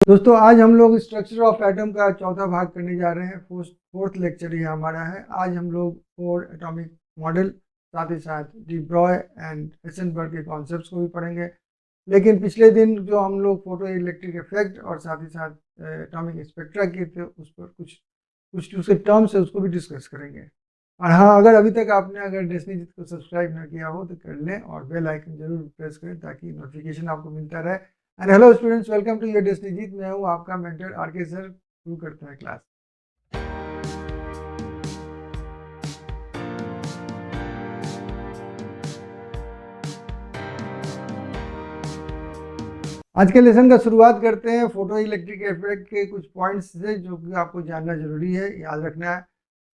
दोस्तों आज हम लोग स्ट्रक्चर ऑफ एटम का चौथा भाग करने जा रहे हैं। फोर्थ लेक्चर ये हमारा है। आज हम लोग 4 एटॉमिक मॉडल, साथ ही साथ डी ब्रॉय एंड हेसेनबर्ग के कॉन्सेप्ट्स को भी पढ़ेंगे। लेकिन पिछले दिन जो हम लोग फोटो इलेक्ट्रिक इफेक्ट और साथ ही साथ एटॉमिक स्पेक्ट्रा किए थे, उस पर कुछ उसके टर्म्स है, उसको भी डिस्कस करेंगे। और हाँ, अगर अभी तक आपने डेस्टिनी जीत को सब्सक्राइब ना किया हो तो कर लें और बेल आइकन जरूर प्रेस करें ताकि नोटिफिकेशन आपको मिलता रहे। And hello students, welcome to your destiny Jeet. मैं हूँ आपका मेंटर आरके सर। शुरू करते हैं क्लास। आज के लेसन का शुरुआत करते हैं फोटो इलेक्ट्रिक इफेक्ट के कुछ पॉइंट्स से जो कि आपको जानना जरूरी है, याद रखना है।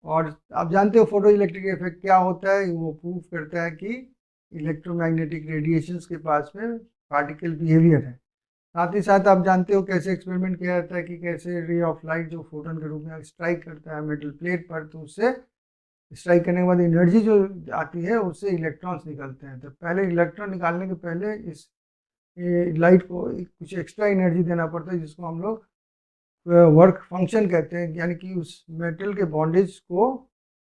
और आप जानते हो फोटो इलेक्ट्रिक इफेक्ट क्या होता है। वो प्रूव करता है कि इलेक्ट्रोमैग्नेटिक रेडिएशंस के पास में पार्टिकल बिहेवियर है। साथ ही साथ आप जानते हो कैसे एक्सपेरिमेंट किया जाता है कि कैसे रे ऑफ लाइट जो फोटोन के रूप में स्ट्राइक करता है मेटल प्लेट पर, तो उससे स्ट्राइक करने के बाद एनर्जी जो आती है उससे इलेक्ट्रॉन्स निकलते हैं। तो पहले इलेक्ट्रॉन निकालने के पहले इस लाइट को कुछ एक्स्ट्रा एनर्जी देना पड़ता है, जिसको हम लोग वर्क फंक्शन कहते हैं। यानी कि उस मेटल के बॉन्डेज को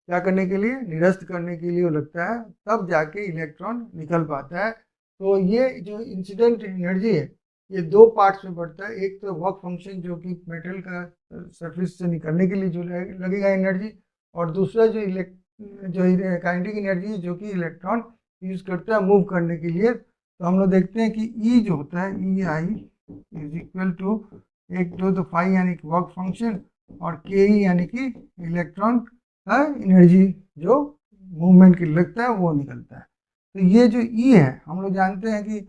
क्या करने के लिए, निरस्त करने के लिए वो लगता है, तब जाके इलेक्ट्रॉन निकल पाता है। तो ये जो इंसिडेंट एनर्जी है ये दो पार्ट्स में बढ़ता है। एक तो वर्क फंक्शन जो कि मेटल का सरफेस से निकलने के लिए जो लगेगा एनर्जी, और दूसरा जो काइनेटिक एनर्जी है जो कि इलेक्ट्रॉन यूज करता है मूव करने के लिए। तो हम लोग देखते हैं कि ई जो होता है, ई आई इज इक्वल टू एक तो फाई यानी कि वर्क फंक्शन, और के ई यानी कि इलेक्ट्रॉन का एनर्जी जो मूवमेंट के लिए लगता है वो निकलता है। तो ये जो ई है, हम लोग जानते हैं कि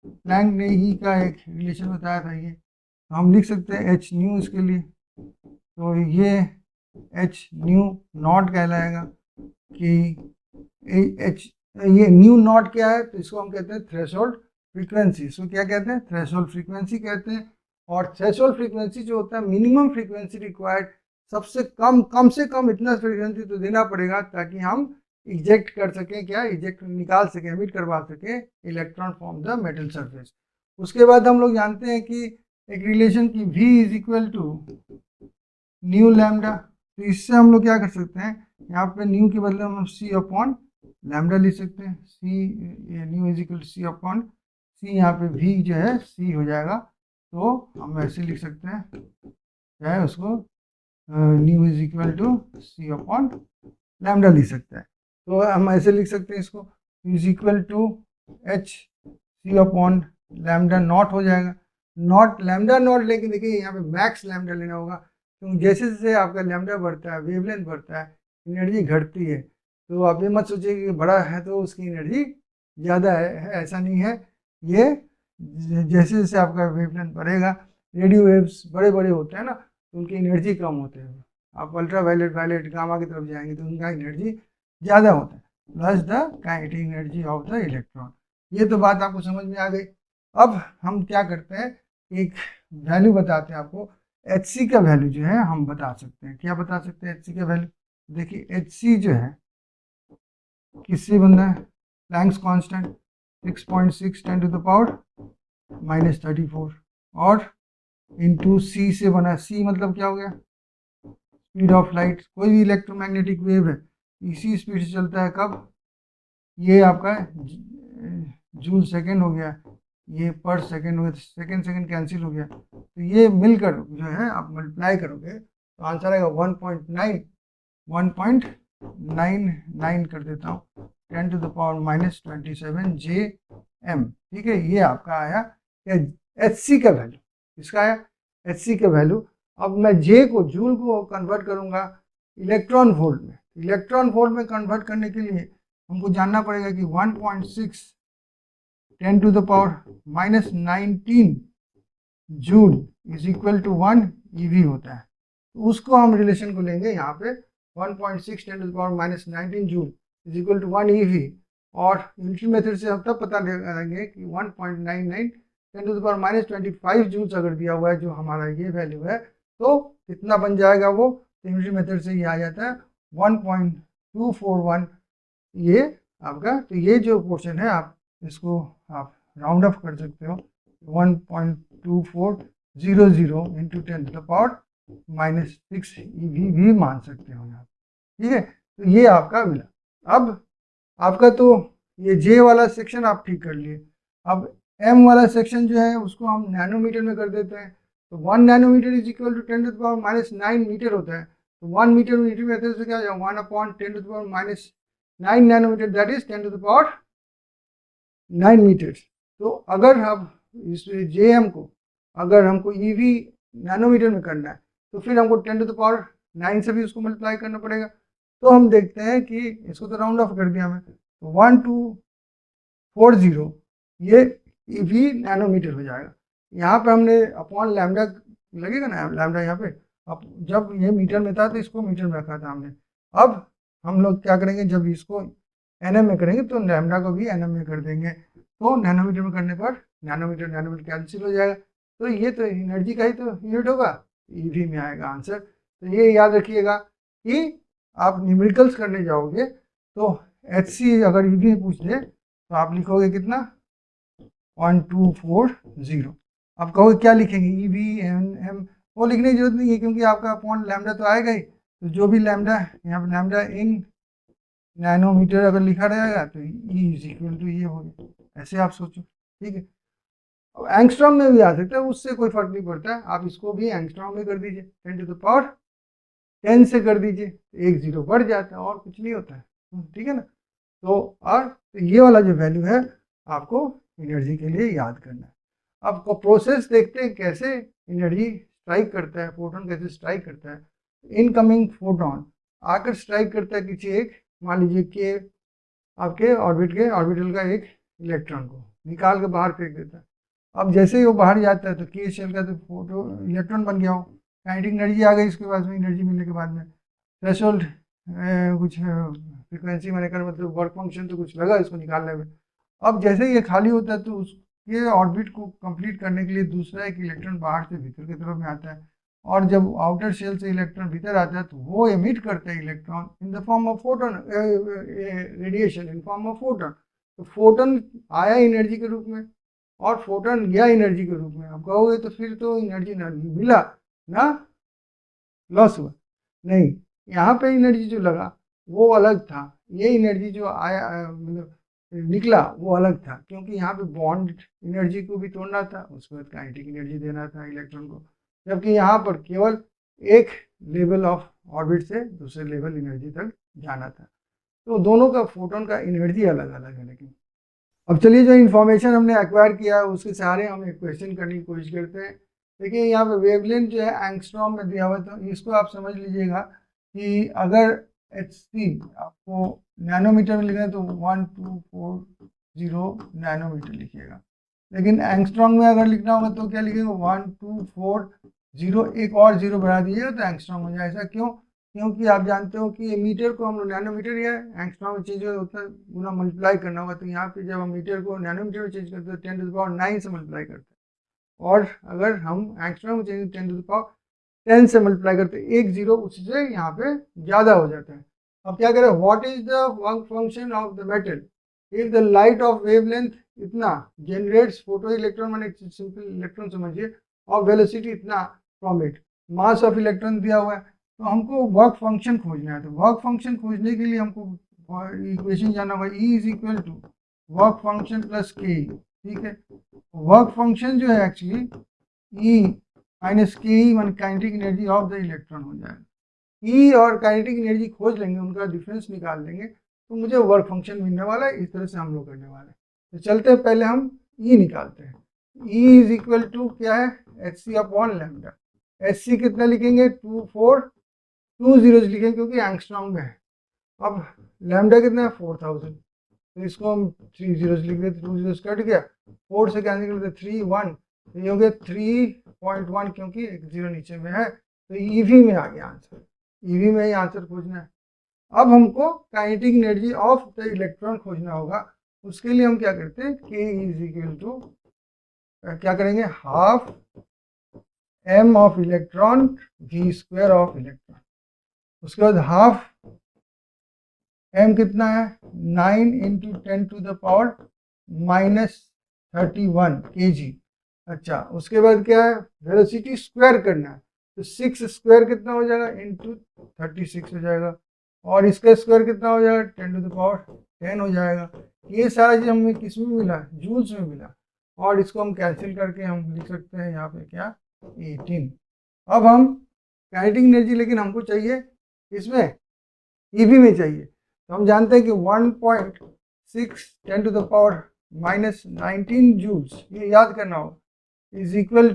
प्लैंक ने ई का एक रिलेशन बताया था। ये तो हम लिख सकते हैं एच न्यू इसके लिए। तो ये एच न्यू नॉट कहलाएगा कि एच, ये न्यू नॉट क्या है, तो इसको हम कहते हैं थ्रेशोल्ड फ्रीक्वेंसी। इसको क्या कहते हैं, थ्रेशोल्ड फ्रीक्वेंसी कहते हैं। और थ्रेशोल्ड फ्रीक्वेंसी जो होता है, मिनिमम फ्रीक्वेंसी रिक्वायर्ड, सबसे कम से कम इतना फ्रीक्वेंसी तो देना पड़ेगा ताकि हम इजेक्ट कर सकें, क्या इजेक्ट निकाल सकें, एमिट करवा सकें electron from the metal surface. उसके बाद हम लोग जानते हैं कि एक रिलेशन की V is equal to nu lambda. तो इससे हम लोग क्या कर सकते हैं, यहाँ पे न्यू के बदले हम C अपॉन लैम्डा लिख सकते हैं। C nu is equal to C upon C, यहाँ पे V जो है C हो जाएगा। तो हम ऐसे लिख सकते हैं, क्या है उसको, nu is equal to C upon lambda लिख सकते हैं। तो हम ऐसे लिख सकते हैं इसको, is equal to H C upon lambda naught हो जाएगा। नॉट लैम्डा नॉट, लेकिन देखिए यहाँ पे मैक्स लैम्डा लेना होगा, क्योंकि जैसे जैसे आपका लैम्डा बढ़ता है, वेवलेंथ बढ़ता है, एनर्जी घटती है। तो आप ये मत सोचिए कि बड़ा है तो उसकी एनर्जी ज़्यादा है, ऐसा नहीं है। ये जैसे जैसे आपका वेवलेंथ बढ़ेगा, रेडियो वेव्स बड़े बड़े होते हैं ना, तो उनकी एनर्जी कम होते हैं। आप अल्ट्रा वायलेट, वायलेट, गामा की तरफ जाएंगे तो उनका एनर्जी ज़्यादा होता है, plus the kinetic energy of the electron. ये तो बात आपको समझ में आ गई। अब हम क्या करते हैं, एक वैल्यू बताते हैं आपको। Hc का वैल्यू जो है हम बता सकते हैं। क्या बता सकते हैं Hc का वैल्यू? देखिए Hc जो है किससे बन रहा है, Planck's constant 6.6 10 to the power -34 और इंटू C से बना है। C मतलब क्या हो गया, स्पीड ऑफ लाइट। कोई भी इलेक्ट्रोमैग्नेटिक वेव है इसी स्पीड से चलता है। कब, ये आपका जूल सेकेंड हो गया, ये पर सेकेंड हो गया, सेकेंड सेकेंड कैंसिल हो गया। तो ये मिलकर जो है आप मल्टीप्लाई करोगे तो आंसर आएगा 1.9 कर देता हूँ, 10 टू द पावर -27 JM। ठीक है, ये आपका आया Hc का वैल्यू। इसका आया Hc का वैल्यू। अब मैं J को, जूल को कन्वर्ट करूंगा इलेक्ट्रॉन वोल्ट में। इलेक्ट्रॉन वोल्ट में कन्वर्ट करने के लिए हमको जानना पड़ेगा कि 1.6 10 to the power -19 joule is equal to 1 EV होता है। तो उसको हम रिलेशन को लेंगे यहाँ पे, 1.6 10 to the power -19 joule is equal to 1 EV। और यूनिटरी मेथड से हम तब पता लगाएंगे कि 1.99 10 टू द पावर -25 जूल्स अगर दिया हुआ है, जो हमारा ये वैल्यू है, तो कितना बन जाएगा वो। यूनिटरी मेथड से ये आ जाता है 1.241 ये आपका। तो ये जो पोर्शन है आप इसको आप राउंड ऑफ कर सकते हो, 12400 इंटू 10⁻⁻6 EV भी मान सकते हो यहाँ, ठीक है। तो ये आपका मिला। अब आपका तो ये J वाला सेक्शन आप ठीक कर लिए। अब M वाला सेक्शन जो है उसको हम नैनोमीटर में कर देते हैं। तो 1 nanometre is equal to 10⁻⁻9 metre होता है। तो 1 मीटर मेथड से क्या हो जाएगा, 1/10⁻9 नैनोमीटर, दैट इज 10⁻9 मीटर्स। तो अगर हम इस JM को अगर हमको EV नैनोमीटर में करना है तो फिर हमको 10⁻9 से भी उसको मल्टीप्लाई करना पड़ेगा। तो हम देखते हैं कि इसको तो राउंड ऑफ कर दिया हमें, तो 1240 ये EV नैनोमीटर हो जाएगा। यहाँ पे हमने अपॉन लैम्डा लगेगा ना, लैम्डा यहाँ पे, अब जब ये मीटर में था तो इसको मीटर में रखा था हमने। अब हम लोग क्या करेंगे, जब इसको NM में करेंगे तो लैम्डा को भी NM में कर देंगे। तो नैनोमीटर में करने पर नैनोमीटर नैनोमीटर कैंसिल हो जाएगा। तो ये तो एनर्जी का ही तो यूनिट होगा, EV में आएगा आंसर। तो ये याद रखिएगा कि आप न्यूमेरिकल्स करने जाओगे तो HC अगर EV पूछ ले तो आप लिखोगे कितना, 1240। आप कहोगे क्या लिखेंगे, EV NM, वो लिखने की जरूरत नहीं है क्योंकि आपका अपॉन लैम्डा तो आएगा ही। तो जो भी लैम्डा यहाँ पे लैम्डा इन नैनोमीटर अगर लिखा रहेगा तो E इज इक्वल टू ये हो गया, ऐसे आप सोचो, ठीक है। अब एंगस्ट्रॉम में भी आ सकता है, उससे कोई फर्क नहीं पड़ता है, आप इसको भी एंगस्ट्रॉम में कर दीजिए, 10⁻10 से कर दीजिए, एक जीरो बढ़ जाता है और कुछ नहीं होता है, ठीक है ना। तो और ये वाला जो वैल्यू है आपको एनर्जी के लिए याद करना है। आपको प्रोसेस देखते हैं कैसे एनर्जी स्ट्राइक करता है, फोटोन कैसे स्ट्राइक करता है। इनकमिंग फोटोन आकर स्ट्राइक करता है किसी एक, मान लीजिए कि आपके ऑर्बिटल का एक इलेक्ट्रॉन को निकाल के बाहर फेंक देता है। अब जैसे ही वो बाहर जाता है तो K शेल का तो फोटो इलेक्ट्रॉन बन गया हो, काइनेटिक एनर्जी आ गई इसके पास में, एनर्जी मिलने के बाद में थ्रेशोल्ड कुछ फ्रिक्वेंसी मैंने कर मतलब वर्क फंक्शन तो कुछ लगा इसको निकालने में। अब जैसे ही ये खाली होता है तो उसके ऑर्बिट को कंप्लीट करने के लिए दूसरा एक इलेक्ट्रॉन बाहर से भीतर की तरफ में आता है, और जब आउटर शेल से इलेक्ट्रॉन भीतर आता है तो वो एमिट करता है electron in the form of photon, radiation in form of photon. तो फोटोन आया एनर्जी के रूप में और फोटोन गया एनर्जी के रूप में। आप कहोगे तो फिर तो एनर्जी ना मिला ना लॉस हुआ, नहीं, यहाँ पे एनर्जी जो लगा वो अलग था, ये एनर्जी जो आया मतलब निकला वो अलग था, क्योंकि यहाँ पे बॉन्ड एनर्जी को भी तोड़ना था, उसके बाद काइनेटिक एनर्जी देना था इलेक्ट्रॉन को, जबकि यहाँ पर केवल एक लेवल ऑफ ऑर्बिट से दूसरे लेवल एनर्जी तक जाना था। तो दोनों का फोटोन का एनर्जी अलग अलग है। लेकिन अब चलिए जो इन्फॉर्मेशन हमने एक्वायर किया है उसके सहारे हम एक क्वेश्चन करने की कोशिश करते हैं। देखिए यहाँ पे वेवलेंथ जो है एंगस्ट्रॉम में दिया हुआ है, तो इसको आप समझ लीजिएगा कि अगर HC आपको नैनोमीटर में लिखना है तो 1240 नैनोमीटर लिखिएगा, लेकिन एंगस्ट्रॉम में अगर लिखना होगा तो क्या लिखेंगे 1240, एक और जीरो बढ़ा दीजिएगा तो एंगस्ट्रॉम हो जाए। ऐसा क्यों, क्योंकि आप जानते हो कि मीटर को हम लोग नैनोमीटर या एंगस्ट्रॉम में चेंज होता है, गुना मल्टीप्लाई करना होगा, तो यहाँ पे जब हम मीटर को नैनोमीटर में चेंज करते हैं 10⁻9 से मल्टीप्लाई करते हैं, और अगर हम एंगस्ट्रॉम में चेंज 10⁻10 से मल्टीप्लाई करते हैं, एक जीरो उससे यहाँ पे ज़्यादा हो जाता है। अब क्या करें, what is the work function of the metal if the light of wavelength इतना जनरेट्स फोटो इलेक्ट्रॉन, मैंने सिंपल इलेक्ट्रॉन समझिए, और वेलोसिटी इतना from it, mass of electron दिया हुआ है, तो हमको वर्क फंक्शन खोजना है। तो वर्क फंक्शन खोजने के लिए हमको इक्वेशन जानना होगा, E is equal to work function plus K, ठीक है। वर्क फंक्शन जो है एक्चुअली E माइनस के ई मान kinetic energy of the electron हो जाएगा। E और काइनेटिक एनर्जी खोज लेंगे, उनका डिफरेंस निकाल लेंगे तो मुझे वर्क फंक्शन मिलने वाला है। इस तरह से हम लोग करने वाले हैं। तो चलते हैं, पहले हम E निकालते हैं। E इज इक्वल टू क्या है, HC अपॉन लैम्डा। HC कितना लिखेंगे, 2420 लिखेंगे क्योंकि एंगस्ट्रॉम में है। अब लैम्डा कितना है 4000, तो इसको हम 3 जीरोस लिख देते, 2 जीरोस कट गया, 4 से कैंसिल करते 3 1, तो ये हो गया 3.1 क्योंकि एक जीरो नीचे में है, तो EV में आ गया आंसर। EV में ही आंसर खोजना है। अब हमको kinetic energy of the electron खोजना होगा। उसके लिए हम क्या करते हैं, K इज इक्वल टू क्या करेंगे, half m of electron v square of electron. उसके बाद हाफ m कितना है, 9 × 10⁻³ kg, अच्छा, उसके बाद क्या है, वेलोसिटी स्क्वायर करना है, तो 6 स्क्वायर कितना हो जाएगा, इंटू 36 हो जाएगा, और इसका स्क्वायर कितना हो जाएगा, 10⁻10 हो जाएगा। ये सारा चीज हमें किस में मिला, जूल्स में मिला, और इसको हम कैंसिल करके हम लिख सकते हैं यहाँ पे क्या, 18। अब हम काइनेटिक एनर्जी लेकिन हमको चाहिए इसमें ईवी में चाहिए, तो हम जानते हैं कि 1.6 10⁻⁻19 जूल्स, ये याद करना होगा, इज इक्वल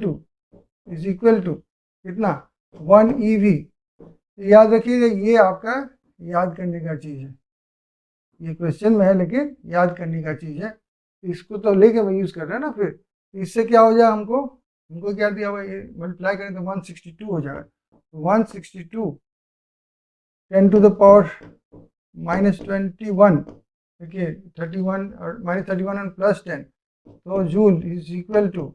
टू कितना, 1 EV। याद रखिएगा, ये आपका याद करने का चीज है, ये क्वेश्चन में है लेकिन याद करने का चीज है, इसको तो लेके हम यूज कर रहे हैं ना। फिर इससे क्या हो जाएगा, हमको क्या दिया हुआ, ये मल्टीप्लाई करें तो 162 हो जाएगा, 162 10⁻21, देखिए 31 और -31 और +10, तो जूल इज इक्वल टू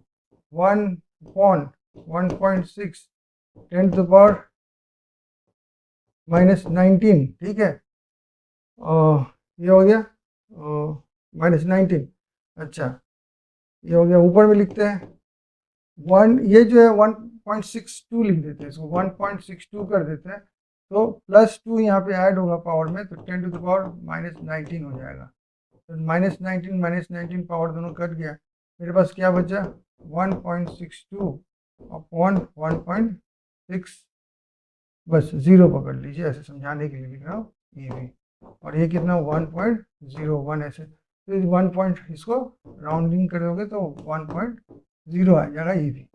1.6 10⁻19, ठीक है, ये हो गया -19। अच्छा, ये हो गया, ऊपर में लिखते हैं 1, ये जो है 1.62 लिख देते हैं, इसको 1.62 कर देते हैं, तो +2 यहाँ पे ऐड होगा पावर में, तो 10⁻19 हो जाएगा, तो -19 पावर दोनों कट गया, मेरे पास क्या बचा, 1.62 अपॉन 1.6, बस 0 पकड़ लीजिए, ऐसे समझाने के लिए लिख रहा हूँ ये भी, और ये कितना 1.01 ऐसे, तो 1 पॉइंट इसको राउंडिंग करोगे तो 1.0 आ जाएगा ये भी।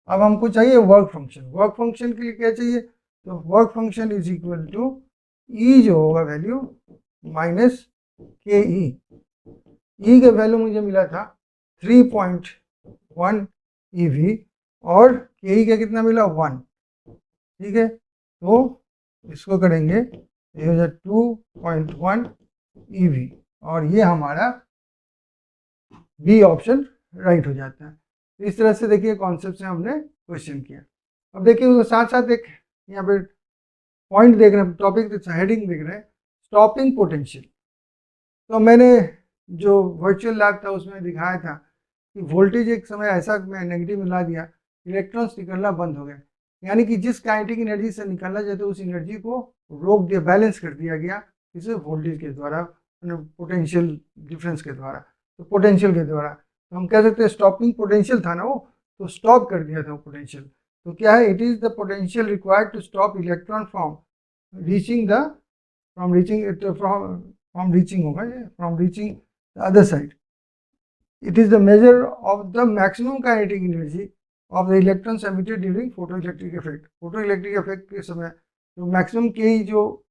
अब हमको चाहिए वर्क फंक्शन के लिए क्या चाहिए, तो work function is equal to E जो होगा वैल्यू माइनस के ई का वैल्यू मुझे मिला था 3.1 EV, और के ई का कितना मिला 1, ठीक है, तो इसको करेंगे, ये हो जाए 2.1 EV, और ये हमारा बी ऑप्शन राइट हो जाता है। इस तरह से देखिए कॉन्सेप्ट से हमने क्वेश्चन किया। अब देखिए उसके साथ साथ एक यहाँ पे पॉइंट देख रहे हैं, टॉपिक हेडिंग देख रहे हैं, स्टॉपिंग पोटेंशियल। तो मैंने जो वर्चुअल लैब था उसमें दिखाया था कि वोल्टेज एक समय ऐसा मैं नेगेटिव मिला दिया, इलेक्ट्रॉन्स निकलना बंद हो गए, यानी कि जिस काइनेटिक एनर्जी से निकलना चाहते उस एनर्जी को रोक दिया, बैलेंस कर दिया गया, इसे वोल्टेज के द्वारा, पोटेंशियल डिफरेंस के द्वारा, तो पोटेंशियल के द्वारा, तो हम कह सकते हैं स्टॉपिंग पोटेंशियल था ना वो, तो स्टॉप कर दिया था पोटेंशियल। तो क्या है, it is the potential required to stop electron from reaching the other side. It is the measure of the maximum kinetic energy of the electrons emitted during photoelectric effect. Photoelectric effect के समय जो maximum के जो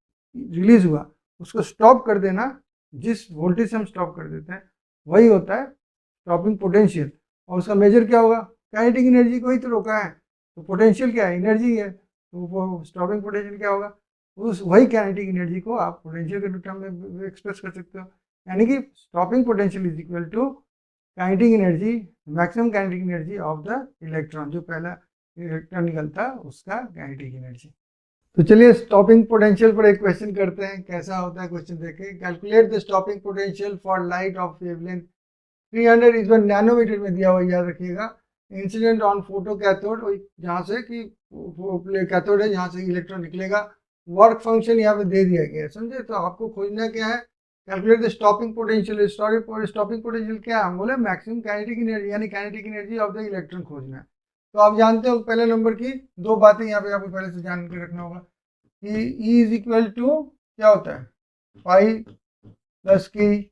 release हुआ उसको stop कर देना, जिस वोल्टेज से हम स्टॉप कर देते हैं वही होता है स्टॉपिंग पोटेंशियल। और उसका मेजर क्या होगा, काइनेटिक एनर्जी को ही तो रोका है, तो पोटेंशियल क्या है, एनर्जी है, तो वो स्टॉपिंग पोटेंशियल क्या होगा, उस वही काइनेटिक एनर्जी को आप पोटेंशियल के टर्म में एक्सप्रेस कर सकते हो, यानी कि stopping potential is equal to kinetic energy, maximum kinetic energy of the electron, जो पहला इलेक्ट्रॉन निकलता है उसका काइनेटिक एनर्जी। तो चलिए स्टॉपिंग पोटेंशियल पर एक क्वेश्चन करते हैं, कैसा होता है क्वेश्चन देखें। Calculate the stopping potential for light of wavelength 300 is 1 nanometre में दिया हुआ, याद रखिएगा। इंसिडेंट ऑन फोटो कैथोड, जहाँ से कि कैथोड है जहाँ से इलेक्ट्रॉन निकलेगा। वर्क फंक्शन यहाँ पे दे दिया गया है, समझे, तो आपको खोजना क्या है, calculate the stopping potential. Stopping potential क्या है, हम बोले मैक्सिमम काइनेटिक एनर्जी, यानी kinetic energy of the electron खोजना है। तो आप जानते हो पहले नंबर की दो बातें यहाँ पे आपको पहले से जान के रखना होगा कि E इज इक्वल टू क्या होता है, पाई प्लस के,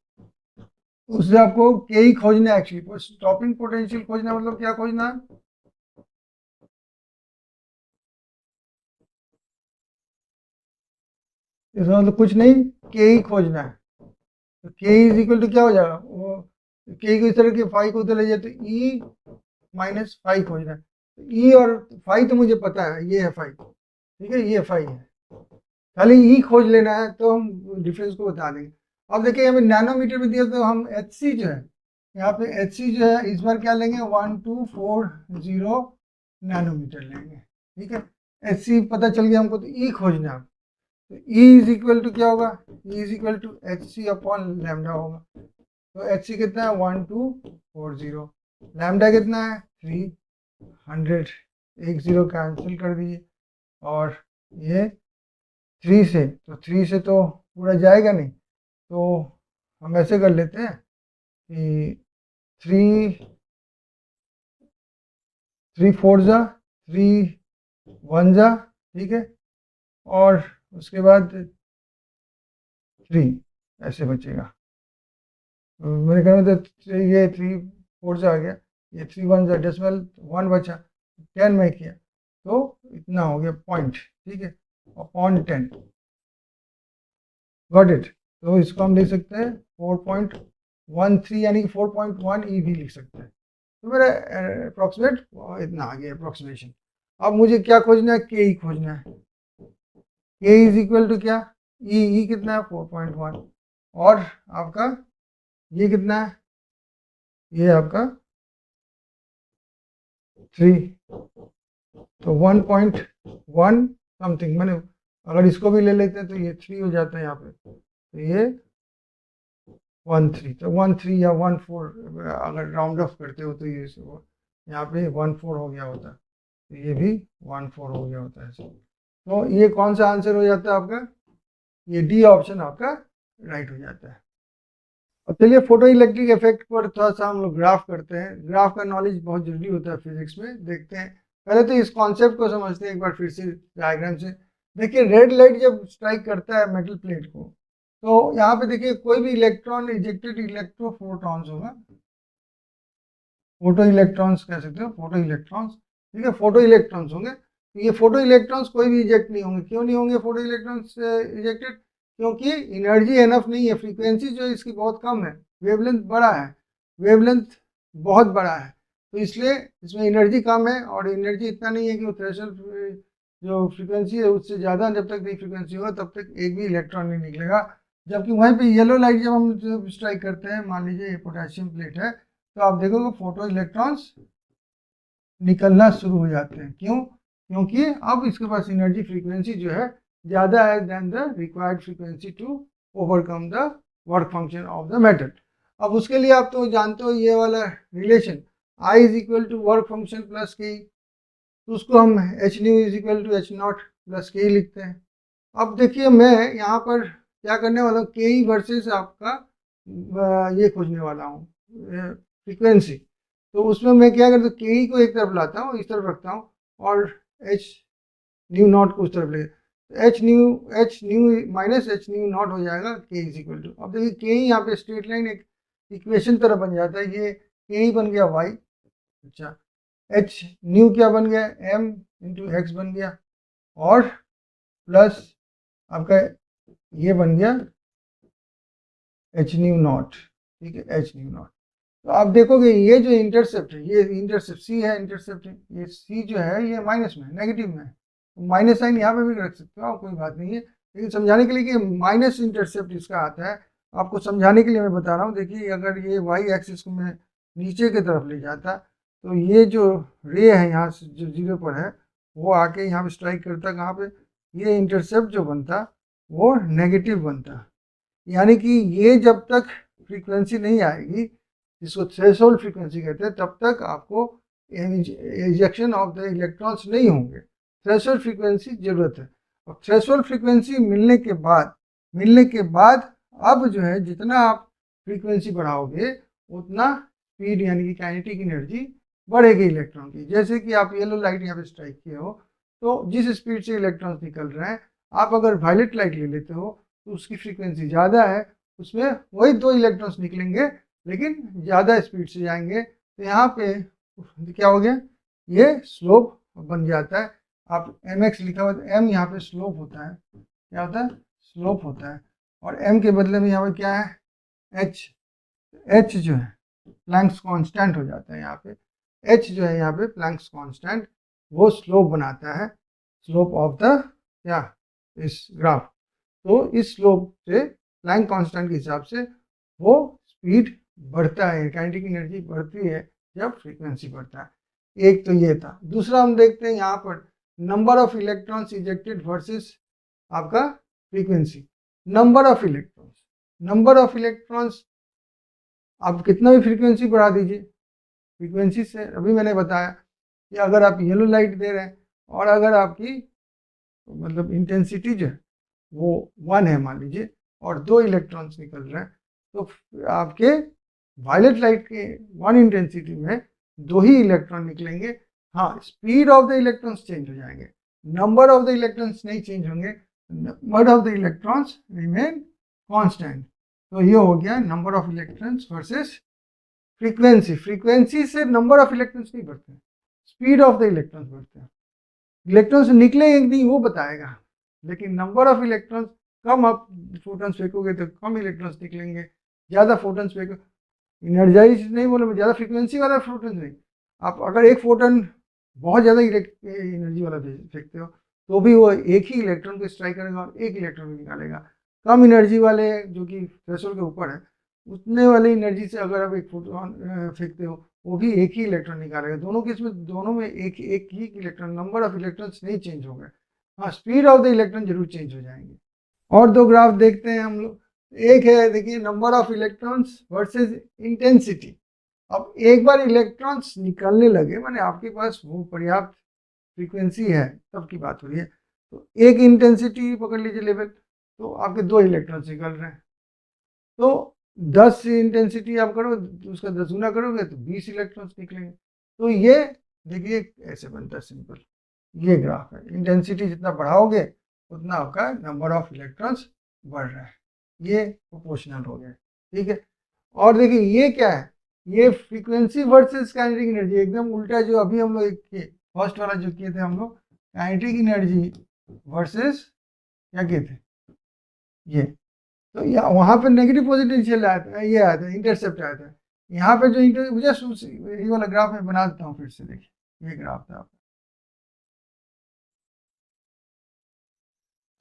उससे आपको के ही खोजना है एक्चुअली। स्टॉपिंग पोटेंशियल खोजना मतलब क्या खोजना है, इसका मतलब कुछ नहीं, के ही खोजना है। तो के इज इक्वल टू क्या हो जाएगा, वो के को इस तरह के फाई को उधर ले जाए तो ई माइनस फाई खोजना है। ई और फाई तो मुझे पता है, ये है फाई, ठीक है, ये फाई है, खाली ई खोज लेना है तो हम डिफरेंस को बता देंगे। अब देखिए यहाँ पे नैनोमीटर में दिया, तो हम एच सी जो है, यहाँ पे एच सी जो है इस बार क्या लेंगे, 1240 नैनोमीटर लेंगे, ठीक है। एच सी पता चल गया हमको, तो ई खोजना है, तो E इज इक्वल टू क्या होगा, E is equal to H C upon lambda होगा। तो एच सी कितना है 1240, लैम्डा कितना है 300, एक जीरो कैंसिल कर दीजिए, और ये 3 से, तो 3 से तो पूरा जाएगा नहीं, तो हम ऐसे कर लेते हैं कि 3 4 जा 3 1 जा, ठीक है, और उसके बाद 3 ऐसे बचेगा। मेरे घर में तो ये 3 4 जा आ गया, ये 3 1 जा, डेसिमल 1 बचा, 10 में किया तो इतना हो गया पॉइंट, ठीक है, अपॉन 10, गॉट इट। तो इसको हम लिख सकते हैं 4.13, यानी कि 4.1 ई भी लिख सकते हैं। तो मेरा अप्रोक्सीमेट इतना आ गया अप्रोक्सीमेशन। अब मुझे क्या खोजना है, के ई खोजना है। के इज इक्वल टू क्या, ई कितना है 4.1, और आपका ये कितना है, ये आपका 3, तो 1.1 समथिंग, मैंने अगर इसको भी ले लेते हैं तो ये 3 हो जाता है यहाँ पे, तो ये 1.3, तो 1.3 या 1.4 अगर राउंड ऑफ करते हो तो ये यहाँ पे 1.4 हो गया होता, तो ये भी 1.4 हो गया होता है। तो ये कौन सा आंसर हो जाता है आपका, ये डी ऑप्शन आपका राइट हो जाता है। अब चलिए फोटो इलेक्ट्रिक इफेक्ट पर थोड़ा सा हम लोग ग्राफ करते हैं। ग्राफ का नॉलेज बहुत जरूरी होता है फिजिक्स में, देखते हैं। पहले तो इस कॉन्सेप्ट को समझते हैं एक बार फिर से डायग्राम से। देखिए रेड लाइट जब स्ट्राइक करता है मेटल प्लेट को, तो यहाँ पे देखिए कोई भी इलेक्ट्रॉन इजेक्टेड इलेक्ट्रोफोटॉन्स होगा, फोटो इलेक्ट्रॉन्स कह सकते हो, फोटो इलेक्ट्रॉन्स, ठीक है, फोटो इलेक्ट्रॉन्स होंगे। तो ये फोटो इलेक्ट्रॉन्स कोई भी इजेक्ट नहीं होंगे। क्यों नहीं होंगे फोटो इलेक्ट्रॉन्स इजेक्टेड, क्योंकि एनर्जी एनफ नहीं है, फ्रीक्वेंसी जो है इसकी बहुत कम है, वेवलेंथ बड़ा है, वेवलेंथ बहुत बड़ा है, तो इसलिए इसमें एनर्जी कम है, और एनर्जी इतना नहीं है कि वो थ्रेशोल्ड जो फ्रीक्वेंसी है उससे ज़्यादा जब तक नहीं फ्रीक्वेंसी होगा तब तक एक भी इलेक्ट्रॉन नहीं निकलेगा। जबकि वहीं पे येलो लाइट जब हम स्ट्राइक करते हैं, मान लीजिए ये पोटेशियम प्लेट है, तो आप देखोगे फोटो इलेक्ट्रॉन्स निकलना शुरू हो जाते हैं। क्यों, क्योंकि अब इसके पास एनर्जी फ्रीक्वेंसी जो है ज़्यादा है then the required frequency to overcome the work function of the metal. अब उसके लिए आप तो जानते हो ये वाला relation, I is equal to work function plus K, तो उसको हम H nu is equal to H naught plus K लिखते हैं। अब देखिए मैं यहाँ पर क्या करने वाला हूँ, के ई वर्सेस आपका ये खोजने वाला हूँ फ्रीक्वेंसी। तो उसमें मैं क्या करता हूँ, के ई को एक तरफ लाता हूँ, इस तरफ रखता हूँ, और एच न्यू नॉट को उस तरफ ले, H new minus H new not हो जाएगा के इज इक्वल टू। अब देखिए के ई यहाँ पे स्ट्रेट लाइन एक इक्वेशन तरह बन जाता है, ये के ई बन गया वाई, अच्छा, एच न्यू क्या बन गया, एम इंटू एक्स बन गया, और प्लस आपका ये बन गया एच न्यू नॉट, ठीक है, एच न्यू नॉट। तो आप देखोगे ये जो इंटरसेप्ट है, ये इंटरसेप्ट सी है, इंटरसेप्ट है, ये सी जो है ये माइनस में, नेगेटिव में है, तो माइनस साइन यहाँ पे भी रख सकते हो आप, कोई बात नहीं है। लेकिन समझाने के लिए कि माइनस इंटरसेप्ट इसका आता है, आपको समझाने के लिए मैं बता रहा हूँ। देखिए अगर ये वाई एक्सिस को मैं नीचे की तरफ ले जाता, तो ये जो रे है यहाँ से जो जीरो पर है, वो आके यहाँ पे स्ट्राइक करता, कहाँ पे, ये इंटरसेप्ट जो बनता वो नेगेटिव बनता। यानी कि ये जब तक फ्रीक्वेंसी नहीं आएगी, जिसको थ्रेशोल्ड फ्रीक्वेंसी कहते हैं, तब तक आपको इजेक्शन ऑफ द इलेक्ट्रॉन्स नहीं होंगे। थ्रेशोल्ड फ्रीक्वेंसी जरूरत है। और थ्रेशोल्ड फ्रीक्वेंसी मिलने के बाद अब जो है जितना आप फ्रीक्वेंसी बढ़ाओगे उतना स्पीड यानी कि काइनेटिक एनर्जी बढ़ेगी इलेक्ट्रॉन की। जैसे कि आप येलो लाइट यहाँ पे स्ट्राइक किए हो, तो जिस स्पीड से इलेक्ट्रॉन्स निकल रहे हैं, आप अगर वायलेट लाइट ले लेते हो तो उसकी फ्रीक्वेंसी ज़्यादा है, उसमें वही 2 इलेक्ट्रॉन्स निकलेंगे लेकिन ज़्यादा स्पीड से जाएंगे। तो यहाँ पे क्या हो गया, ये स्लोप बन जाता है। आप एम एक्स लिखा हुआ, एम यहाँ पे स्लोप होता है, क्या होता है, स्लोप होता है, और एम के बदले में यहाँ पे क्या है, एच। एच जो है प्लैंक्स कांस्टेंट हो जाता है यहाँ पे, एच जो है यहाँ पे प्लैंक्स कांस्टेंट, वो स्लोप बनाता है, स्लोप ऑफ द क्या, इस ग्राफ। तो इस स्लोप से प्लैंक कांस्टेंट के हिसाब से वो स्पीड बढ़ता है, काइनेटिक एनर्जी बढ़ती है जब फ्रीक्वेंसी बढ़ता है। एक तो ये था। दूसरा हम देखते हैं यहाँ पर number of electrons ejected versus आपका फ्रीक्वेंसी। नंबर ऑफ इलेक्ट्रॉन्स आप कितना भी फ्रीक्वेंसी बढ़ा दीजिए, फ्रीक्वेंसी से अभी मैंने बताया कि अगर आप येलो लाइट दे रहे हैं और अगर आपकी मतलब इंटेंसिटी जो है वो 1 है मान लीजिए और 2 इलेक्ट्रॉन्स निकल रहे हैं, तो आपके वायलेट लाइट के 1 इंटेंसिटी में 2 ही इलेक्ट्रॉन निकलेंगे। हाँ, speed of the electrons change हो जाएंगे, नंबर ऑफ द इलेक्ट्रॉन्स नहीं चेंज होंगे, number of the electrons remain constant. तो ये हो गया number of electrons versus frequency. Frequency से नंबर ऑफ इलेक्ट्रॉन्स नहीं बढ़ते, स्पीड ऑफ द इलेक्ट्रॉन्स बढ़ते हैं। इलेक्ट्रॉन्स निकलेंगे नहीं वो बताएगा, लेकिन नंबर ऑफ इलेक्ट्रॉन्स कम आप फोटॉन्स फेंकोगे तो कम इलेक्ट्रॉन्स निकलेंगे, ज़्यादा फोटॉन्स फेंको इनर्जाइज नहीं बोले, ज़्यादा फ्रीक्वेंसी वाला फोटॉन नहीं। आप अगर एक फोटोन बहुत ज़्यादा एनर्जी वाला फेंकते हो तो भी वो एक ही इलेक्ट्रॉन को स्ट्राइक करेगा और एक इलेक्ट्रॉन को निकालेगा। कम एनर्जी वाले जो कि थ्रेशोल्ड के ऊपर है उतने वाले एनर्जी से अगर आप एक फोटोन फेंकते हो वो भी एक ही इलेक्ट्रॉन निकालेगा। दोनों केस में दोनों में एक ही इलेक्ट्रॉन, नंबर ऑफ इलेक्ट्रॉन्स नहीं चेंज होगा। हाँ, स्पीड ऑफ द इलेक्ट्रॉन जरूर चेंज हो जाएंगे। और दो ग्राफ देखते हैं हम लोग। एक है देखिए number of electrons versus intensity. अब एक बार इलेक्ट्रॉन्स निकलने लगे माने आपके पास वो पर्याप्त फ्रीक्वेंसी है तब की बात हो रही है, तो एक इंटेंसिटी पकड़ लीजिए लेवल, तो आपके 2 इलेक्ट्रॉन्स निकल रहे हैं, तो 10 इंटेंसिटी आप करो उसका 10 गुना करोगे तो 20 इलेक्ट्रॉन्स निकलेंगे। तो ये देखिए ऐसे बनता है सिंपल, ये ग्राफ है। इंटेंसिटी जितना बढ़ाओगे उतना आपका नंबर ऑफ इलेक्ट्रॉन्स बढ़ रहा है, ये प्रोपोर्शनल हो गया। ठीक है, और देखिए ये क्या है, ये फ्रीक्वेंसी वर्सेस काइनेटिक एनर्जी, एकदम उल्टा जो अभी हम लोग किए फर्स्ट वाला जो किए थे हम लोग, काइनेटिक एनर्जी वर्सेस क्या किए थे ये, तो यहाँ वहाँ पे नेगेटिव पोटेंशियल आया था, ये आया था इंटरसेप्ट आया था। यहाँ पे जो जस्ट ये वाला ग्राफ मैं बना देता हूँ फिर से, देखिए ये ग्राफ था आपका,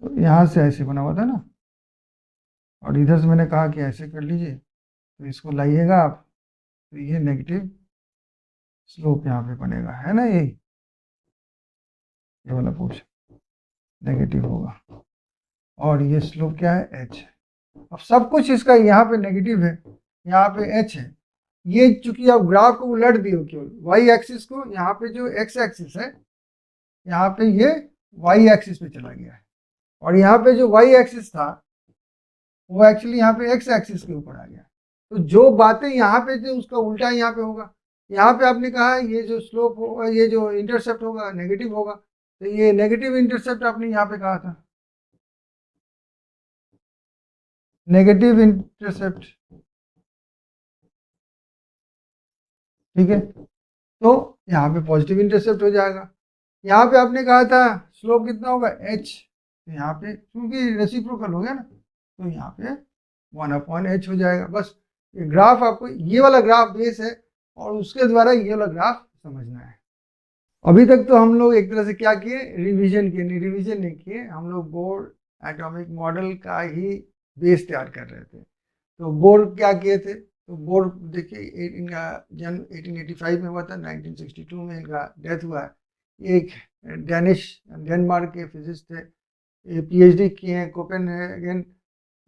तो यहाँ से ऐसे बना हुआ था ना, और इधर से मैंने कहा कि ऐसे कर लीजिए, तो इसको लाइएगा आप, तो ये नेगेटिव स्लोप यहाँ पे बनेगा, है ना, ये वाला पोर्शन नेगेटिव होगा, और ये स्लोप क्या है एच। अब सब कुछ इसका यहाँ पे नेगेटिव है, यहाँ पे एच है। ये चूंकि आप ग्राफ को उलट दिए हो केवल वाई एक्सिस को, यहाँ पे जो एक्स एक्सिस है यहाँ पे ये वाई एक्सिस पे चला गया है, और यहाँ पे जो वाई एक्सिस था वो एक्चुअली यहाँ पे एक्स एक्सिस के ऊपर आ गया। तो जो बातें यहाँ पे थी उसका उल्टा यहाँ पे होगा। यहाँ पे आपने कहा ये जो स्लोप होगा, ये जो इंटरसेप्ट होगा नेगेटिव होगा, तो ये नेगेटिव इंटरसेप्ट आपने यहाँ पे कहा था, नेगेटिव इंटरसेप्ट। ठीक है, तो यहाँ पे पॉजिटिव इंटरसेप्ट हो जाएगा। यहाँ पे आपने कहा था स्लोप कितना होगा h, तो यहाँ पे क्योंकि रेसिप्रोकल हो गया ना, तो यहाँ पे 1/h हो जाएगा। बस ये ग्राफ आपको, ये वाला ग्राफ बेस है और उसके द्वारा ये वाला ग्राफ समझना है। अभी तक तो हम लोग एक तरह से क्या किए, रिवीजन किए, नहीं रिवीजन नहीं किए, हम लोग बोर एटॉमिक मॉडल का ही बेस तैयार कर रहे थे। तो बोर क्या किए थे, तो बोर देखिए इनका जन्म 1885 में हुआ था, 1962 में इनका डेथ हुआ है। एक डेनमार्क के फिजिस्ट थे, पीएचडी किए हैं कोपेनहेगन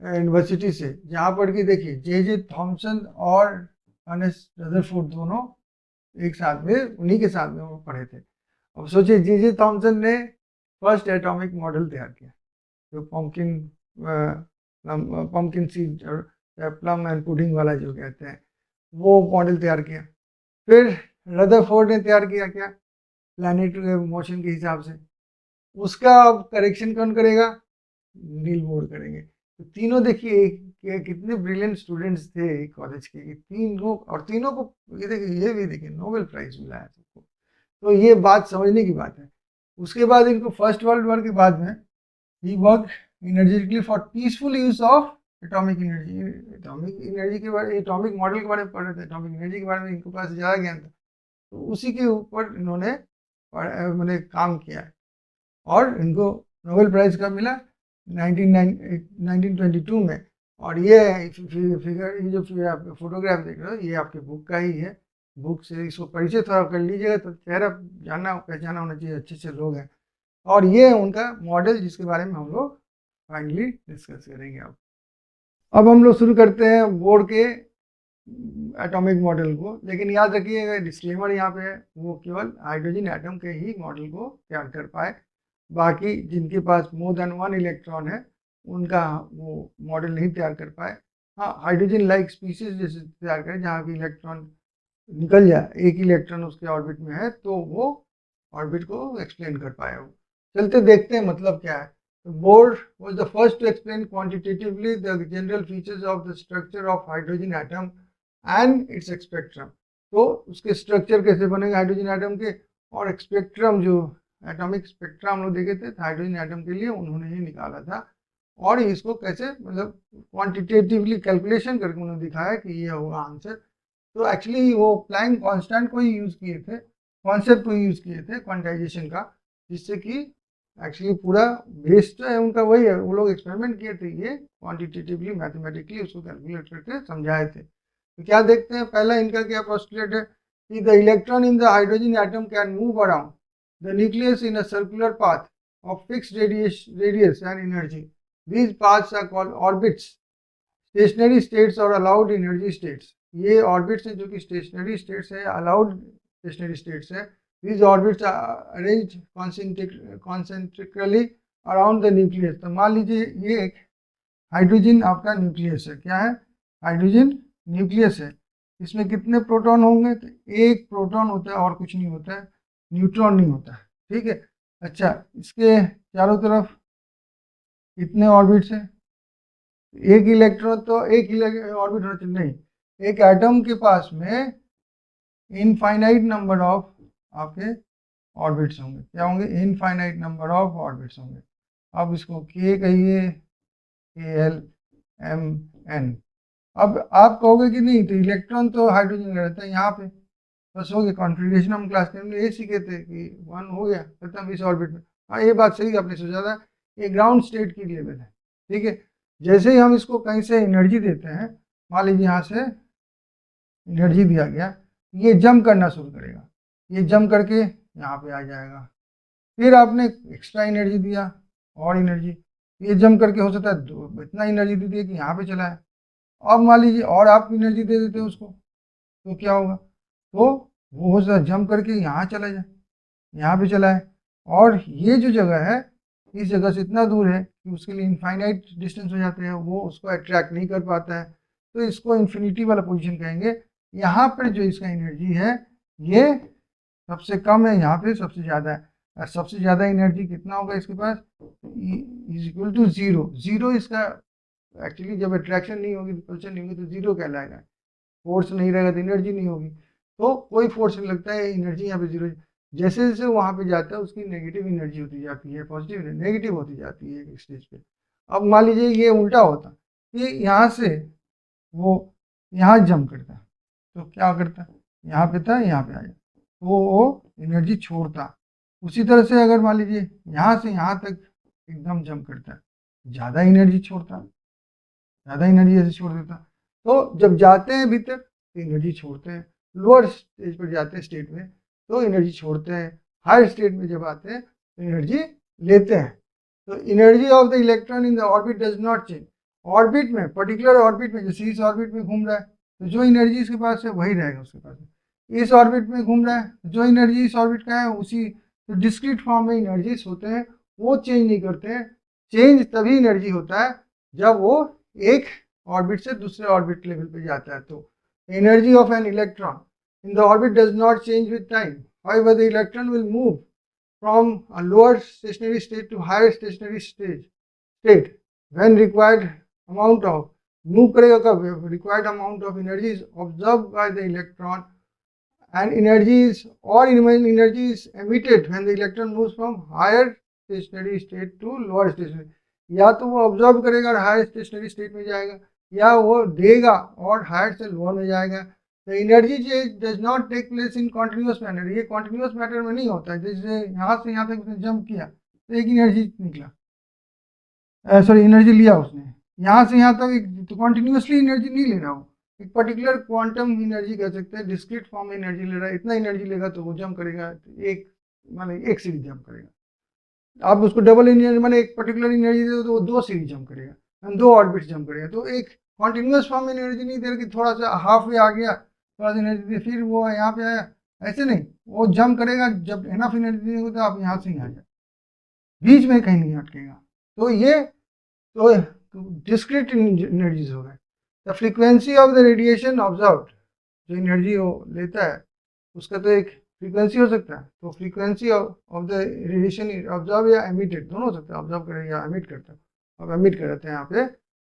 यूनिवर्सिटी से, जहाँ पर कि देखिए जे थॉमसन और अर्नेस्ट रदरफोर्ड दोनों एक साथ में, उन्हीं के साथ में वो पढ़े थे। अब सोचिए जे थॉमसन ने फर्स्ट एटॉमिक मॉडल तैयार किया, जो पम्पकिन सीड और प्लम एंड पुडिंग वाला जो कहते हैं वो मॉडल तैयार किया। फिर रदरफोर्ड ने तैयार किया क्या, प्लैनेट मोशन के हिसाब से, उसका अब करेक्शन कौन करेगा, नील बोर करेंगे। तो तीनों देखिए कितने ब्रिलियंट स्टूडेंट्स थे कॉलेज के, तीनों, और तीनों को ये देखिए, ये भी देखिए नोबेल प्राइज मिला है सबको। तो ये बात समझने की बात है। उसके बाद इनको फर्स्ट वर्ल्ड वॉर के बाद में ही work energetically for peaceful use of atomic energy. Atomic energy के बारे, एटॉमिक मॉडल के बारे में पढ़ रहे थे, एटॉमिक एनर्जी के बारे में इनके पास ज़्यादा ज्ञान था, तो उसी के ऊपर इन्होंने मैंने काम किया है, और इनको नोबेल प्राइज़ कब मिला, 1922 में। और ये फिगर, ये जो फोटोग्राफ देख रहे हो ये आपके बुक का ही है, बुक से इसको परिचय थोड़ा कर लीजिएगा तो चेहरा जानना पहचाना होना चाहिए, अच्छे अच्छे लोग हैं। और ये उनका मॉडल जिसके बारे में हम लोग फाइनली डिस्कस करेंगे। अब हम लोग शुरू करते हैं बोर के एटॉमिक मॉडल को, लेकिन याद रखिएगा डिस्क्लेमर यहाँ पे है, वो केवल हाइड्रोजन एटम के ही मॉडल को तैयार कर पाए, बाकी जिनके पास मोर देन वन इलेक्ट्रॉन है उनका वो मॉडल नहीं तैयार कर पाए। हाँ, हाइड्रोजन लाइक स्पीसीज जैसे तैयार करें जहाँ की इलेक्ट्रॉन निकल जाए, एक इलेक्ट्रॉन उसके ऑर्बिट में है, तो वो ऑर्बिट को एक्सप्लेन कर पाए वो। चलते देखते हैं मतलब क्या है। Bohr was the first to explain quantitatively the general features of the structure of hydrogen atom and its spectrum। तो उसके स्ट्रक्चर कैसे बनेंगे हाइड्रोजन एटम के, और स्पेक्ट्रम जो एटॉमिक स्पेक्ट्रम हम लोग देखे थे हाइड्रोजन एटम के लिए, उन्होंने ही निकाला था। और इसको कैसे मतलब क्वांटिटेटिवली कैलकुलेशन करके उन्होंने दिखाया कि ये होगा आंसर। तो एक्चुअली वो प्लैंक कांस्टेंट को ही यूज़ किए थे, कॉन्सेप्ट को यूज़ किए थे क्वांटाइजेशन का, जिससे कि एक्चुअली पूरा बेस जो है उनका वही है, वो लोग एक्सपेरिमेंट किए थे, ये क्वांटिटेटिवली मैथमेटिकली उसको कैलकुलेट करके समझाए थे। तो क्या देखते हैं, पहला इनका क्या पोस्टुलेट है कि the electron in the hydrogen atom can move around the nucleus in a circular path of fixed radius and energy. These paths are called orbits, stationary states और अलाउड एनर्जी स्टेट्स। ये orbits हैं जो कि stationary states है, allowed stationary states है। These orbits are arranged concentrically around the nucleus। तो मान लीजिए ये एक हाइड्रोजन आपका न्यूक्लियस है, क्या है, हाइड्रोजन न्यूक्लियस है। इसमें कितने प्रोटॉन होंगे, तो एक प्रोटॉन होता है और कुछ नहीं होता है, न्यूट्रॉन नहीं होता है, ठीक है। अच्छा, इसके चारों तरफ कितने ऑर्बिट्स हैं, एक इलेक्ट्रॉन, तो एक ऑर्बिट होना चाहिए, नहीं, एक एटम के पास में इनफाइनाइट नंबर ऑफ आपके ऑर्बिट्स होंगे, क्या होंगे, इनफाइनाइट नंबर ऑफ ऑर्बिट्स होंगे। अब इसको के कहिए, KLMN। अब आप कहोगे कि नहीं, तो इलेक्ट्रॉन तो हाइड्रोजन का रहता है यहाँ पे, बस हो गया कॉन्फ़िगरेशन। हम क्लास 10 में ये सीखे थे कि 1 हो गया खत्म इस ऑर्बिट में। हाँ, ये बात सही आपने सोचा था, ये ग्राउंड स्टेट की लेवल है, ठीक है। जैसे ही हम इसको कहीं से एनर्जी देते हैं, मान लीजिए यहाँ से एनर्जी दिया गया, ये जंप करना शुरू करेगा, ये जंप करके यहाँ पे आ जाएगा। फिर आपने एक्स्ट्रा एनर्जी दिया और एनर्जी, ये जंप करके हो सकता है इतना एनर्जी दे दिया कि यहाँ पे चला है। अब मान लीजिए और आप एनर्जी दे देते हैं उसको, तो क्या होगा, तो वो हो सकता है जंप करके यहाँ चला जाए, यहाँ पे चला है। और ये जो जगह है, इस जगह से इतना दूर है कि उसके लिए इनफाइनाइट डिस्टेंस हो जाते हैं, वो उसको अट्रैक्ट नहीं कर पाता है, तो इसको इन्फिनिटी वाला पोजीशन कहेंगे। यहाँ पर जो इसका एनर्जी है ये सबसे कम है, यहाँ पे सबसे ज़्यादा है। और सबसे ज़्यादा एनर्जी कितना होगा इसके पास, is equal to zero. Zero इसका एक्चुअली जब अट्रैक्शन नहीं होगी, रिपल्शन नहीं होगी, तो जीरो कहलाएगा। फोर्स नहीं रहेगा तो एनर्जी नहीं होगी, तो कोई फोर्स नहीं लगता है, एनर्जी यहाँ पे जीरो। जैसे जैसे वहाँ पे जाता है उसकी नेगेटिव एनर्जी होती जाती है, पॉजिटिव नेगेटिव होती जाती है एक स्टेज पे। अब मान लीजिए ये उल्टा होता कि यहाँ से वो यहाँ जंप करता, तो क्या करता, यहाँ पे था, यहाँ पे आ जाता, वो एनर्जी छोड़ता। उसी तरह से अगर मान लीजिए यहाँ से यहाँ तक एकदम जंप करता है, ज़्यादा एनर्जी छोड़ता, ज़्यादा एनर्जी ऐसे छोड़ देता। तो जब जाते हैं भीतर तो एनर्जी छोड़ते हैं, लोअर स्टेज पर जाते हैं स्टेट में तो एनर्जी छोड़ते हैं, हायर स्टेट में जब आते हैं तो एनर्जी लेते हैं। तो energy of the electron in the orbit does not change. Orbit में, पर्टिकुलर ऑर्बिट में, जैसे इस ऑर्बिट में घूम रहा है तो जो एनर्जी इसके पास है वही रहेगा उसके पास। इस ऑर्बिट में घूम रहा है, जो एनर्जी इस ऑर्बिट का है उसी, तो डिस्क्रीट फॉर्म में एनर्जीज होते हैं, वो चेंज नहीं करते हैं। चेंज तभी एनर्जी होता है जब वो एक ऑर्बिट से दूसरे ऑर्बिट लेवल पे जाता है। तो energy of an electron in the orbit does not change with time, however the electron will move from a lower stationary state to higher stationary state when required amount of, move करेगा कब, required amount of energy is observe by the electron and energy is emitted when the electron moves from higher stationary state to lower stationary। या तो वो observe करेगा और higher stationary state में जाएगा, या वो देगा और हायर से लोअर में जाएगा। तो energy does not take place in continuous manner, ये कॉन्टिन्यूस मैटर में नहीं होता है। जैसे यहाँ से यहाँ तक उसने जंप किया तो एक एनर्जी निकला, सॉरी एनर्जी लिया उसने, यहाँ से यहाँ तक तो कॉन्टिन्यूसली एनर्जी नहीं ले रहा वो, एक पर्टिकुलर क्वांटम एनर्जी कह सकते हैं, डिस्क्रीट फॉर्म में एनर्जी ले रहा है, इतना एनर्जी लेगा तो वो जंप करेगा, एक माने एक सीढ़ी जंप करेगा। आप उसको डबल एनर्जी माने एक पर्टिकुलर एनर्जी दे तो वो 2 सीढ़ी जंप करेगा, 2 ऑर्बिट जंप करेगा, तो एक कॉन्टिन्यूस फॉर्म में एनर्जी नहीं दे रहा कि थोड़ा सा हाफ वे आ गया, थोड़ा सा एनर्जी दे, फिर वो यहाँ पे आया, ऐसे नहीं, वो जंप करेगा, जब एनफ एनर्जी नहीं होता आप यहाँ से ही आ जाए, बीच में कहीं नहीं अटकेगा। तो ये तो डिस्क्रीट एनर्जीज हो गए। The frequency of the radiation observed, जो एनर्जी वो लेता है उसका तो एक फ्रीक्वेंसी हो सकता है, तो frequency of the radiation observe या एमिटेड दोनों हो सकता है, ऑब्जर्व करे या एमिट करता है। अब एमिट कर रहे थे यहाँ पे,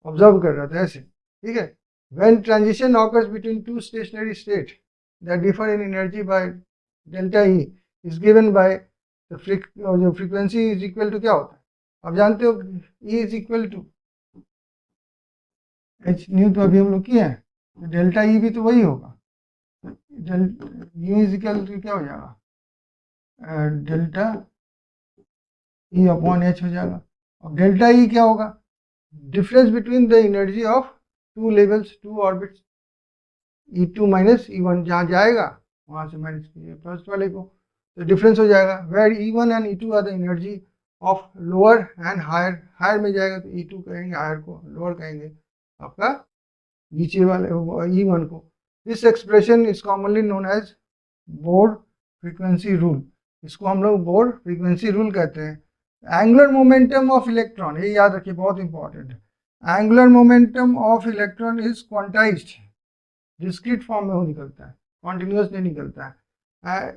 ऑब्जर्व कर रहे थे ऐसे, ठीक है। When transition occurs between two stationary state that differ in energy by delta E is given by the जो फ्रीक्वेंसी इज इक्वल टू क्या होता है, आप जानते हो, E is equal to H nu, तो अभी हम लोग किए हैं, तो डेल्टा ई भी तो वही होगा, न्यू इज इक्वल टू क्या हो जाएगा, डेल्टा ई अपॉन एच हो जाएगा। अब डेल्टा ई क्या होगा, difference between the energy of two levels, two orbits, E2 minus E1, जहाँ जाएगा वहाँ से माइनस कीजिए फर्स्ट वाले को, तो डिफरेंस हो जाएगा। Where E1 and E2 are the energy of lower and higher, higher में जाएगा तो E2 कहेंगे, हायर को लोअर कहेंगे, आपका नीचे वाले E1 को। This expression is commonly known as Bohr frequency rule, इसको हम लोग बोर फ्रीक्वेंसी रूल कहते हैं। एंगुलर मोमेंटम ऑफ इलेक्ट्रॉन, ये याद रखिए, बहुत इंपॉर्टेंट है। Angular momentum of electron is quantized, discrete form में वो निकलता है, कॉन्टिन्यूस नहीं निकलता है।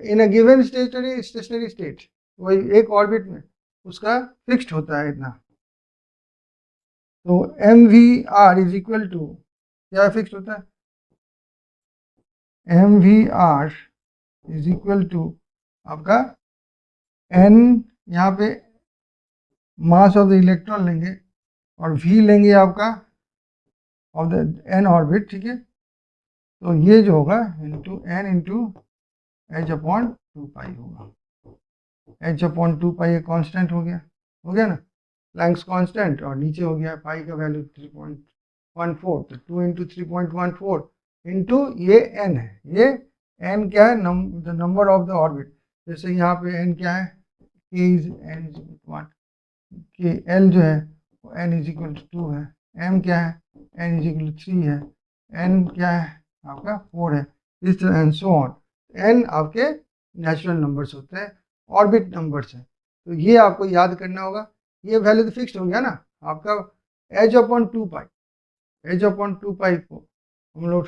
इन अ गिवन स्टेशनरी स्टेट, वही एक ऑर्बिट में उसका फिक्स्ड होता है इतना, तो M V R is equal to क्या फिक्स्ड होता है, M V R is equal to आपका एन, यहाँ पे मास ऑफ द इलेक्ट्रॉन लेंगे और वी लेंगे आपका ऑफ द एन ऑर्बिट, ठीक है। तो ये जो होगा into N into H upon 2 pi होगा, एच अपॉन 2 पाई एक कांस्टेंट हो गया ना, प्लैंक्स कांस्टेंट, और नीचे हो गया पाई का वैल्यू 3.14, तो 2 इंटू 3.14 इंटू ये एन है, ये एन क्या है, the number of the orbit. जैसे यहाँ पे एन क्या है, K is N is equal to 1, K L जो है वो एन इज इक्वल टू 2 है, एम क्या है, एन इज इक्वल टू 3 है, एन क्या है आपका 4 है, इस तरह एंड सो ऑन। एन आपके नेचुरल नंबर्स होते हैं, ऑर्बिट नंबर्स हैं, तो ये आपको याद करना होगा। ये वैल्यू तो फिक्स्ड हो गया ना आपका, एच अपॉन 2 पाई, एच अपॉन 2 पाई को हम लोग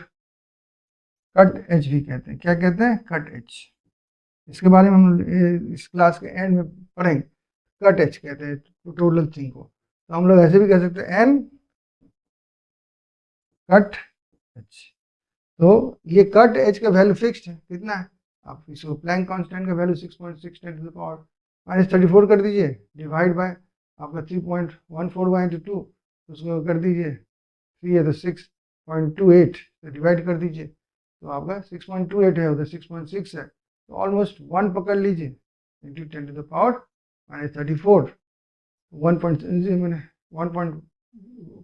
कट एच भी कहते हैं। क्या कहते हैं, कट एच। इसके बारे में हम इस क्लास के एंड में पढ़ेंगे, कट एच कहते हैं टोटल थिंग को। तो हम लोग ऐसे भी कह सकते हैं एन कट एच। तो ये कट एच का वैल्यू फिक्स्ड है, कितना है, आप इसको प्लैंक कांस्टेंट का वैल्यू 6.6 × 10⁻34 कर दीजिए, डिवाइड बाय आपका 3.14/2, उसको कर दीजिए, 3 है तो 6.28, तो डिवाइड कर दीजिए, तो आपका 6.28 है, उधर 6.6 है, तो ऑलमोस्ट 1 पकड़ लीजिए इंटू 10⁻34, 1 मैंने 1 पॉइंट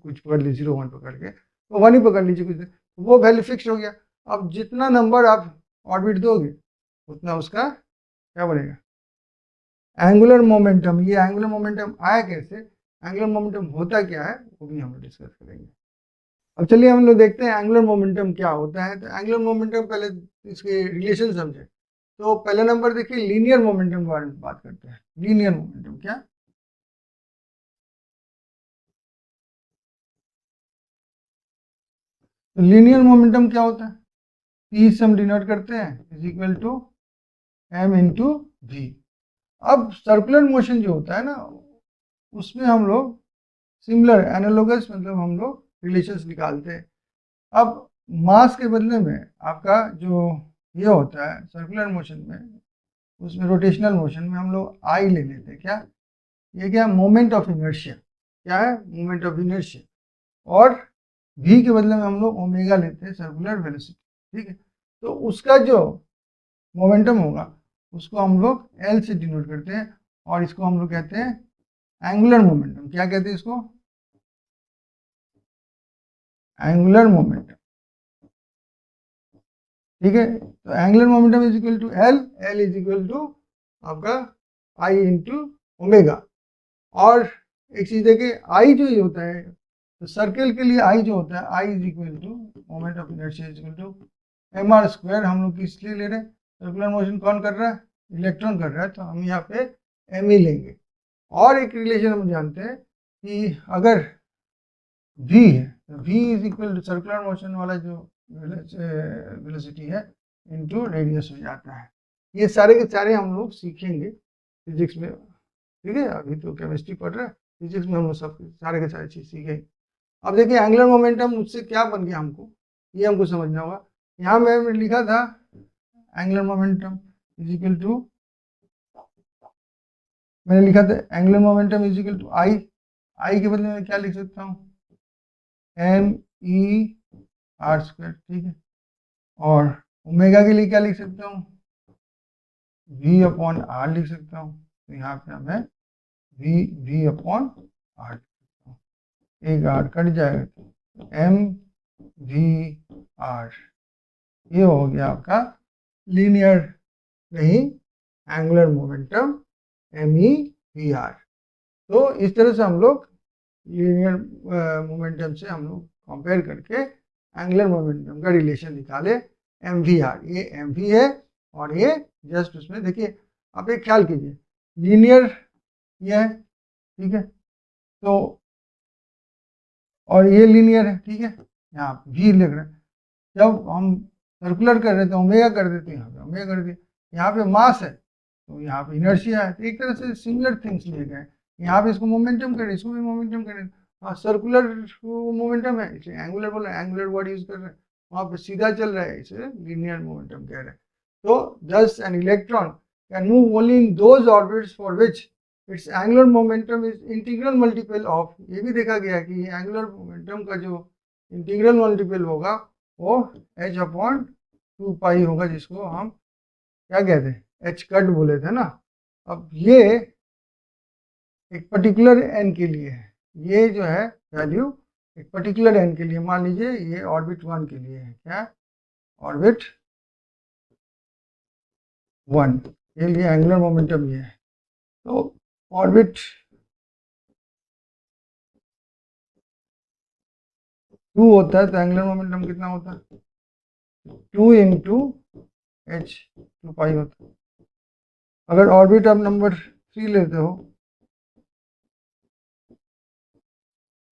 कुछ पकड़ लीजिए, 0.1 पकड़ के, तो 1 ही पकड़ लीजिए कुछ, तो वो वैल्यू फिक्स हो गया। अब जितना नंबर आप ऑर्बिट दोगे उतना उसका क्या बनेगा, एंगुलर मोमेंटम। ये एंगुलर मोमेंटम आया कैसे, एंगुलर मोमेंटम होता क्या है, वो भी हम लोग डिस्कस करेंगे। अब चलिए हम लोग देखते हैं एंगुलर मोमेंटम क्या होता है। तो एंगुलर मोमेंटम पहले इसके रिलेशन समझे। तो पहला नंबर देखिए, लीनियर मोमेंटम के बारे में बात करते हैं। लीनियर मोमेंटम क्या, तो लीनियर मोमेंटम क्या होता है, पी से हम डिनोट करते हैं, is equal to M into V. अब सर्कुलर मोशन जो होता है ना, उसमें हम लोग सिमिलर एनालोगस मतलब हम लोग रिलेशंस निकालते हैं। अब मास के बदले में आपका जो ये होता है सर्कुलर मोशन में, उसमें रोटेशनल मोशन में हम लोग आई ले लेते हैं। क्या ये, क्या मोमेंट ऑफ इनर्शिया, क्या है, मोमेंट ऑफ इनर्शिया। और v के बदले में हम लोग ओमेगा लेते हैं, सर्कुलर वेलोसिटी, ठीक है। तो उसका जो मोमेंटम होगा उसको हम लोग L से डिनोट करते हैं, और इसको हम लोग कहते हैं एंगुलर मोमेंटम। क्या कहते हैं इसको, एंगुलर मोमेंटम, ठीक है। तो angular momentum is equal to L, L is equal to आपका आई इंटू ओमेगा। और एक चीज देखिए, आई जो ये होता है तो सर्किल के लिए आई जो होता है, I is equal to moment of inertia is equal to mr²। हम लोग किस लिए ले रहे हैं, सर्कुलर मोशन कौन कर रहा है, इलेक्ट्रॉन कर रहा है, तो हम यहाँ पे m लेंगे। और एक रिलेशन हम जानते हैं कि अगर v है तो v is equal to circular motion वाला जो वेलोसिटी है इनटू रेडियस हो जाता है। ये सारे के सारे हम लोग सीखेंगे फिजिक्स में, ठीक है। अभी तो केमिस्ट्री पढ़ रहे हैं, फिजिक्स में हम लोग सब सारे के सारे चीज़ सीखेंगे। अब देखिए एंगुलर मोमेंटम मुझसे क्या बन गया, हमको ये हमको समझना होगा। यहाँ मैंने लिखा था angular momentum is equal to, मैंने लिखा था angular momentum is equal to I, I के बदले में क्या लिख सकता हूँ, m/r², ठीक है। और ओमेगा के लिए क्या लिख सकता हूँ, v/r लिख सकता हूँ। तो यहाँ पे हमें v/r, एक r कट जाएगा तो m/v/r, ये हो गया आपका लीनियर नहीं एंगुलर मोमेंटम m/v/r। तो इस तरह से हम लोग लीनियर मोमेंटम से हम लोग कंपेयर करके एंगुलर मोमेंटम का रिलेशन निकाले m/v/r। ये mv है और ये जस्ट उसमें देखिए, आप एक ख्याल कीजिए, लीनियर ये है, ठीक है, तो और ये लीनियर है, ठीक है, यहाँ v लिख रहे हैं। जब हम सर्कुलर कर रहे थे ओमेगा कर देते हैं, यहाँ पे ओमेगा कर दिया, यहाँ पे मास है तो यहाँ पे इनर्शिया है। तो एक तरह से सिमिलर थिंग्स लिए गए, यहाँ पे इसको मोमेंटम करें, इसको भी मोमेंटम करें। हाँ सर्कुलर मोमेंटम है इसलिए एंगुलर बोला, एंगुलर वर्ड यूज कर रहे हैं, वहाँ पे सीधा चल रहा है, इसे लीनियर मोमेंटम कह रहे हैं। तो दस an electron can move only in those orbits for which it's angular momentum is integral multiple of, ये भी देखा गया कि एंगुलर मोमेंटम का जो इंटीग्रल मल्टीपल होगा वो h/2π होगा, जिसको हम क्या कहते हैं, h कट बोले थे ना। अब ये एक पर्टिकुलर n के लिए है, ये जो है वैल्यू एक पर्टिकुलर n के लिए, मान लीजिए ये ऑर्बिट 1 के लिए है, क्या ऑर्बिट 1 के लिए एंगुलर मोमेंटम ये है। तो ऑर्बिट 2 होता है तो एंगुलर मोमेंटम कितना होता है, 2 इंटू h/2π होता है। अगर ऑर्बिट आप नंबर 3 लेते हो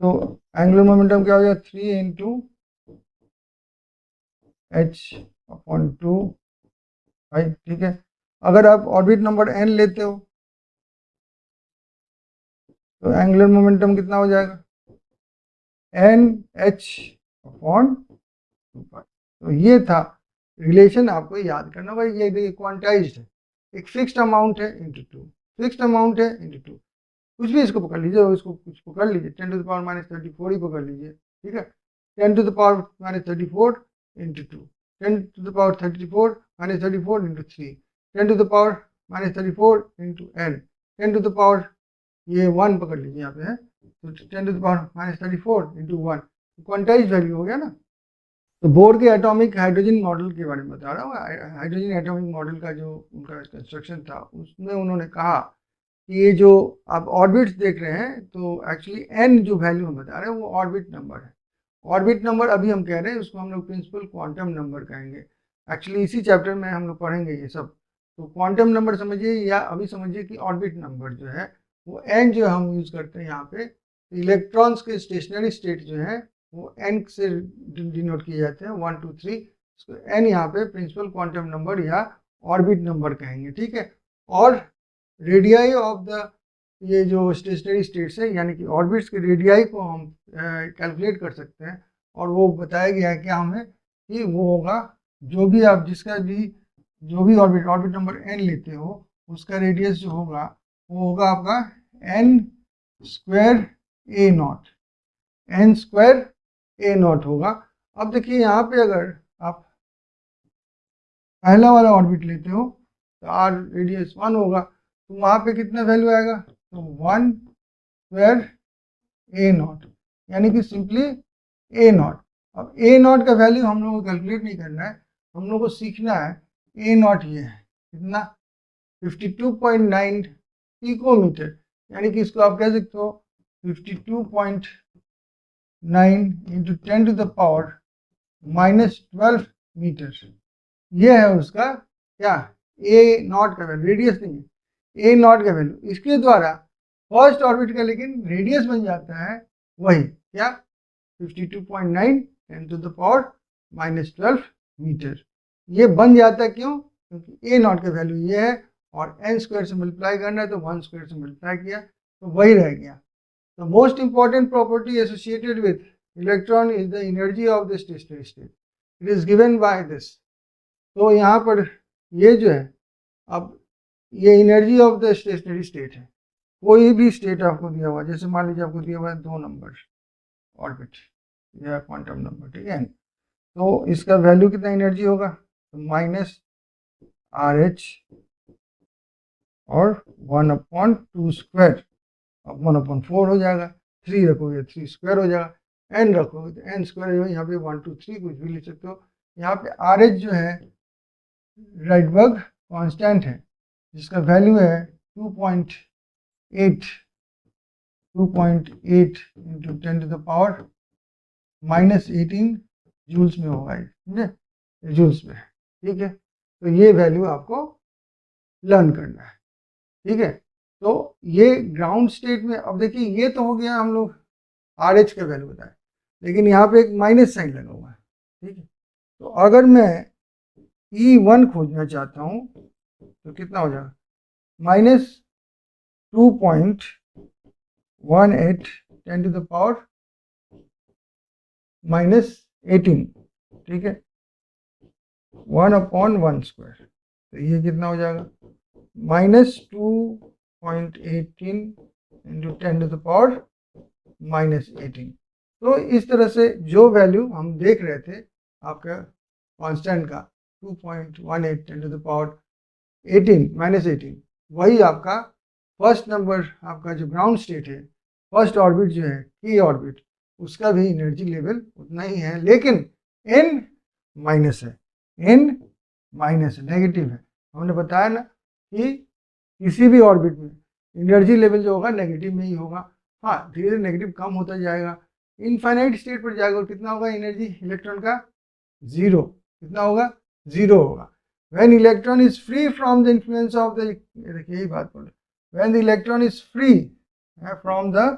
तो एंगुलर मोमेंटम क्या हो जाएगा, 3 इंटू h/2π, ठीक है। अगर आप ऑर्बिट नंबर n लेते हो तो एंगुलर मोमेंटम कितना हो जाएगा, nh/2π। तो ये था रिलेशन, आपको याद करना होगा। ये देखिए क्वांटाइज्ड है, एक फिक्स्ड अमाउंट है इंटू 2, फिक्स्ड अमाउंट है इंटू 2, कुछ भी इसको पकड़ लीजिए, इसको कुछ पकड़ लीजिए, 10⁻⁻34 ही पकड़ लीजिए, ठीक है। 10⁻⁻34 इंटू 2, 10⁻34 इंटू 3, 10⁻⁻34 इंटू n, 10 ये 1 पकड़ लीजिए यहाँ पे है, तो 10⁻⁻34 इंटू 1 क्वांटाइज वैल्यू हो गया ना। तो बोर के एटॉमिक हाइड्रोजन मॉडल के बारे में बता रहा हूँ। हाइड्रोजन एटॉमिक मॉडल का जो उनका कंस्ट्रक्शन था, उसमें उन्होंने कहा कि ये जो आप ऑर्बिट्स देख रहे हैं, तो एक्चुअली n जो वैल्यू हम बता रहे हैं वो ऑर्बिट नंबर है। ऑर्बिट नंबर अभी हम कह रहे हैं उसको हम लोग प्रिंसिपल क्वांटम नंबर कहेंगे। एक्चुअली इसी चैप्टर में हम लोग पढ़ेंगे ये सब। तो क्वांटम नंबर समझिए, या अभी समझिए कि ऑर्बिट नंबर जो है वो n जो हम यूज़ करते हैं यहाँ पे, इलेक्ट्रॉन्स के स्टेशनरी स्टेट जो है वो n से डिनोट किए जाते हैं, 1 2 3, इसको n यहाँ पे प्रिंसिपल क्वांटम नंबर या ऑर्बिट नंबर कहेंगे, ठीक है। और रेडियाई ऑफ द ये जो स्टेशनरी स्टेट्स है, यानी कि ऑर्बिट्स के रेडियाई को हम कैलकुलेट कर सकते हैं, और वो बताया गया है कि हमें कि वो होगा जो भी आप जिसका भी जो भी ऑर्बिट नंबर n लेते हो, उसका रेडियस जो होगा वो होगा आपका n² a0 होगा। अब देखिए यहाँ पे अगर आप पहला वाला ऑर्बिट लेते हो तो r रेडियस 1 होगा, तो वहाँ पे कितना वैल्यू आएगा, तो 1² a0, यानी कि सिंपली a0। अब a0 का वैल्यू हम लोगों को कैलकुलेट नहीं करना है, हम लोग को सीखना है a0 ये है कितना, 52.9 पिकोमीटर, यानी कि इसको आप कह सकते हो 52.9 × 10⁻⁻12 मीटर। ये है उसका क्या, ए नॉट का वैल्यू, रेडियस नहीं है, ए नॉट का वैल्यू। इसके द्वारा फर्स्ट ऑर्बिट का लेकिन रेडियस बन जाता है वही क्या, 52.9 × 10⁻12 मीटर। ये बन जाता है क्यों, क्योंकि ए नॉट का वैल्यू ये है और एन स्क्वायर से मल्टीप्लाई करना है तो 1 स्क्वायर से मल्टीप्लाई किया तो वही रह गया। The most important property associated with electron is the energy of the stationery state, it is given by this. तो यहाँ पर ये जो है, अब ये energy of the stationery state है, कोई भी स्टेट आपको दिया हुआ, जैसे मान लीजिए आपको दिया हुआ है 2 नंबर ऑर्बिट या क्वांटम नंबर, ठीक है, तो इसका वैल्यू कितना एनर्जी होगा, तो -RH और 1/2 स्क्वायर, अब 1/4 हो जाएगा, 3 रखोगे 3 स्क्वायर हो जाएगा, n रखोगे तो n स्क्वायर हो, यहाँ पे 1 2 3 कुछ भी लिख सकते हो। यहाँ पे RH जो है राइडबर्ग कांस्टेंट है, जिसका वैल्यू है 2.8 × 10⁻⁻18 जूल्स में होगा, समझे, जूल्स में, ठीक है। तो ये वैल्यू आपको लर्न करना है, ठीक है। तो ये ग्राउंड स्टेट में, अब देखिए ये तो हो गया हम लोग RH का वैल्यू बताए, लेकिन यहाँ पे एक माइनस साइन लगा हुआ है, ठीक है। तो अगर मैं E1 खोजना चाहता हूँ तो कितना हो जाएगा, -2.18 10⁻⁻18, ठीक है, 1/1 स्क्वायर, तो ये कितना हो जाएगा, -2.18 × 10⁻⁻18। तो इस तरह से जो वैल्यू हम देख रहे थे आपका कांस्टेंट का 2.18 10⁻18 वही आपका फर्स्ट नंबर, आपका जो ग्राउंड स्टेट है, फर्स्ट ऑर्बिट जो है K ऑर्बिट, उसका भी एनर्जी लेवल उतना ही है, लेकिन n माइनस है, n माइनस है, नेगेटिव है। हमने बताया ना कि किसी भी ऑर्बिट में एनर्जी लेवल जो होगा नेगेटिव में ही होगा। हाँ, धीरे धीरे नेगेटिव कम होता जाएगा, इनफाइनाइट स्टेट पर जाएगा, और कितना होगा एनर्जी इलेक्ट्रॉन का, 0। कितना होगा, 0 होगा। When electron is free from the influence of the, देखिए यही बात बोले, when the electron is free from the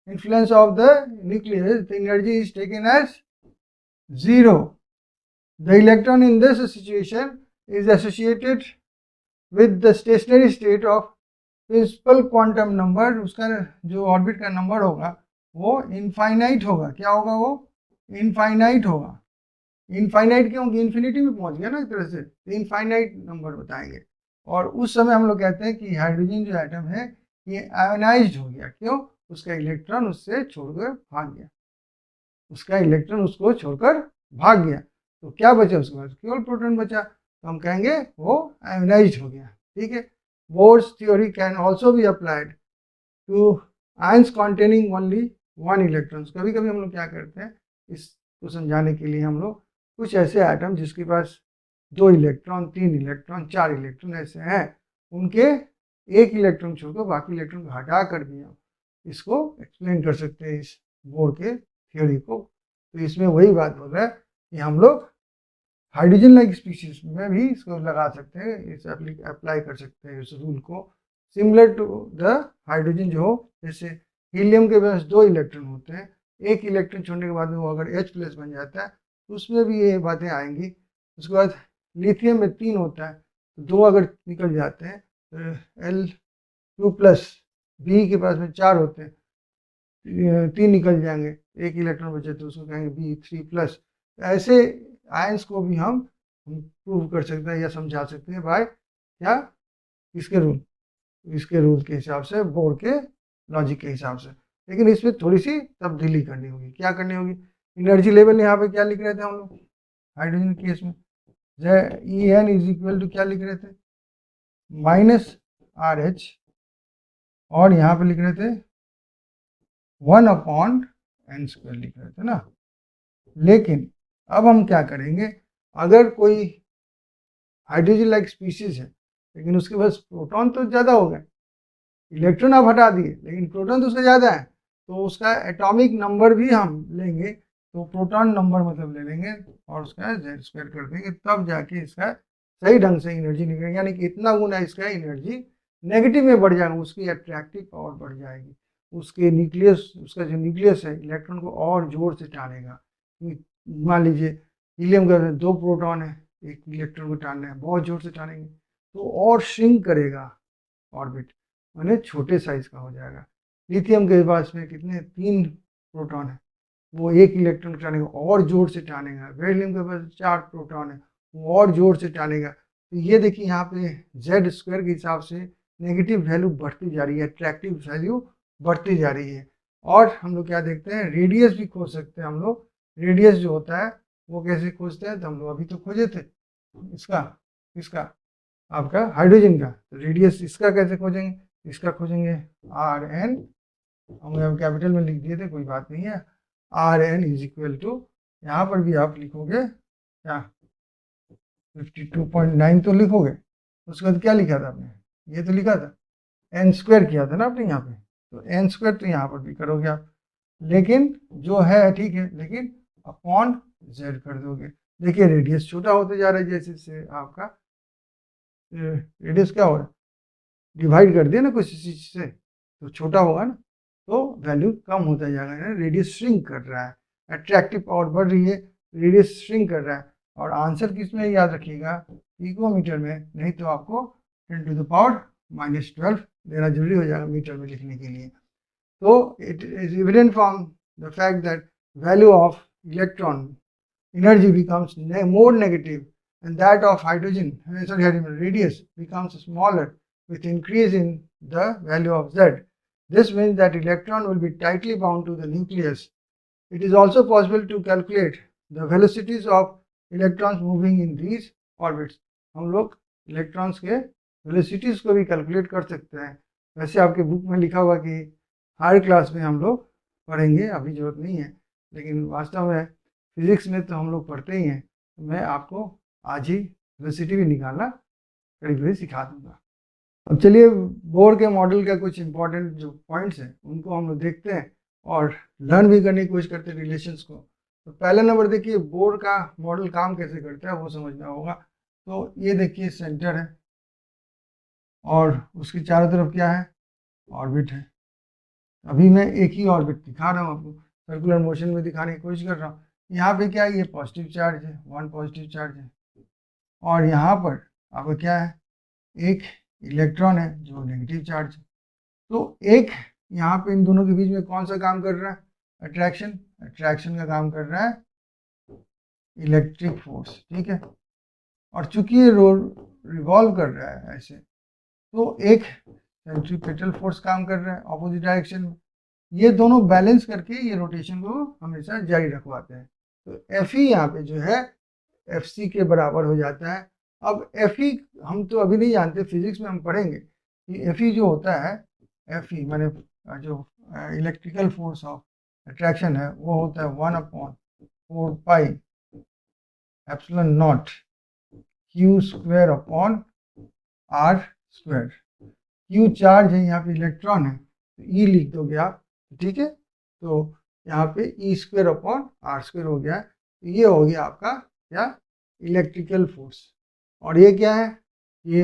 influence of the nucleus, the energy is taken as 0. The electron in this situation is associated with the stationary state of principal quantum number, उसका जो orbit का number होगा वो infinite होगा। क्या होगा, वो infinite होगा। इनफाइनाइट क्योंकि इन्फिनिटी में पहुंच गया ना एक तरह से, तो इनफाइनाइट नंबर बताएंगे। और उस समय हम लोग कहते हैं कि हाइड्रोजन जो एटम है ये आयोनाइज्ड हो गया। क्यों, उसका इलेक्ट्रॉन उससे छोड़कर भाग गया, उसका इलेक्ट्रॉन उसको छोड़कर भाग गया, तो क्या बचा उसके पास, केवल प्रोटॉन बचा, तो हम कहेंगे वो आयोनाइज्ड हो गया, ठीक है। Bohr's theory can also be applied to ions containing only one electrons। कभी कभी हम लोग क्या करते हैं, इसको समझाने के लिए हम लोग कुछ ऐसे एटम जिसके पास 2 इलेक्ट्रॉन 3 इलेक्ट्रॉन 4 इलेक्ट्रॉन ऐसे हैं, उनके एक इलेक्ट्रॉन छोड़कर बाकी इलेक्ट्रॉन को हटा कर भी हम इसको एक्सप्लेन कर सकते हैं, इस बोर के थ्योरी को। तो इसमें वही बात हो रहा है कि हम लोग हाइड्रोजन लाइक स्पीशीज में भी इसको लगा सकते हैं, इस अप्लाई कर सकते हैं इस रूल को, सिमिलर टू द हाइड्रोजन जो हो, जैसे हीलियम के पास 2 इलेक्ट्रॉन होते हैं, एक इलेक्ट्रॉन छोड़ने के बाद में वो अगर H+ बन जाता है तो उसमें भी ये बातें आएंगी। उसके बाद लिथियम में 3 होता है, तो 2 अगर निकल जाते हैं तो L2+, बी के पास में 4 होते हैं, 3 निकल जाएंगे, एक इलेक्ट्रॉन बचे तो उसको कहेंगे B3+। ऐसे आयंस को भी हम प्रूव कर सकते हैं या समझा सकते हैं बाय क्या, इसके रूल, इसके रूल के हिसाब से, बोर के लॉजिक के हिसाब से। लेकिन इसमें थोड़ी सी तब्दीली करनी होगी। क्या करनी होगी, एनर्जी लेवल यहाँ पे क्या लिख रहे थे हम लोग हाइड्रोजन केस में, En इज इक्वल टू क्या लिख रहे थे, -RH, और यहाँ पे लिख रहे थे 1/n² लिख रहे थे ना। लेकिन अब हम क्या करेंगे, अगर कोई हाइड्रोजन लाइक स्पीशीज है लेकिन उसके पास प्रोटॉन तो ज़्यादा हो गए, इलेक्ट्रॉन आप हटा दिए लेकिन प्रोटॉन तो उसका ज़्यादा है, तो उसका एटॉमिक नंबर भी हम लेंगे, तो प्रोटॉन नंबर मतलब ले लेंगे और उसका जेड स्क्वायर कर देंगे, तब जाके इसका सही ढंग से एनर्जी निकलेगी। यानी कि इतना गुना इसका एनर्जी नेगेटिव में बढ़ जाएगा, उसकी अट्रैक्टिव पावर बढ़ जाएगी, उसके न्यूक्लियस, उसका जो न्यूक्लियस है इलेक्ट्रॉन को और जोर से टानेगा। मान लीजिए हीलियम का 2 प्रोटॉन है, एक इलेक्ट्रॉन को टानना है, बहुत जोर से टानेंगे तो और श्रिंक करेगा ऑर्बिट, माने छोटे साइज का हो जाएगा। लिथियम के पास में कितने 3 प्रोटॉन है, वो एक इलेक्ट्रॉन टानेगा और जोर से टानेगा। बेरिलियम के पास 4 प्रोटॉन है, वो और जोर से टानेगा। तो ये देखिए यहाँ पे जेड स्क्वायर के हिसाब से नेगेटिव वैल्यू बढ़ती जा रही है, अट्रैक्टिव वैल्यू बढ़ती जा रही है। और हम लोग क्या देखते हैं, रेडियस भी खोज सकते हैं हम लोग। रेडियस जो होता है वो कैसे खोजते हैं, तो हम लोग अभी तो खोजे थे इसका आपका हाइड्रोजन का, तो रेडियस इसका कैसे खोजेंगे, इसका खोजेंगे आर एन, हम कैपिटल में लिख दिए थे, कोई बात नहीं है। R N is equal to, यहाँ पर भी आप लिखोगे क्या 52.9 तो लिखोगे, उसके बाद क्या लिखा था आपने, ये तो लिखा था एन स्क्वायर किया था ना आपने यहाँ पे, तो एन स्क्वायर तो यहाँ पर भी करोगे आप, लेकिन जो है ठीक है, लेकिन अपॉन जेड कर दोगे। देखिए रेडियस छोटा होते जा रहा है, जैसे से आपका रेडियस क्या हो रहा है, डिवाइड कर दिया ना कुछ चीज से तो छोटा होगा ना, तो वैल्यू कम होता जाएगा, रेडियस श्रिंक कर रहा है, अट्रैक्टिव पावर बढ़ रही है, रेडियस श्रिंक कर रहा है। और आंसर किस में याद रखिएगा, पिकोमीटर में, नहीं तो आपको 10⁻⁻12 देना जरूरी हो जाएगा मीटर में लिखने के लिए। तो it is evident from the fact that value of electron energy becomes more negative and that of hydrogen, radius becomes smaller with increase in the value of Z. This means that electron will be tightly bound to the nucleus. It is also possible to calculate the velocities of electrons moving in these orbits. हम लोग electrons के velocities को भी calculate कर सकते हैं। वैसे आपके बुक में लिखा हुआ कि हायर क्लास में हम लोग पढ़ेंगे, अभी जरूरत नहीं है, लेकिन वास्तव में फिजिक्स में तो हम लोग पढ़ते ही हैं, तो मैं आपको आज ही वेलोसिटी भी निकालना करीब करीब सिखा दूंगा। अब चलिए बोर के मॉडल का कुछ इंपॉर्टेंट जो पॉइंट्स हैं उनको हम लोग देखते हैं और लर्न भी करने की कोशिश करते हैं रिलेशंस को। तो पहला नंबर देखिए बोर का मॉडल काम कैसे करता है वो समझना होगा। तो ये देखिए सेंटर है और उसके चारों तरफ क्या है, ऑर्बिट है। अभी मैं एक ही ऑर्बिट दिखा रहा हूँ आपको, सर्कुलर मोशन में दिखाने की कोशिश कर रहा हूँ। यहाँ पे क्या है, ये पॉजिटिव चार्ज है, 1 पॉजिटिव चार्ज है, और यहाँ पर आपका क्या है, एक इलेक्ट्रॉन है जो नेगेटिव चार्ज है। तो एक यहाँ पे इन दोनों के बीच में कौन सा काम कर रहा है, अट्रैक्शन, अट्रैक्शन का काम कर रहा है इलेक्ट्रिक फोर्स, ठीक है। और चूंकि ये रिवॉल्व कर रहा है ऐसे, तो एक सेंट्रीपेटल फोर्स काम कर रहा है ऑपोजिट डायरेक्शन में। ये दोनों बैलेंस करके ये रोटेशन को हमेशा जारी रखवाते हैं। तो एफ ई यहाँ पे जो है एफ सी के बराबर हो जाता है। अब एफ ई हम तो अभी नहीं जानते, फिजिक्स में हम पढ़ेंगे कि एफ ई जो होता है, एफ ई माने जो इलेक्ट्रिकल फोर्स ऑफ अट्रैक्शन है वो होता है 1/4 pi epsilon naught Q square upon R square. Q charge है, यहाँ पे इलेक्ट्रॉन है, तो ई लिख दोगे आप, ठीक है। तो यहाँ पे E square upon R square हो गया, तो ये हो गया आपका क्या, इलेक्ट्रिकल फोर्स। और ये क्या है, ये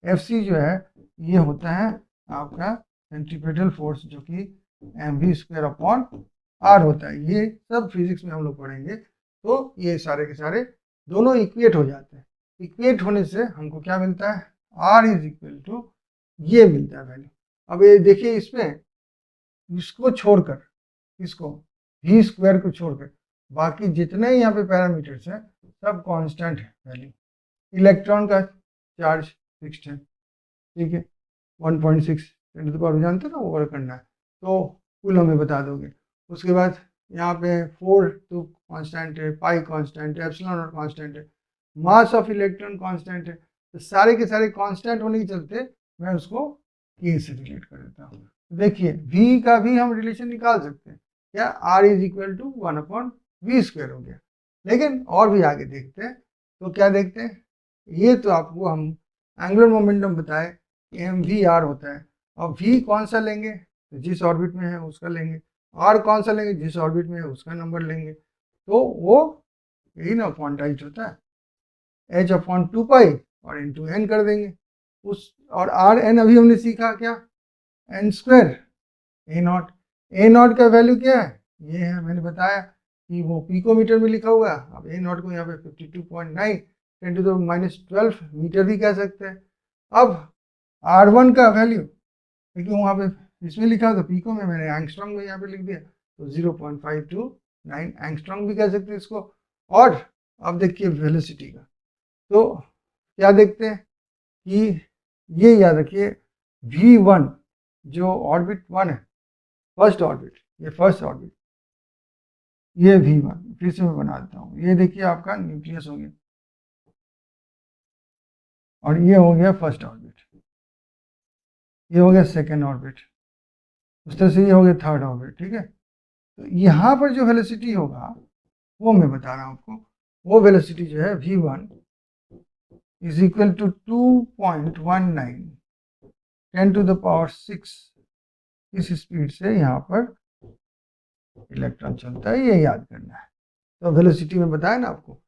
एफ सी जो है ये होता है आपका सेंट्रीपेटल फोर्स, जो कि M V square upon R होता है। ये सब फिजिक्स में हम लोग पढ़ेंगे। तो ये सारे के सारे दोनों इक्वेट हो जाते हैं। इक्वेट होने से हमको क्या मिलता है, आर इज इक्वल टू ये मिलता है वैल्यू। अब ये देखिए इसमें इसको छोड़कर, इसको v स्क्वायर को छोड़कर बाकी जितने यहाँ पे पैरामीटर्स हैं सब कांस्टेंट है वैल्यू। इलेक्ट्रॉन का चार्ज फिक्स्ड है, ठीक है, 1.6 × 10⁻⁴ जानते हो ना, ओवर करना है तो कुल हमें बता दोगे। उसके बाद यहाँ पे 4 तो कांस्टेंट है, पाई कांस्टेंट है, एप्सिलॉन नॉट कांस्टेंट है, मास ऑफ इलेक्ट्रॉन कांस्टेंट है। तो सारे के सारे कांस्टेंट होने के चलते मैं उसको k से रिलेट कर देता हूँ। देखिए v का भी हम रिलेशन निकाल सकते हैं, क्या r is equal to 1/v square हो गया। लेकिन और भी आगे देखते हैं, तो क्या देखते हैं, ये तो आपको हम एंगुलर मोमेंटम बताए mvr होता है। और v कौन सा लेंगे, तो जिस ऑर्बिट में है उसका लेंगे। आर कौन सा लेंगे, जिस ऑर्बिट में है उसका नंबर लेंगे, तो वो यही ना क्वांटाइज होता है, h/2 पाई और इंटू एन कर देंगे उस, और आर एन अभी हमने सीखा क्या, एन स्क्वायर ए नॉट का वैल्यू क्या है, ये है मैंने बताया कि वो पिकोमीटर में लिखा हुआ है। अब ए नॉट को यहाँ पे 52.9 10⁻12 मीटर भी कह सकते हैं। अब R1 का वैल्यू क्योंकि वहाँ पे इसमें लिखा था पिको में, मैंने एंगस्ट्रॉम में यहाँ पे लिख दिया, तो 0.529 एंगस्ट्रॉम भी कह सकते हैं इसको। और अब देखिए वेलोसिटी का, तो क्या देखते हैं कि ये याद रखिए V1 जो ऑर्बिट 1 है, फर्स्ट ऑर्बिट, ये फर्स्ट ऑर्बिट, ये V1 फिर से मैं बना देता हूँ, ये देखिए आपका न्यूक्लियस हो गया और ये हो गया फर्स्ट ऑर्बिट, ये हो गया सेकेंड ऑर्बिट, उस तरह से ये हो गया थर्ड ऑर्बिट, ठीक है। तो यहाँ पर जो वेलोसिटी होगा वो मैं बता रहा हूँ आपको, वो वेलोसिटी जो है V1 इज इक्वल टू 2.19 10⁻6 इस स्पीड से यहाँ पर इलेक्ट्रॉन चलता है, ये याद करना है। तो वेलोसिटी में बताया ना आपको।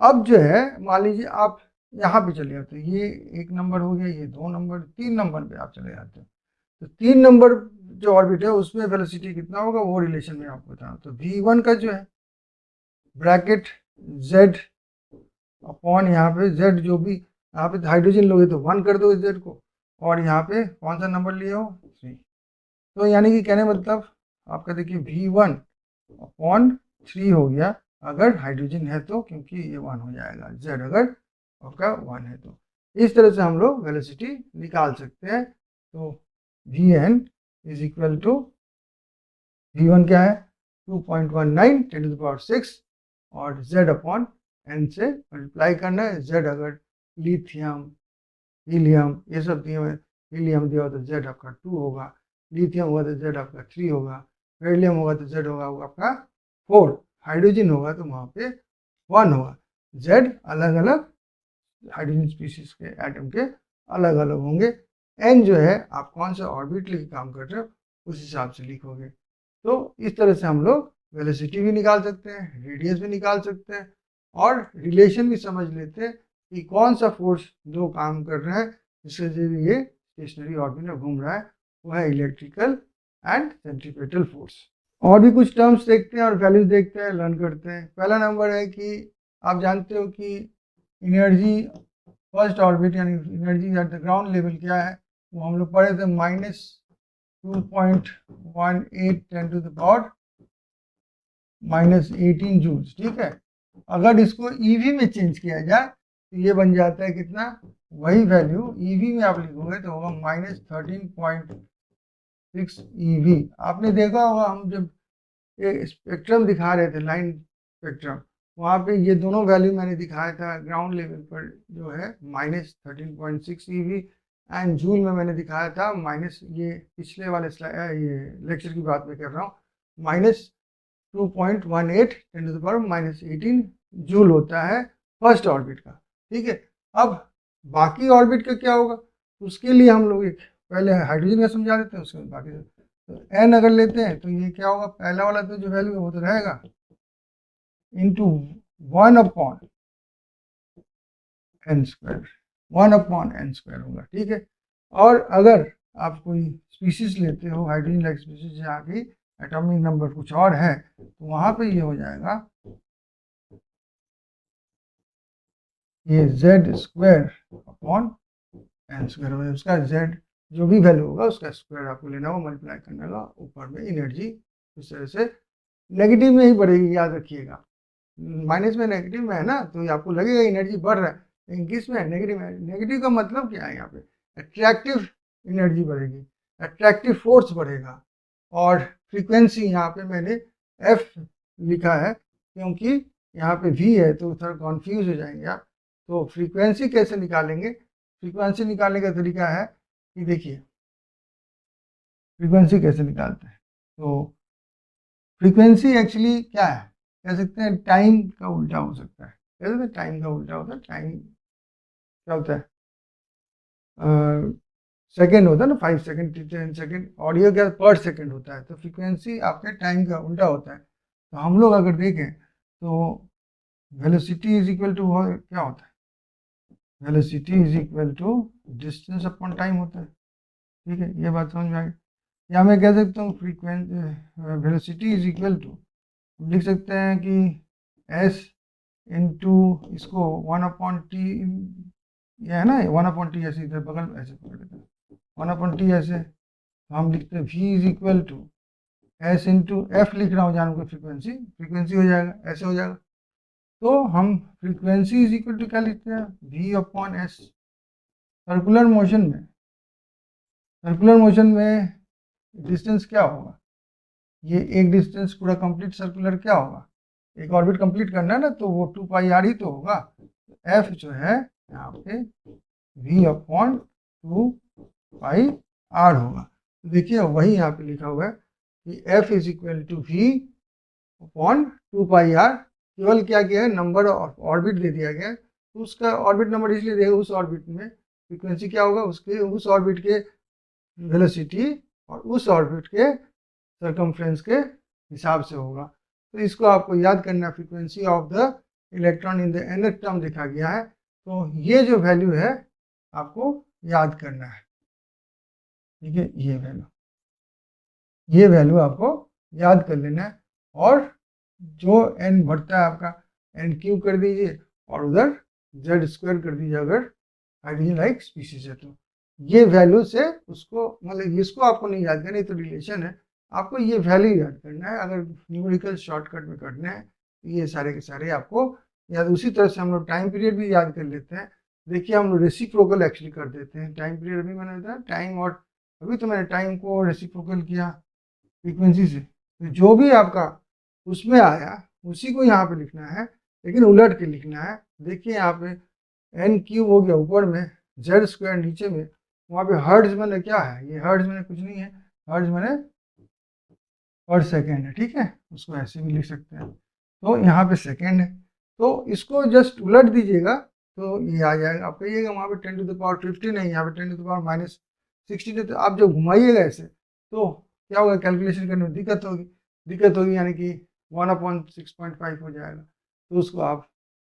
अब जो है मान लीजिए आप यहाँ पे चले जाते हो, ये 1 नंबर हो गया, ये 2 नंबर, 3 नंबर पे आप चले जाते हो, तो 3 नंबर जो ऑर्बिट है उसमें वेलोसिटी कितना होगा वो रिलेशन में आपको बताऊँ। तो V1 का जो है ब्रैकेट Z अपॉन यहाँ पे Z, जो भी यहाँ पे हाइड्रोजन लोगे तो 1 कर दो Z को, और यहाँ पे कौन सा नंबर लिया हो 3। तो यानी कि कहने मतलब आपका देखिए V1 अपॉन 3 हो गया अगर हाइड्रोजन है तो, क्योंकि ये 1 हो जाएगा, Z अगर आपका 1 है तो। इस तरह से हम लोग वेलोसिटी निकाल सकते हैं। तो Vn is equal to, V1 क्या है 2.19 10⁻6 और Z अपॉन एन से मल्टीप्लाई करना है। Z अगर लिथियम, हीलियम ये सब दिए हुए, हीलियम दिया हो तो Z आपका 2 होगा, लिथियम होगा तो Z आपका 3 होगा, बेरिलियम होगा तो Z होगा वो आपका 4, हाइड्रोजन होगा तो वहाँ पे 1 होगा। Z अलग अलग हाइड्रोजन स्पीसीज के एटम के अलग अलग होंगे। एन जो है आप कौन सा ऑर्बिट लेके काम कर रहे हो उस हिसाब से लिखोगे। तो इस तरह से हम लोग वेलोसिटी भी निकाल सकते हैं, रेडियस भी निकाल सकते हैं, और रिलेशन भी समझ लेते हैं कि कौन सा फोर्स जो काम कर रहा है जिसके जरिए ये स्टेशनरी ऑर्बिट में घूम रहा है, वो है इलेक्ट्रिकल एंड सेंट्रीपिटल फोर्स। और भी कुछ टर्म्स देखते हैं और वैल्यूज देखते हैं, लर्न करते हैं। पहला नंबर है कि आप जानते हो कि एनर्जी फर्स्ट ऑर्बिट यानी energy at the ground level क्या है, वो हम लोग पढ़े थे -2.18 10⁻18 जूल्स, ठीक है। अगर इसको ईवी में चेंज किया जाए तो ये बन जाता है कितना, वही वैल्यू ईवी में आप लिखोगे तो होगा -13.6 ईवी। आपने देखा होगा हम जब ये स्पेक्ट्रम दिखा रहे थे, लाइन स्पेक्ट्रम, वहाँ पे ये दोनों वैल्यू मैंने दिखाया था ग्राउंड लेवल पर जो है -13.6 ईवी, एंड जूल में मैंने दिखाया था माइनस, ये पिछले वाले ये लेक्चर की बात मैं कर रहा हूँ, -2.18 10⁻18 जूल होता है फर्स्ट ऑर्बिट का, ठीक है। अब बाकी ऑर्बिट का क्या होगा, उसके लिए हम लोग एक पहले हाइड्रोजन का समझा देते हैं, उसके बाद बाकी। तो एन अगर लेते हैं तो ये क्या होगा, पहला वाला तो जो वैल्यू है वो तो रहेगा इंटू 1/n², 1/n² होगा, ठीक है। और अगर आप कोई स्पीसीज लेते हो हाइड्रोजन लाइक स्पीसीज जहाँ की एटॉमिक नंबर कुछ और है, तो वहाँ पे ये हो जाएगा ये Z²/n², उसका Z जो भी वैल्यू होगा उसका स्क्वायर आपको लेना होगा, मल्टीप्लाई करने का, ऊपर में एनर्जी इस तरह से नेगेटिव में ही बढ़ेगी, याद रखिएगा। माइनस में नेगेटिव में है ना, तो आपको लगेगा एनर्जी बढ़ रहा है, लेकिन किस में है, नेगेटिव में। नेगेटिव का मतलब क्या है, यहाँ पे अट्रैक्टिव एनर्जी बढ़ेगी, अट्रैक्टिव फोर्स बढ़ेगा। और फ्रीक्वेंसी यहाँ पे मैंने F लिखा है क्योंकि यहाँ पे V है तो थोड़ा कॉन्फ्यूज हो जाएंगे आप। तो फ्रीक्वेंसी कैसे निकालेंगे, फ्रीक्वेंसी निकालने का तरीका है कि देखिए फ्रीक्वेंसी कैसे निकालते हैं। तो फ्रीक्वेंसी एक्चुअली क्या है, कह सकते हैं टाइम का उल्टा हो सकता है, कह सकते हैं टाइम का उल्टा होता है। टाइम क्या होता है, सेकेंड होता है ना, 5 सेकेंड 10 सेकेंड, ऑडियो क्या पर सेकेंड होता है, तो फ्रीक्वेंसी आपके टाइम का उल्टा होता है। तो हम लोग अगर देखें तो वेलोसिटी इज इक्वल टू क्या होता है, velocity is equal to distance upon time होता है। ठीक है, ये बात समझ में आ गई। या मैं कह सकता हूँ वेलोसिटी इज इक्वल टू, लिख सकते हैं कि एस इंटू इसको 1/t, ये है ना 1/t, ऐसे इधर बगल ऐसे पकड़ लेते हैं 1/t ऐसे, तो हम लिखते हैं v is equal to S into F, लिख रहा हूँ जानू के फ्रीक्वेंसी, फ्रीक्वेंसी हो जाएगा, ऐसे हो जाएगा। तो हम फ्रीक्वेंसी इज इक्वल टू क्या लिखते हैं, v/s। सर्कुलर मोशन में, सर्कुलर मोशन में डिस्टेंस क्या होगा, ये एक डिस्टेंस पूरा कंप्लीट सर्कुलर क्या होगा, एक ऑर्बिट कंप्लीट करना है ना, तो वो 2πr ही तो होगा। एफ जो है यहाँ पे v/2πr होगा। तो देखिए वही यहाँ पे लिखा हुआ है कि F is equal to v/2πr। केवल क्या किया है, नंबर ऑर्बिट दे दिया गया है, तो उसका ऑर्बिट नंबर इसलिए देगा, उस ऑर्बिट में फ्रीक्वेंसी क्या होगा, उसके उस ऑर्बिट के वेलोसिटी और उस ऑर्बिट के सरकमफ्रेंस के हिसाब से होगा। तो इसको आपको याद करना, frequency of the electron in the nth term देखा गया है, तो ये जो वैल्यू है आपको याद करना है। ठीक है, ये वैल्यू आपको याद कर लेना है, और जो n बढ़ता है आपका n क्यूब कर दीजिए और उधर z² कर दीजिए अगर हाइड्रोजन लाइक स्पीशीज है तो। ये वैल्यू से उसको, मतलब इसको आपको नहीं याद करना, तो रिलेशन है, आपको ये वैल्यू याद करना है। अगर न्यूमेरिकल शॉर्टकट में करना है तो ये सारे के सारे आपको याद। उसी तरह से हम लोग टाइम पीरियड भी याद कर लेते हैं। देखिए हम लोग रेसिप्रोकल एक्चुअली कर देते हैं टाइम पीरियड, अभी मैंने बताया टाइम, और अभी तो मैंने टाइम को रेसिप्रोकल किया फ्रीक्वेंसी से, तो जो भी आपका उसमें आया उसी को यहाँ पे लिखना है, लेकिन उलट के लिखना है। देखिए यहाँ पे n क्यूब हो गया ऊपर में, z² नीचे में, वहाँ पे हर्ट्ज मैंने क्या है, ये हर्ट्ज मैंने कुछ नहीं है, हर्ट्ज मैंने पर सेकेंड है। ठीक है, उसको ऐसे भी लिख सकते हैं, तो यहाँ पे सेकेंड है, तो इसको जस्ट उलट दीजिएगा तो ये आ जाएगा। आप कहिएगा वहाँ पे 10⁻15 है, यहाँ पे 10⁻16 है, तो आप जब घुमाइएगा ऐसे तो क्या होगा, कैलकुलेशन करने में दिक्कत होगी, यानी कि 1/6.5 हो जाएगा। तो उसको आप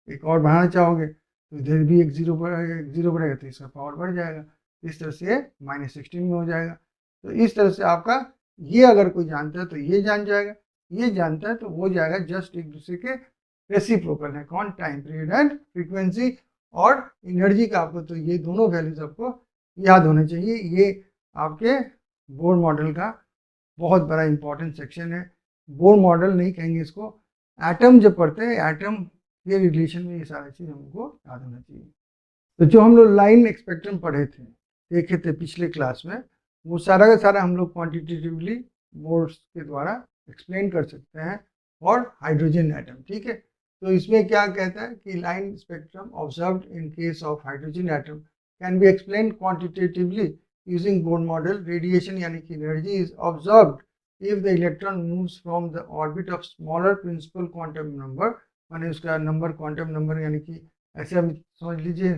एक और बढ़ाना चाहोगे तो इधर भी एक जीरो बढ़ेगा तो इसका पावर बढ़ जाएगा, इस तरह से -16 में हो जाएगा। तो इस तरह से आपका ये अगर कोई जानता है तो ये जान जाएगा, ये जानता है तो वो जाएगा, जस्ट एक दूसरे के रेसिप्रोकल है। कौन, टाइम पीरियड एंड फ्रीक्वेंसी और एनर्जी का। आपको तो ये दोनों वैल्यूज आपको याद होने चाहिए। ये आपके बोर मॉडल का बहुत बड़ा इंपॉर्टेंट सेक्शन है। बोर मॉडल नहीं कहेंगे इसको, एटम जब पढ़ते हैं, एटम के रिलेशन में ये सारी चीज़ हमको याद होना चाहिए। तो जो हम लोग लाइन स्पेक्ट्रम पढ़े थे, देखे थे पिछले क्लास में, वो सारा का सारा हम लोग क्वांटिटेटिवली बोर्ड्स के द्वारा एक्सप्लेन कर सकते हैं, और हाइड्रोजन एटम। ठीक है, तो इसमें क्या कहता है कि line spectrum observed in case of hydrogen atom can be explain quantitatively using Bohr model. Radiation यानी कि energy is observed if the electron moves from the orbit of smaller principal quantum number, माने उसका number quantum number, यानी कि ऐसे हम समझ लीजिए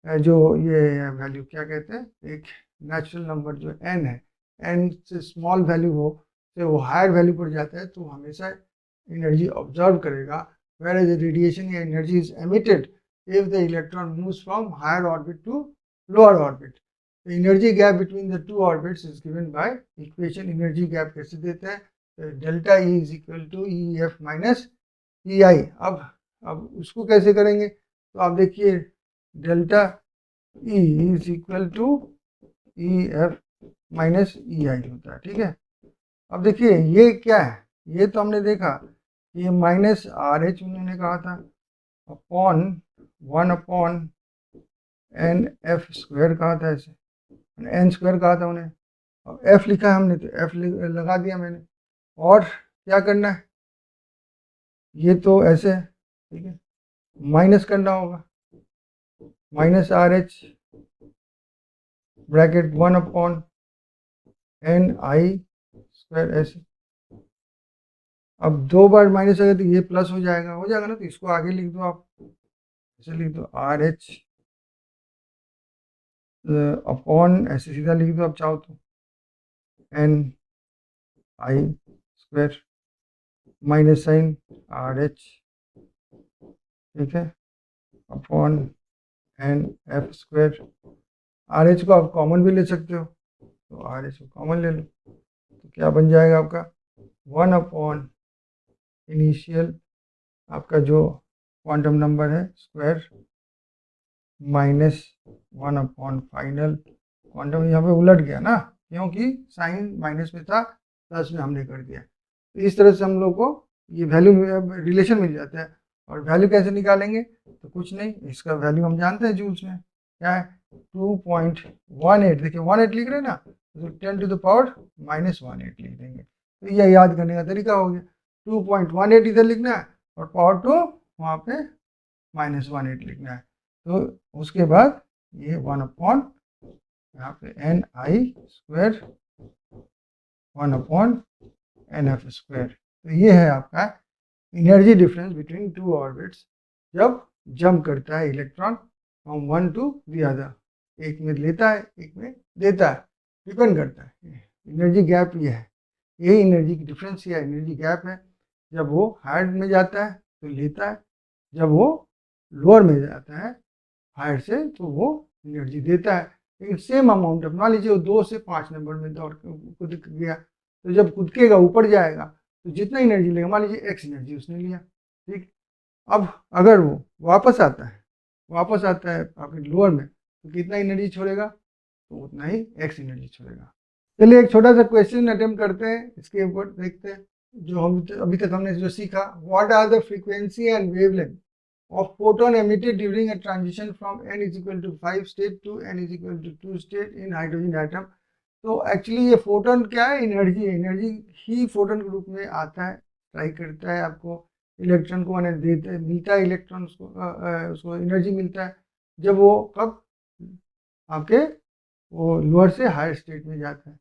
जो ये वैल्यू क्या कहते हैं, एक नेचुरल नंबर जो n है, n से स्मॉल वैल्यू हो तो वो हायर वैल्यू पर जाता है, तो हमेशा एनर्जी ऑब्जर्व करेगा। वेयर एज रेडिएशन या energy is emitted if the electron moves from higher orbit to lower orbit. The energy gap between the two orbits is given by equation. Energy gap कैसे देते हैं, delta E is equal to EF minus EI। अब उसको कैसे करेंगे, तो आप देखिए delta E is equal to EF minus EI होता है। ठीक है, अब देखिए ये क्या है, ये तो हमने देखा ये -RH उन्होंने कहा था अपॉन 1/n/f² कहा था, ऐसे n² कहा था उन्हें। अब f लिखा है हमने तो f लगा दिया मैंने, और क्या करना है, ये तो ऐसे है। ठीक है, माइनस करना होगा, -RH ब्रैकेट 1/ni² ऐसे। अब दो बार माइनस अगर तो ये प्लस हो जाएगा ना, तो इसको आगे लिख दो, आप ऐसे लिख दो RH अपॉन ऐसे सीधा लिख दो आप चाहो तो, NI² माइनस साइन RH, ठीक है, अपॉन NF²। RH को आप कॉमन भी ले सकते हो, तो RH को कॉमन ले लो, तो क्या बन जाएगा आपका 1 अपॉन इनिशियल आपका जो क्वांटम नंबर है square minus 1 upon final quantum. यहाँ पे उलट गया ना, क्योंकि साइन माइनस में था, प्लस में हमने कर दिया। तो इस तरह से हम लोग को ये वैल्यू रिलेशन मिल जाता है। और वैल्यू कैसे निकालेंगे, तो कुछ नहीं, इसका वैल्यू हम जानते हैं जूल्स में क्या है, 2.18। देखिए 18 लिख रहे हैं ना, तो 10 टू द पावर -18 लिख देंगे। तो यह याद करने का तरीका हो गया, 2.18 इधर लिखना है और पावर 2 वहाँ पे -18 लिखना है। तो उसके बाद ये 1 अपॉन यहाँ पे NI² 1 अपॉन NF²। तो ये है आपका energy difference between two orbits जब जंप करता है electron from one two the other, एक में लेता है एक में देता है, डिपेंड करता है। एनर्जी गैप ये है, यही एनर्जी की डिफरेंस या एनर्जी गैप है। जब वो हायर में जाता है तो लेता है, जब वो लोअर में जाता है हायर से तो वो एनर्जी देता है, लेकिन सेम अमाउंट। अब मान लीजिए वो 2 से 5 नंबर में दौड़ कूद गया, तो जब कूदकेगा ऊपर जाएगा तो जितना एनर्जी लेगा, मान लीजिए x एनर्जी उसने लिया, ठीक। अब अगर वो वापस आता है आपके लोअर में, तो कितना एनर्जी छोड़ेगा, तो उतना ही x एनर्जी छोड़ेगा। चलिए एक छोटा सा क्वेश्चन अटेम्प्ट करते हैं, इसके ऊपर देखते हैं जो हम अभी तक हमने जो सीखा। What are the frequency and wavelength of photon emitted during a transition from n is equal to 5 state to n is equal to 2 state in hydrogen atom। तो एक्चुअली ये फोटोन क्या है, एनर्जी है। एनर्जी ही photon के रूप में आता है, ट्राई करता है आपको इलेक्ट्रॉन को मैंने देते मिलता है, इलेक्ट्रॉन उसको एनर्जी मिलता है जब वो कब आपके वो लोअर से हायर स्टेट में जाता है।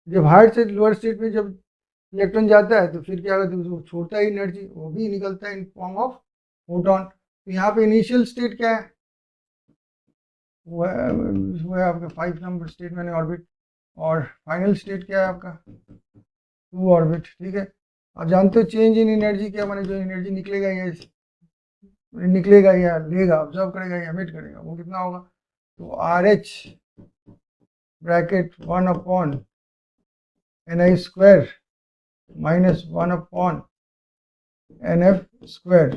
जब हायर से लोअर स्टेट में जब इलेक्ट्रॉन जाता है तो फिर क्या होता है, उसको छोड़ता है एनर्जी, वो भी निकलता है इन फॉर्म ऑफ फोटोन। तो यहाँ पे इनिशियल स्टेट क्या है, वो है आपका 5 नंबर स्टेट मैंने ऑर्बिट, और फाइनल स्टेट क्या है आपका 2 ऑर्बिट, ठीक है। आप जानते हो चेंज इन एनर्जी क्या, माने जो एनर्जी निकलेगा या लेगा, ऑब्जर्व करेगा या एमिट करेगा, वो कितना होगा। तो RH bracket 1 upon NI² minus 1 upon NF²।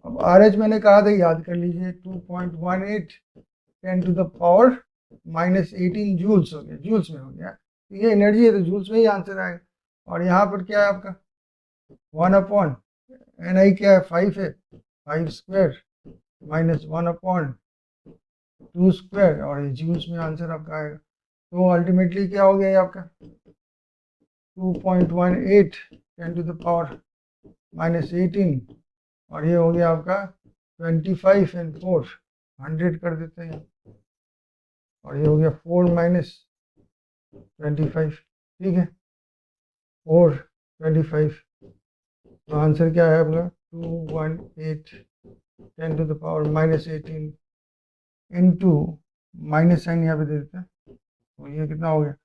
अब RH मैंने कहा था, याद कर लीजिए 2.18 10 टू द पावर -18 जूल्स हो गया, जूल्स में हो गया। तो ये एनर्जी है तो जूल्स में ही आंसर आएगा। और यहाँ पर क्या है आपका 1 अपॉन NI क्या है 5 है, 5² माइनस 1 अपॉन 2², और ये जूल्स में आंसर आपका आएगा। तो अल्टीमेटली क्या हो गया ये आपका 2.18 10 टू द पावर -18, और ये हो गया आपका 25 एंड 4 100 कर देते हैं, और ये हो गया 4 माइनस 25, ठीक है 4 25। तो आंसर क्या है आपका 218 10 to the power -18 into minus sign यहाँ पे दे देते हैं, तो ये कितना हो गया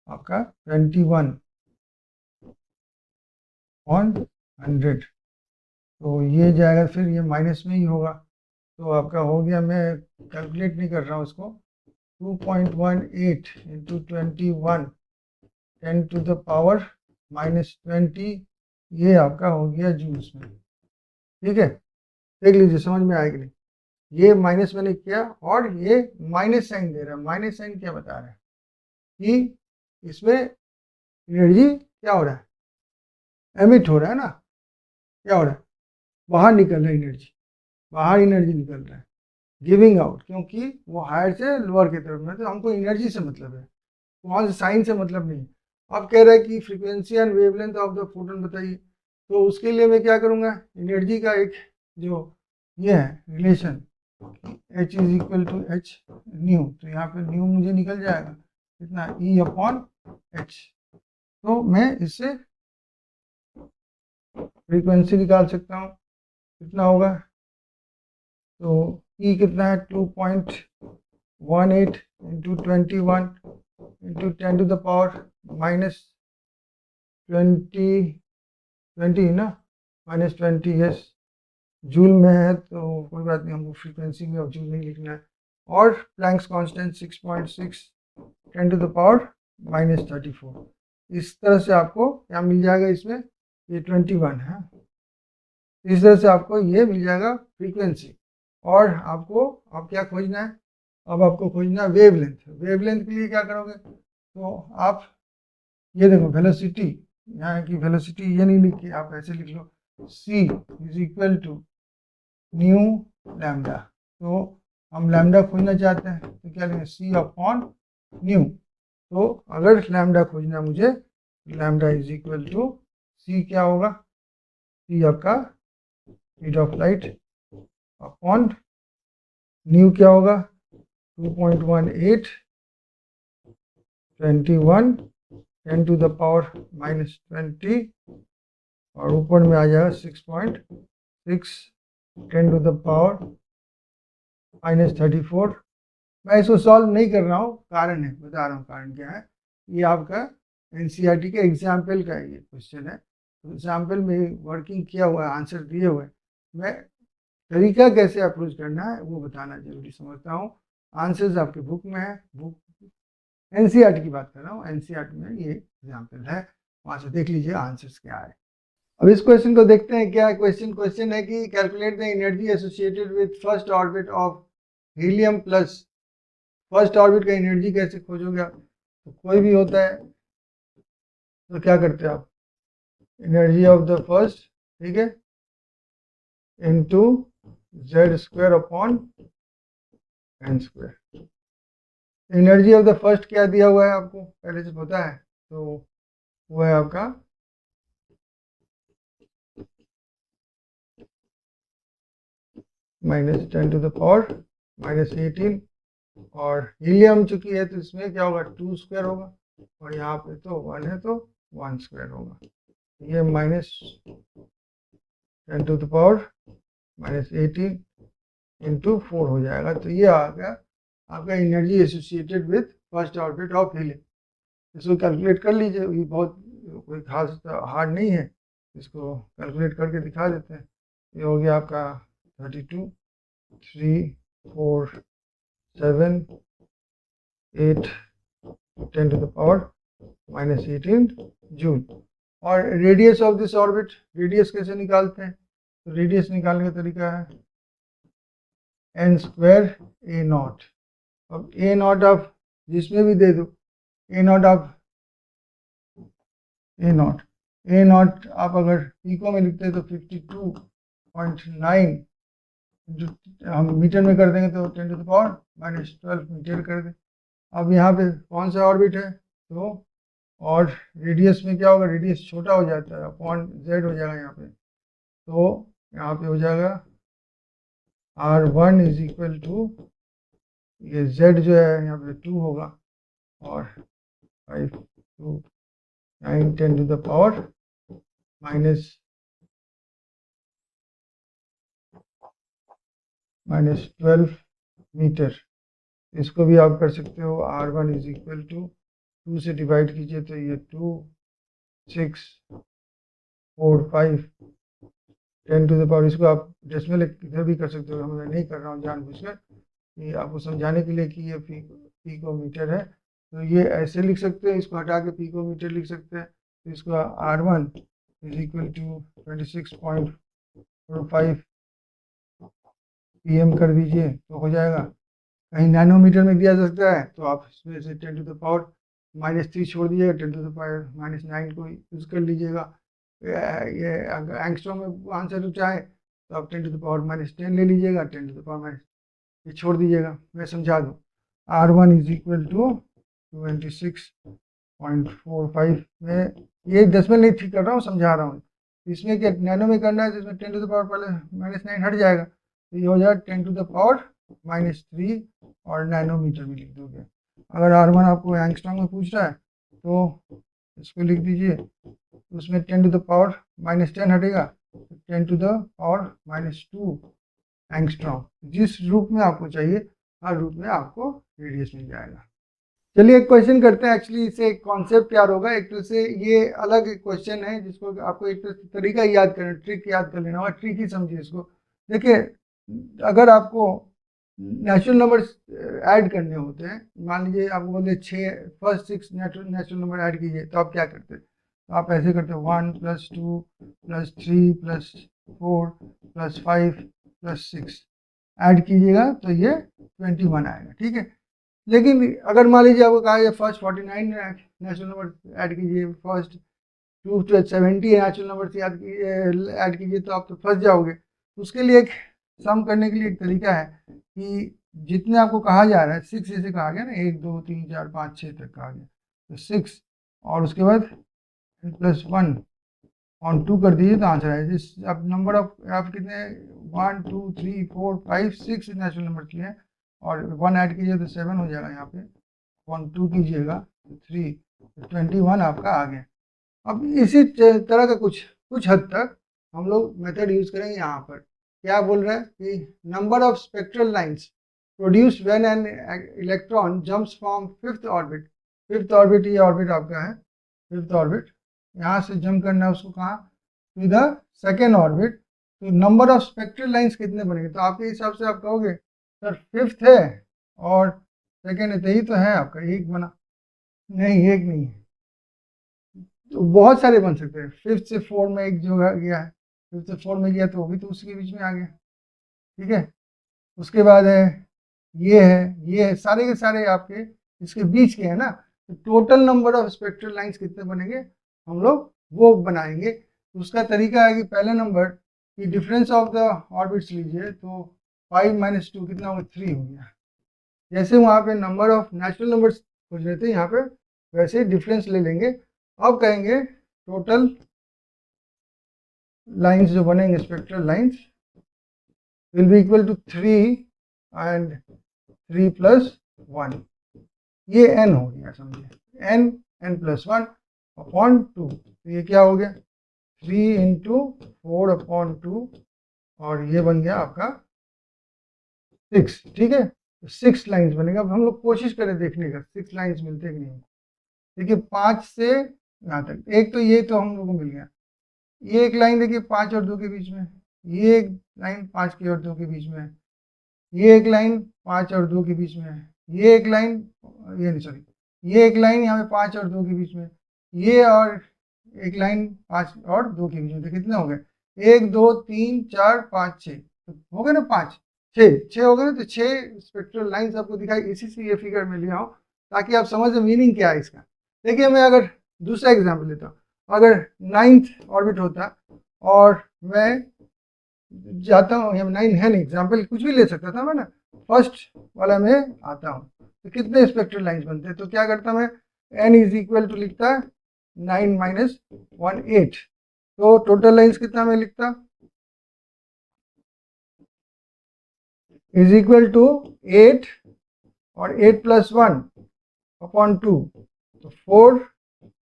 आपका 21/100। तो ये जाएगा फिर ये माइनस में ही होगा, तो आपका हो गया, मैं कैलकुलेट नहीं कर रहा हूँ उसको, 2.18 इंटू 21 10 टू द पावर -20, ये आपका हो गया जूल्स में, ठीक है। देख लीजिए समझ में आएगी नहीं, ये माइनस मैंने किया और ये माइनस साइन दे रहा है। माइनस साइन क्या बता रहा है कि इसमें एनर्जी क्या हो रहा है, एमिट हो रहा है ना, क्या हो रहा है, बाहर निकल रहा है एनर्जी, बाहर एनर्जी निकल रहा है, गिविंग आउट, क्योंकि वो हायर से लोअर की तरफ में, तो हमको एनर्जी से मतलब है, वहाँ से साइन से मतलब नहीं। अब कह रहा है कि frequency and wavelength of the photon बताइए, तो उसके लिए मैं क्या करूँगा, एनर्जी का एक जो ये है relation H is equal to H nu, तो यहाँ पे न्यू मुझे निकल जाएगा कितना E अपॉन H। तो मैं इससे फ्रीक्वेंसी निकाल सकता हूँ, कितना होगा, तो E कितना है 18 into 21 into 10 to the power minus 20 ना, -20, यस। जूल में है तो कोई बात नहीं, हमको फ्रीक्वेंसी में अब जूल नहीं लिखना है। और Planck's constant 6.6 10 to the power -34। इस तरह से आपको क्या मिल जाएगा, इसमें ये 21 है। इस तरह से आपको ये मिल जाएगा फ्रीक्वेंसी। और आपको अब क्या खोजना है, अब आपको खोजना है वेवलेंथ। वेवलेंथ के लिए क्या करोगे, तो आप ये देखो वेलोसिटी, यहाँ की वेलोसिटी ये नहीं लिख के आप ऐसे लिख लो, c is equal to nu lambda. तो हम लैम्डा खोजना चाहते हैं तो क्या लेंगे, c अपॉन न्यू। तो अगर लैम्डा खोजना है मुझे, lambda is equal to c क्या होगा, c आपका speed of light upon nu क्या होगा 2.18 21 10 टू द पावर -20 और ऊपर में आ जाएगा 6.6 10 टू द पावर -34। मैं इसको सॉल्व नहीं कर रहा हूँ, कारण है, बता रहा हूँ कारण क्या है। ये आपका एनसीईआरटी के एग्जाम्पल का ये क्वेश्चन है, तो एग्जाम्पल में वर्किंग किया हुआ है, आंसर दिए हुए हैं। मैं तरीका कैसे अप्रोच करना है वो बताना जरूरी समझता हूँ। आंसर्स आपके बुक में है, बुक एनसीईआरटी की बात कर रहा हूँ, एनसीईआरटी में ये एग्जाम्पल है, वहाँ से देख लीजिए आंसर्स क्या है। अब इस क्वेश्चन को देखते हैं क्या क्वेश्चन है कि calculate the energy associated with first orbit of helium plus. First orbit का एनर्जी कैसे खोजोगे आप, तो कोई भी होता है तो क्या करते हो आप, एनर्जी ऑफ द फर्स्ट, ठीक है, into z² upon n²। Energy of the first क्या दिया हुआ है आपको पहले से पता है, तो वो है आपका -10 टू द पावर -18। और हीलियम चूंकि है तो इसमें क्या होगा 2² होगा, और यहाँ पे तो 1 है तो 1² होगा। ये -10 टू द पावर -18 इंटू 4 हो जाएगा। तो ये आ गया आपका energy associated with first orbit of helium. इसको कैलकुलेट कर लीजिए, ये बहुत कोई खास हार्ड नहीं है, इसको कैलकुलेट करके दिखा देते हैं। ये हो गया आपका 32 3 4 7 8 10 टू द पावर -18 जूल। और radius of this orbit, radius कैसे निकालते हैं, तो रेडियस निकालने का तरीका है n² a0। अब a0 आप जिसमें भी दे दो, a0 आप आप अगर पिको में लिखते हैं तो 52.9 हम मीटर में कर देंगे तो 10 टू द पावर -12 मीटर कर दें। अब यहाँ पे कौन सा ऑर्बिट है, तो और रेडियस में क्या होगा, रेडियस छोटा हो जाता है, अपॉन z हो जाएगा यहाँ पे, तो यहाँ पे हो जाएगा r1 इज इक्वल टू, ये z जो है यहाँ पे 2 होगा, और 5 2 9 10 टू द पावर -12 मीटर। इसको भी आप कर सकते हो, r1 इज इक्वल टू 2 से डिवाइड कीजिए तो ये 2 6 4 5 10 टू द पावर। इसको आप डेसिमल इधर भी कर सकते हो, मैं नहीं कर रहा हूँ जानबूझकर, ये आपको समझाने के लिए कि ये पिकोमीटर है, तो ये ऐसे लिख सकते हैं, इसको हटा के पिकोमीटर लिख सकते हैं। तो इसको r1 is equal to 26.45 pm कर दीजिए तो हो जाएगा। कहीं नैनोमीटर में दिया जा सकता है तो आप इसमें से 10 टू द पावर -3 छोड़ दीजिएगा, 10 टू द पावर -9 को यूज़ कर लीजिएगा। ये अगर एंगस्ट्रॉम में आंसर चाहे तो आप 10 टू द पावर -10 ले लीजिएगा, 10 टू द पावर ये छोड़ दीजिएगा। मैं समझा दूँ, r1 इज इक्वल टू 26.45 में, ये डेसिमल नहीं ठीक कर रहा हूँ, समझा रहा हूँ। इसमें क्या नैनो में करना है, जिसमें 10 टू द पावर पहले -9 हट जाएगा, तो ये हो जाएगा 10 टू द पावर -3 और नैनोमीटर में लिख दोगे। अगर r1 आपको एंगस्ट्रॉम में पूछ रहा है तो इसको लिख दीजिए, उसमें 10 टू द पावर -10 हटेगा, 10 टू द पावर -2 एंगस्ट्रॉम। जिस रूप में आपको चाहिए हर रूट में आपको रेडियस मिल जाएगा। चलिए एक क्वेश्चन करते हैं। एक्चुअली इससे एक कॉन्सेप्ट तैयार होगा। एक तो से ये अलग एक क्वेश्चन है जिसको आपको एक तो तरीका याद करना, ट्रिक याद कर लेना होगा। ट्रिक ही समझिए इसको। देखिए, अगर आपको नेचुरल नंबर्स ऐड करने होते हैं, मान लीजिए आपको बोलते 6 फर्स्ट 6 नेचुरल नंबर ऐड कीजिए, तो आप क्या करते हैं? तो आप ऐसे करते हैं 1 + 2 + 3 + 4 + 5 + 6 ऐड कीजिएगा तो ये 21 आएगा। ठीक है। लेकिन अगर मान लीजिए आपको कहा है फर्स्ट 49 नेचुरल नंबर ऐड कीजिए, फर्स्ट 270 नेचुरल नंबर ऐड कीजिए, तो आप तो फंस जाओगे। उसके लिए एक सम करने के लिए एक तरीका है कि जितने आपको कहा जा रहा है, 6 जैसे कहा गया ना, 1 2 3 4 5 6 तक कहा गया, तो 6 और उसके बाद +1 ऑन 2 कर दीजिए तो आंसर है। जिस अब नंबर ऑफ आप कितने 1 2 3 4 5 6 नेचुरल नंबर लिए हैं और 1 ऐड कीजिए तो 7 हो जाएगा। यहाँ पे 1 2 कीजिएगा तो 3, 21 आपका आ गया। अब इसी तरह का कुछ हद तक हम लोग मेथड यूज करेंगे। यहाँ पर क्या बोल रहा है कि number of spectral lines produced when an electron jumps from fifth orbit. Fifth orbit ये ऑर्बिट आपका है, फिफ्थ ऑर्बिट। यहाँ से जंप करना है उसको कहाँ, टू द सेकेंड ऑर्बिट। तो नंबर ऑफ स्पेक्ट्रल लाइंस कितने बनेंगे? तो आपके हिसाब से आप कहोगे सर फिफ्थ है और सेकेंड है, तो यही तो है आपका, एक बना। नहीं, एक नहीं है, तो बहुत सारे बन सकते हैं। फिफ्थ से 4 में एक जो गया है, फिफ्थ से 4 में गया तो वो भी तो उसी के बीच में आ गया। ठीक है। उसके बाद है, ये है, सारे के सारे आपके इसके बीच के हैं ना। तो total number of spectral lines कितने बनेंगे हम लोग वो बनाएंगे। तो उसका तरीका है कि पहले नंबर की डिफरेंस ऑफ द ऑर्बिट्स लीजिए, तो 5 - 2 कितना होगा, 3 हो गया। जैसे वहाँ पे नंबर ऑफ नेचुरल नंबर्स खोज रहे थे, यहाँ पे वैसे ही डिफरेंस ले लेंगे। अब कहेंगे टोटल लाइंस जो बनेंगे, spectral lines will be equal to 3 and 3 + 1। ये n हो गया, समझिए, n+1 अपॉन 2। तो ये क्या हो गया, 3 × 4/2 और ये बन गया आपका 6। ठीक है। तो 6 लाइंस बनेगा। अब हम लोग कोशिश करें देखने का 6 लाइंस मिलते कि नहीं। देखिए 5 से यहाँ तक एक तो ये तो हम लोग को मिल गया। ये एक लाइन देखिए 5 और 2 के बीच में, ये एक लाइन 5 के और 2 के बीच में है, ये एक लाइन 5 और 2 के बीच में है, ये एक लाइन, ये नहीं सॉरी, ये एक लाइन यहाँ पे 5 और 2 के बीच में, ये और एक लाइन 5 और 2 के बीच में। तो कितने हो गए, 1 2 3 4 5 6, तो हो गए ना 5 6 हो गए ना। तो 6 स्पेक्ट्रल लाइंस आपको दिखाई, इसी से ये फिगर में लिया हूँ ताकि आप समझ मीनिंग क्या है इसका। देखिए मैं अगर दूसरा एग्जाम्पल लेता हूँ, अगर 9th ऑर्बिट होता और मैं जाता हूँ, यहाँ 9 है नहीं, एग्जाम्पल कुछ भी ले सकता था मैं ना, फर्स्ट वाला में आता हूँ, तो कितने स्पेक्ट्रल लाइंस बनते हैं? तो क्या करता मैं, n = लिखता 9 - 1 8। तो टोटल लाइंस कितना मैं लिखता, = 8 और 8 + 1/2, तो 4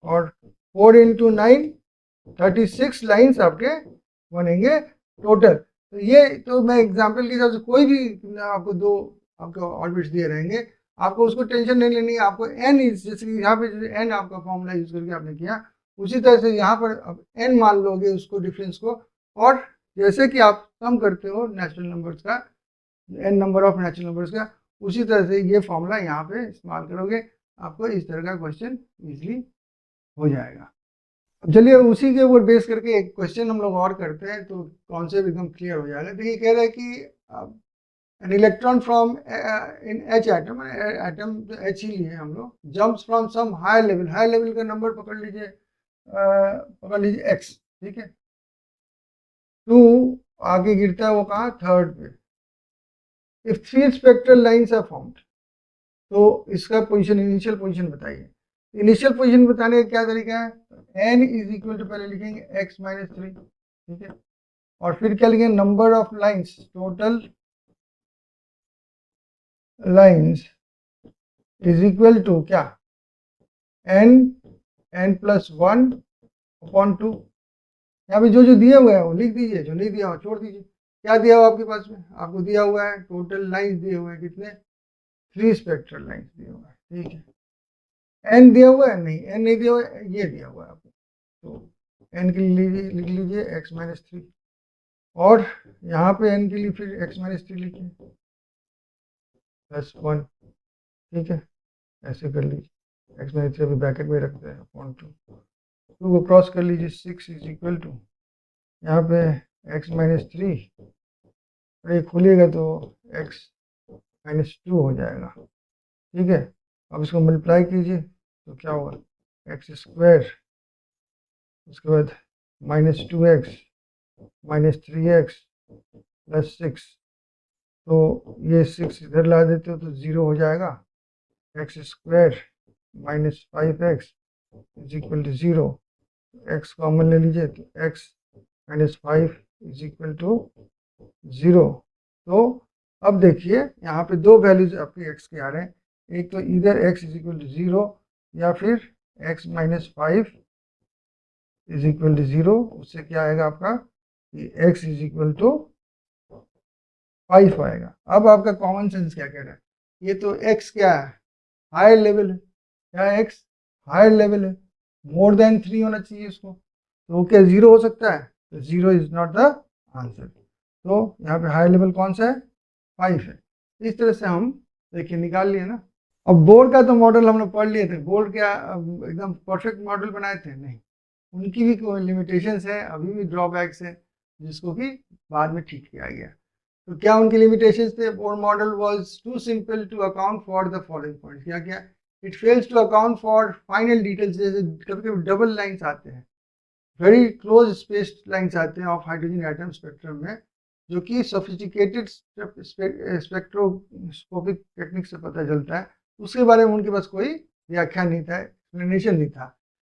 और 4 × 9 36 लाइंस आपके बनेंगे टोटल। तो ये तो मैं एग्जांपल के हिसाब से कोई भी आपको दो आपको ऑर्बिट्स दिए रहेंगे, आपको उसको टेंशन नहीं लेनी है। आपको n जैसे कि यहाँ पे जैसे n आपका फॉर्मूला यूज करके आपने किया, उसी तरह से यहाँ पर अब n मान लोगे उसको, डिफरेंस को। और जैसे कि आप सम करते हो नेचुरल नंबर्स का, n number of natural numbers का, उसी तरह से ये फॉर्मूला यहाँ पे इस्तेमाल करोगे, आपको इस तरह का क्वेश्चन इजीली हो जाएगा। चलिए उसी के ऊपर बेस करके एक क्वेश्चन हम लोग और करते हैं, तो कॉन्सेप्ट एकदम क्लियर हो जाएगा। देखिए कह रहा है कि an electron from in H atom, atom तो एच ही लिए हम लोग, jumps from some high level, high level का नंबर पकड़ लीजिए एक्स। ठीक है। 2 आगे गिरता है वो कहाँ, थर्ड पे। If 3 spectral lines are formed, तो इसका पोजीशन, इनिशियल पोजीशन बताइए। इनिशियल पोजीशन बताने का क्या तरीका है, n = पहले लिखेंगे x - 3। ठीक है। और फिर क्या लिखेंगे, number of lines, total lines = क्या, n+1/2। यहाँ पे जो जो दिया हुआ है वो लिख दीजिए, जो नहीं दिया हुआ छोड़ दीजिए। क्या दिया हुआ आपके पास में, आपको दिया हुआ है टोटल लाइंस दिए हुए हैं कितने, 3 स्पेक्ट्रल लाइन्स दिया हुआ है, ठीक है। एन दिया हुआ है नहीं, एन नहीं दिया हुआ है, ये दिया हुआ है आपको, तो एन के लिए लिख लीजिए x-3, और यहाँ पे एन के लिए फिर x-3 लिखिए +1, ठीक है, ऐसे कर लीजिए। x-3 अभी ब्रैकेट में रखते हैं, अपॉन 2 को क्रॉस कर लीजिए, 6 इज इक्वल टू यहाँ पे x-3, और ये खोलिएगा तो x-2 हो जाएगा, ठीक है। अब इसको मल्टीप्लाई कीजिए तो क्या होगा, x², उसके बाद -2x -3x +6, तो ये 6 इधर ला देते हो तो 0 हो जाएगा, x² -5x is equal to 0, x common ले लीजिए तो x -5 इज इक्वल टू 0। तो अब देखिए यहाँ पे दो वैल्यूज आपके x के आ रहे हैं, एक तो इधर x इज इक्वल टू 0 या फिर x -5 इज इक्वल टू 0, उससे क्या आएगा आपका कि x इज इक्वल टू 5 आएगा। अब आपका कॉमन सेंस क्या कह रहा है, ये तो x क्या है, हायर लेवल है, क्या x हायर लेवल है, मोर देन 3 होना चाहिए इसको, तो क्या 0 हो सकता है, तो 0 इज नॉट द आंसर। तो यहाँ पे हायर लेवल कौन सा है, 5 है। इस तरह से हम देखिए निकाल लिए ना। अब बोर का तो मॉडल हमने पढ़ लिए थे, बोर क्या एकदम परफेक्ट मॉडल बनाए थे, नहीं, उनकी भी कोई लिमिटेशंस है, अभी भी ड्रॉबैक्स है, जिसको कि बाद में ठीक किया गया। तो क्या उनके लिमिटेशंस थे, Bohr model was too simple to account for the following point, क्या क्या, it fails to account for final details, जैसे कभी कभी डबल लाइन्स आते हैं, वेरी क्लोज स्पेस्ड लाइन्स आते हैं ऑफ हाइड्रोजन एटम स्पेक्ट्रम में, जो कि सोफिस्टिकेटेड स्पेक्ट्रोस्कोपिक टेक्निक से पता चलता है, उसके बारे में उनके पास कोई व्याख्या नहीं था, एक्सप्लेनेशन नहीं था।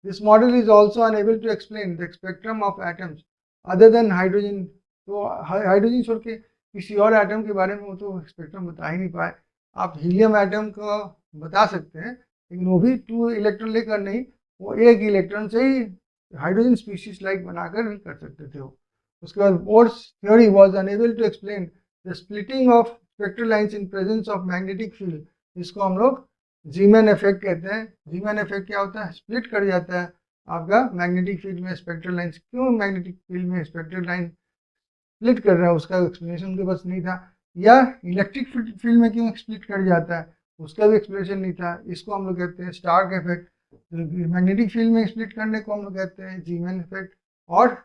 This model is also unable to explain the spectrum of atoms other than hydrogen, तो हाइड्रोजन छोड़ के किसी और एटम के बारे में वो तो स्पेक्ट्रम बता ही नहीं पाए। आप हीलियम एटम को बता सकते हैं, लेकिन वो भी 2 इलेक्ट्रॉन लेकर नहीं, वो 1 इलेक्ट्रॉन से ही हाइड्रोजन स्पीशीज लाइक बनाकर ही कर सकते थे वो। उसके बाद Bohr's theory was unable to explain the splitting of spectral lines in presence of magnetic field, जिसको हम लोग जीमैन इफेक्ट कहते हैं। जीमैन इफेक्ट क्या होता है, स्प्लिट कर जाता है आपका मैग्नेटिक फील्ड में स्पेक्ट्रल लाइंस, क्यों मैग्नेटिक फील्ड में स्पेक्ट्रल लाइन स्प्लिट कर रहा है उसका एक्सप्लेनेशन उनके पास नहीं था, या इलेक्ट्रिक फील्ड में क्यों स्प्लिट कर जाता है उसका भी एक्सप्लेनेशन नहीं था। इसको हम लोग कहते हैं स्टार्क इफेक्ट। मैग्नेटिक फील्ड में स्प्लिट करने को हम लोग कहते हैं जीमैन इफेक्ट, और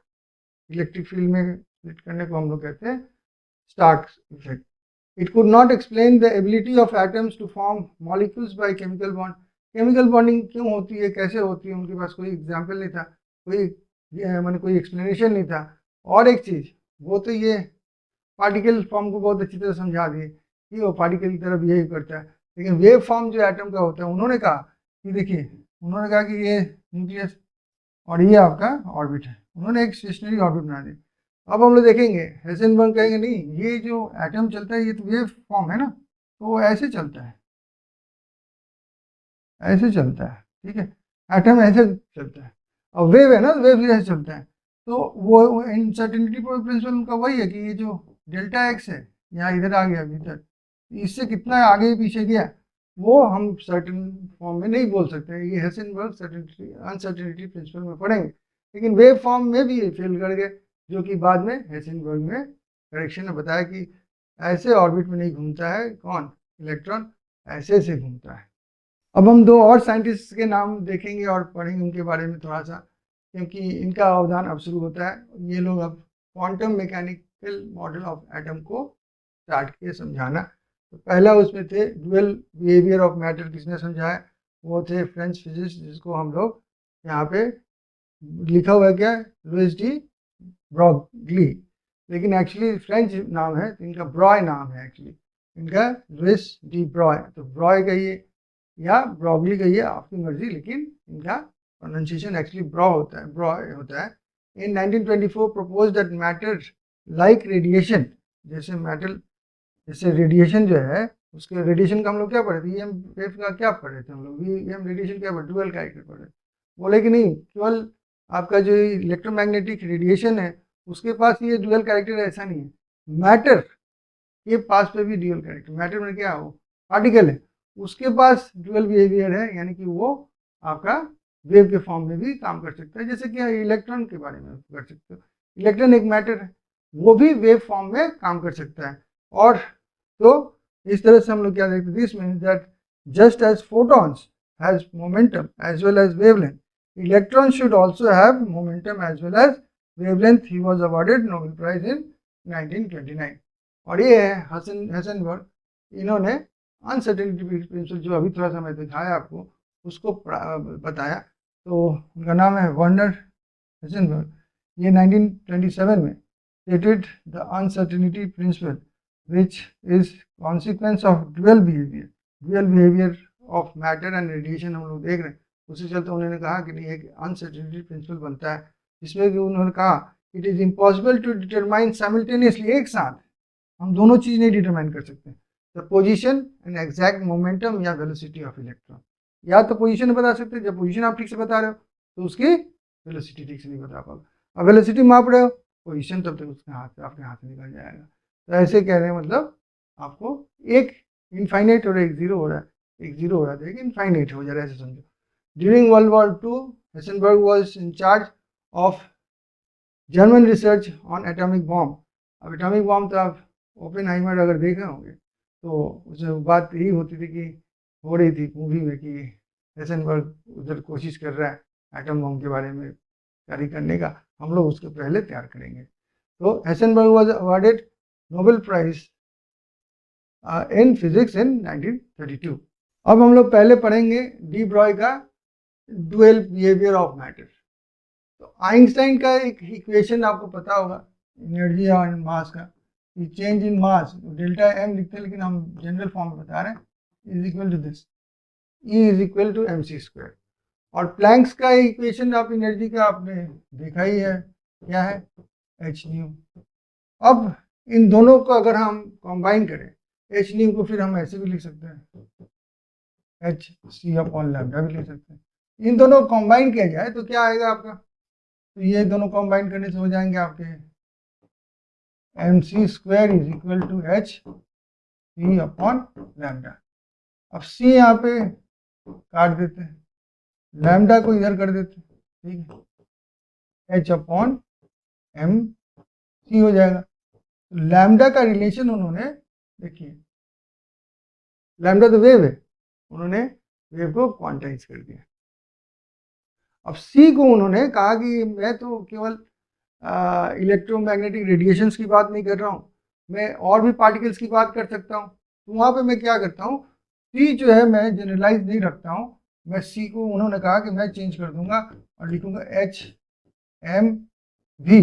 इलेक्ट्रिक फील्ड में स्प्लिट करने को हम लोग कहते हैं Stark effect. It could not explain the ability of atoms to form molecules by chemical bond. Chemical bonding क्यों होती है, कैसे होती है, उनके पास कोई एग्जाम्पल नहीं था, मैंने कोई एक्सप्लेनेशन नहीं था। और एक चीज़, वो तो ये पार्टिकल फॉर्म को बहुत अच्छी तरह समझा दिए कि वो पार्टिकल की तरह बिहेव करता है, लेकिन वेव फॉर्म जो एटम का होता है, उन्होंने कहा कि देखिए, उन्होंने कहा कि ये न्यूक्लियस और ये आपका ऑर्बिट है, उन्होंने एक स्टेशनरी ऑर्बिट बना दी। अब हम लोग देखेंगे हेसेनबर्ग कहेंगे नहीं, ये जो एटम चलता है ये तो वेव फॉर्म है ना, तो ऐसे चलता है, ऐसे चलता है, ठीक है, एटम ऐसे चलता है, और वेव है ना, वेव ऐसे चलता है। तो वो इनसर्टेनिटी प्रिंसिपल उनका वही है कि ये जो डेल्टा एक्स है यहाँ इधर आ गया भीतर, इससे कितना आगे पीछे गया वो हम सर्टेन फॉर्म में नहीं बोल सकते, ये हेसेनबर्ग अनसर्टेनिटी प्रिंसिपल में पढ़ेंगे। लेकिन वेव फॉर्म में भी ये फेल कर गए, जो कि बाद में हेसेनबर्ग में करेक्शन ने बताया कि ऐसे ऑर्बिट में नहीं घूमता है कौन, इलेक्ट्रॉन ऐसे ऐसे घूमता है। अब हम दो और साइंटिस्ट के नाम देखेंगे और पढ़ेंगे उनके बारे में थोड़ा सा, क्योंकि इनका अवदान अब शुरू होता है। ये लोग अब quantum mechanical model of atom को स्टार्ट किए समझाना। तो पहला उसमें थे ड्यूअल बिहेवियर ऑफ मैटर, किसने समझाया, वो थे फ्रेंच फिजिस्ट, जिसको हम लोग यहाँ पे लिखा हुआ है क्या, लुइस डी ब्रॉगली, लेकिन एक्चुअली फ्रेंच नाम है, तो इनका ब्रॉय नाम है एक्चुअली, इनका लुइस डी ब्रॉय। तो ब्रॉय कहिए या ब्रॉगली कहिए, आपकी मर्जी, लेकिन इनका प्रोनाउंसिएशन एक्चुअली ब्रॉ होता है, ब्रॉय होता है। इन 1924 propose that matter like radiation, जैसे मैटर जैसे रेडिएशन जो है, उसके रेडिएशन का हम लोग क्या पढ़े थे, ईएम वेव का क्या पढ़े थे हम लोग, ईएम रेडिएशन क्या पढ़े, डुअल कैरेक्टर पढ़े। बोले कि नहीं, केवल आपका जो इलेक्ट्रोमैग्नेटिक रेडिएशन है उसके पास ये डुअल कैरेक्टर ऐसा नहीं है, मैटर के पास पे भी डुअल कैरेक्टर, मैटर में क्या हो, पार्टिकल है, उसके पास ड्यूअल बिहेवियर है, यानी कि वो आपका वेव के फॉर्म में भी काम कर सकता है, जैसे कि इलेक्ट्रॉन के बारे में कर सकते हो। इलेक्ट्रॉन एक मैटर है, वो भी वेव फॉर्म में काम कर सकता है। और तो इस तरह से हम लोग क्या देखते हैं, this means that just as photons has momentum as well as wavelength, electron should also have momentum as well as wavelength. He was awarded Nobel prize in 1929। और ये है हेसेनबर्ग, इन्होंने अनसर्टेनिटी प्रिंसिपल जो अभी थोड़ा सा मैं दिखाया आपको उसको बताया। तो उनका नाम है वर्नर हेसेनबर्ग। ये 1927 में stated the uncertainty principle, which is consequence of dual behavior of matter and radiation हम लोग देख रहे हैं। उसी चलते उन्होंने कहा कि नहीं एक अनसर्टेनिटी प्रिंसिपल बनता है, जिसमें कि उन्होंने कहा it is impossible to determine simultaneously, एक साथ हम दोनों चीज नहीं डिटरमाइन कर सकते, the position and exact momentum या वेलोसिटी ऑफ इलेक्ट्रॉन। या तो पोजीशन बता सकते हैं, जब पोजीशन आप ठीक से बता रहे हो तो उसकी वेलोसिटी ठीक से नहीं बता पाओगे, और वेलोसिटी माप रहे हो पोजीशन तब तक उसके हाथ से आपके हाथ से निकल जाएगा। तो ऐसे कह रहे हैं, मतलब आपको एक इनफाइनाइट हो रहा है, एक जीरो हो रहा है, एक जीरो हो रहा है, एक इनफाइनाइट हो जा रहा है, ऐसे समझो। During World War II, Heisenberg was in charge of German research on atomic bomb. अब एटॉमिक बॉम्ब तो आप ओपेनहाइमर अगर देखे होंगे तो उसमें बात यही होती थी कि हो रही थी मूवी में कि हेसेनबर्ग उधर कोशिश कर रहा है एटम बॉम्ब के बारे में तैयारी करने का, हम लोग उसके पहले तैयार करेंगे। तो Heisenberg was awarded Nobel prize in physics in 1932। अब हम लोग पहले पढ़ेंगे डी ब्रॉय का डुअल बिहेवियर ऑफ मैटर। तो आइंस्टाइन का एक इक्वेशन आपको पता होगा एनर्जी और मास का, कि change in mass delta M लिखते हैं, लेकिन हम जनरल फॉर्म में बता रहे हैं, is equal to this, E is equal to m c square. और प्लैंक्स का इक्वेशन आप एनर्जी का आपने देखा ही है, क्या है, एच न्यू। अब इन दोनों को अगर हम कंबाइन करें, एच न्यू को फिर हम ऐसे भी लिख सकते हैं, एच सी अपॉन लैम्डा भी लिख सकते हैं। इन दोनों को कंबाइन किया जाए तो क्या आएगा आपका, तो ये दोनों कंबाइन करने से हो जाएंगे आपके m c square is equal to H C upon lambda. अब सी यहाँ पे काट देते हैं, लैम्डा को इधर कर देते हैं, ठीक है, एच अपॉन एम सी हो जाएगा। तो लैम्डा का रिलेशन उन्होंने, देखिए लैम्डा तो वेव है, उन्होंने वेव को क्वांटाइज कर दिया। अब सी को उन्होंने कहा कि मैं तो केवल इलेक्ट्रोमैग्नेटिक रेडिएशंस की बात नहीं कर रहा हूँ, मैं और भी पार्टिकल्स की बात कर सकता हूँ। तो वहाँ पे मैं क्या करता हूँ, सी जो है मैं जनरलाइज नहीं रखता हूँ, मैं सी को उन्होंने कहा कि मैं चेंज कर दूंगा और लिखूंगा एच एम वी,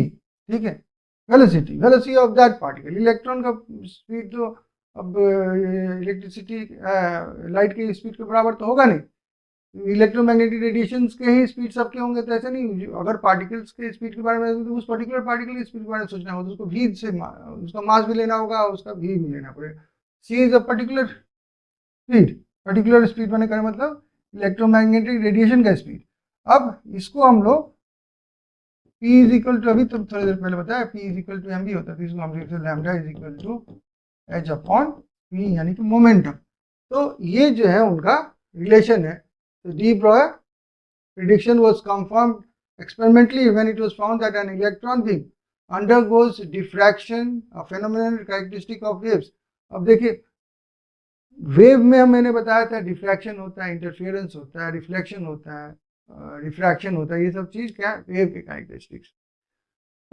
ठीक है, velocity of that particle. Electron का स्पीड तो अब इलेक्ट्रिसिटी लाइट की स्पीड के बराबर तो होगा नहीं, इलेक्ट्रोमैग्नेटिक रेडिएशंस के ही स्पीड सबके होंगे, तो ऐसा नहीं, अगर पार्टिकल्स के स्पीड के बारे में तो उस पर्टिकुलर पार्टिकल की स्पीड के बारे में सोचना होगा, तो उसको भी से उसका मास भी लेना होगा, उसका भी लेना पड़ेगा। सी इज अ पर्टिकुलर स्पीड मैंने कहा मतलब इलेक्ट्रोमैग्नेटिक रेडिएशन का स्पीड। अब इसको हम लोग P इज इक्वल टू, अभी तो थोड़ी देर पहले बताया P is equal to m भी होता है, तो इसको हम लिखते हैं lambda is equal to h upon p, यानी कि मोमेंटम। तो ये जो है उनका रिलेशन है। So de Broglie prediction was confirmed experimentally when it was found that an electron beam undergoes diffraction, a phenomenon characteristic of waves. अब देखिए वेव में मैंने बताया था डिफ्रैक्शन होता है, इंटरफेरेंस होता है, रिफ्लेक्शन होता है, रिफ्रैक्शन होता है, ये सब चीज क्या वेव के कैरेक्टरिस्टिक्स,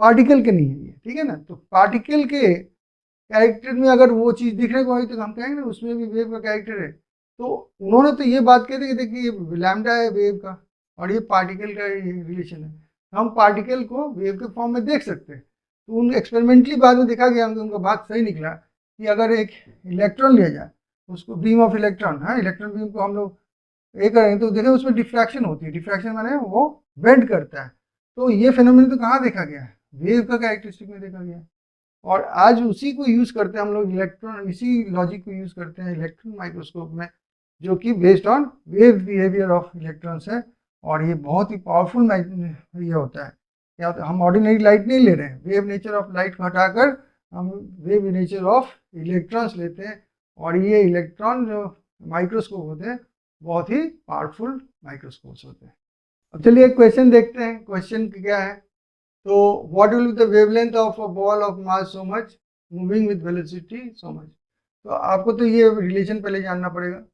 पार्टिकल के नहीं है ये, ठीक है ना। तो पार्टिकल के कैरेक्टर में अगर वो चीज दिखने को आई तो हम कहेंगे ना उसमें भी वेव का कैरेक्टर है। तो उन्होंने तो ये बात कही थी कि देखिए लैम्डा है वेव का और ये पार्टिकल का रिलेशन है, हम पार्टिकल को वेव के फॉर्म में देख सकते हैं। तो उन एक्सपेरिमेंटली बाद में देखा गया, उनका बात सही निकला कि अगर एक इलेक्ट्रॉन लिया जाए, उसको बीम ऑफ इलेक्ट्रॉन, हाँ इलेक्ट्रॉन बीम को हम लोग ये करेंगे तो देखें उसमें डिफ्रैक्शन होती है, डिफ्रैक्शन माने वो बेंड करता है। तो ये फिनोमेनन तो कहाँ देखा गया है, वेव का कैरेक्टरिस्टिक में देखा गया है। और आज उसी को यूज करते हैं हम लोग, इलेक्ट्रॉन, इसी लॉजिक को यूज करते हैं इलेक्ट्रॉन माइक्रोस्कोप में, जो कि based on wave behaviour of electrons है। और ये बहुत ही पावरफुल ये होता है, क्या होता है, हम ऑर्डिनरी लाइट नहीं ले रहे हैं, वेव नेचर ऑफ लाइट को हटाकर हम वेव नेचर ऑफ इलेक्ट्रॉन्स लेते हैं। और ये इलेक्ट्रॉन जो माइक्रोस्कोप होते हैं बहुत ही पावरफुल माइक्रोस्कोप्स होते हैं। अब चलिए एक क्वेश्चन देखते हैं, क्वेश्चन क्या है। तो what will be the wavelength of a ball of mass so much moving with velocity so much. तो आपको तो ये रिलेशन पहले जानना पड़ेगा,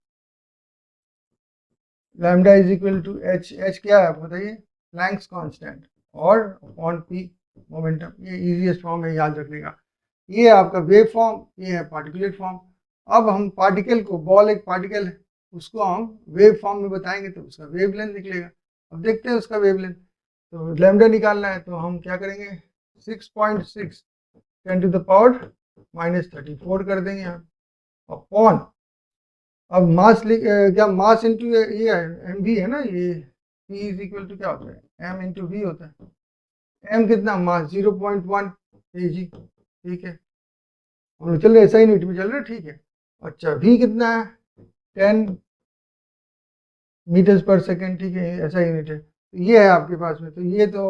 lambda is equal to h, h क्या है आप बताइए, प्लैंक्स कांस्टेंट और अपॉन पी मोमेंटम, ये इजीएस्ट फॉर्म है याद रखने का। ये आपका वेव फॉर्म, ये है पार्टिकुलेट फॉर्म। अब हम पार्टिकल को, बॉल एक पार्टिकल है, उसको हम वेव फॉर्म में बताएंगे तो उसका वेव लेंथ निकलेगा। अब देखते हैं उसका वेव लेंथ। तो लैम्डा निकालना है तो हम क्या करेंगे, 6.6 10 टू द पावर -34 कर देंगे यहाँ अपॉन, अब मास क्या मास इंटू ये एम वी है ना, ये पी इज इक्वल टू क्या होता है, एम इंटू वी होता है। एम कितना, मास 0.1 kg, ठीक है, हम चल रहे ऐसा यूनिट में चल रहे, ठीक है। अच्छा वी कितना है, 10 मीटर्स पर सेकेंड, ठीक है, ऐसा यूनिट है। तो ये है आपके पास में, तो ये तो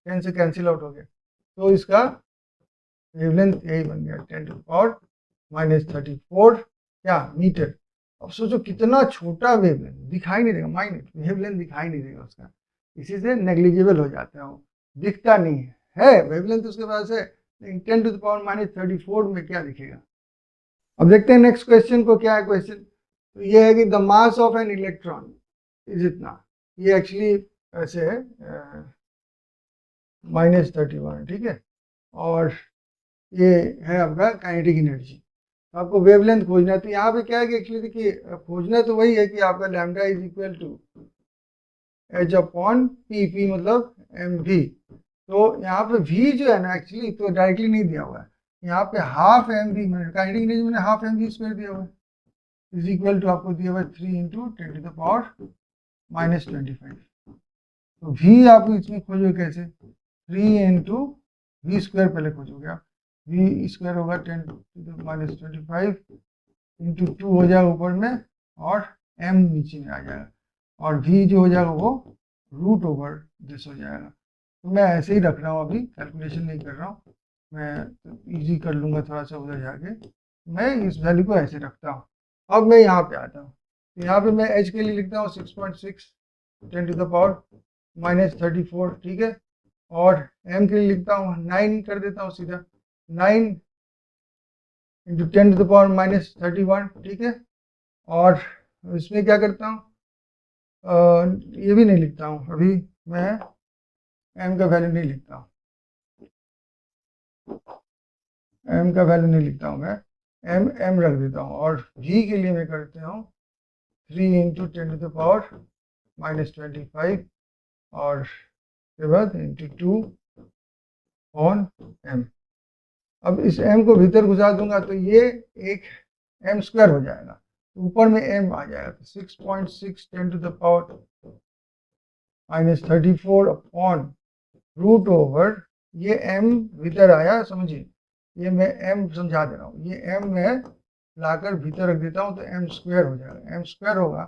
10 से कैंसिल आउट हो गया, तो इसका वेवलेंथ यही बन गया 10 टू पावर -34 क्या मीटर। अब सोचो कितना छोटा वेवलेंथ, दिखाई नहीं देगा, माइन्यूट वेवलेंथ दिखाई नहीं देगा उसका, इसी से नेग्लिजिबल हो जाता है, वो दिखता नहीं है वेवलेंथ उसके पास है, लेकिन 10 टू द पावर -34 में क्या दिखेगा। अब देखते हैं नेक्स्ट क्वेश्चन को, क्या है क्वेश्चन। तो ये है कि the mass of an electron is इतना, ये एक्चुअली ऐसे है -31, ठीक है, और ये है आपका काइनेटिक एनर्जी। तो आपको वेवलेंथ खोजना है, तो यहाँ पे क्या है कि एक्चुअली देखिए खोजना तो वही है कि आपका lambda is equal to h upon p, p मतलब एम वी। तो यहाँ पे वी जो है ना एक्चुअली तो डायरेक्टली नहीं दिया हुआ है, यहाँ पे हाफ एम वी मैंने काइनेटिक एनर्जी मैंने हाफ एम वी स्क्वायर दिया हुआ है, इज इक्वल टू आपको दिया हुआ है 3 इंटू 10 टू द पावर -25। तो वी आप इसमें खोजोगे कैसे, 3 इंटू वी स्क्वायर पहले खोजोगे आप, वी स्क्वायर होगा 10 टू द -25 इंटू 2 हो जाएगा ऊपर में, और एम नीचे में आ जाएगा, और वी जो हो जाएगा वो √दिस हो जाएगा। तो मैं ऐसे ही रख रहा हूँ, अभी कैलकुलेशन नहीं कर रहा हूँ, मैं तो ईजी कर लूँगा थोड़ा सा उधर जाके, मैं इस वैल्यू को ऐसे रखता हूँ। अब मैं यहाँ पे आता हूँ, तो यहाँ पे मैं एच के लिए लिखता हूँ 6.6 10 टू द पावर -34, ठीक है, और एम के लिए लिखता हूँ 9 कर देता हूँ सीधा, 9 इंटू 10 टू द पावर -31, ठीक है, और इसमें क्या करता हूँ, ये भी नहीं लिखता हूँ अभी, मैं एम का वैल्यू नहीं लिखता हूँ, एम का वैल्यू नहीं लिखता हूँ मैं, एम रख देता हूँ, और जी के लिए मैं करते हूँ 3 इंटू 10 टू द पावर -25 और उसके बाद इंटू 2 ऑन एम। अब इस m को भीतर घुसा दूंगा तो ये एक m स्क्वायर हो जाएगा, ऊपर में m आ जाएगा, तो 6.6 10 टू द पावर -34 अपॉन √, ये m भीतर आया, समझिए, ये मैं m समझा दे रहा हूँ, ये m मैं लाकर भीतर रख देता हूँ तो m स्क्वायर हो जाएगा, m स्क्वायर होगा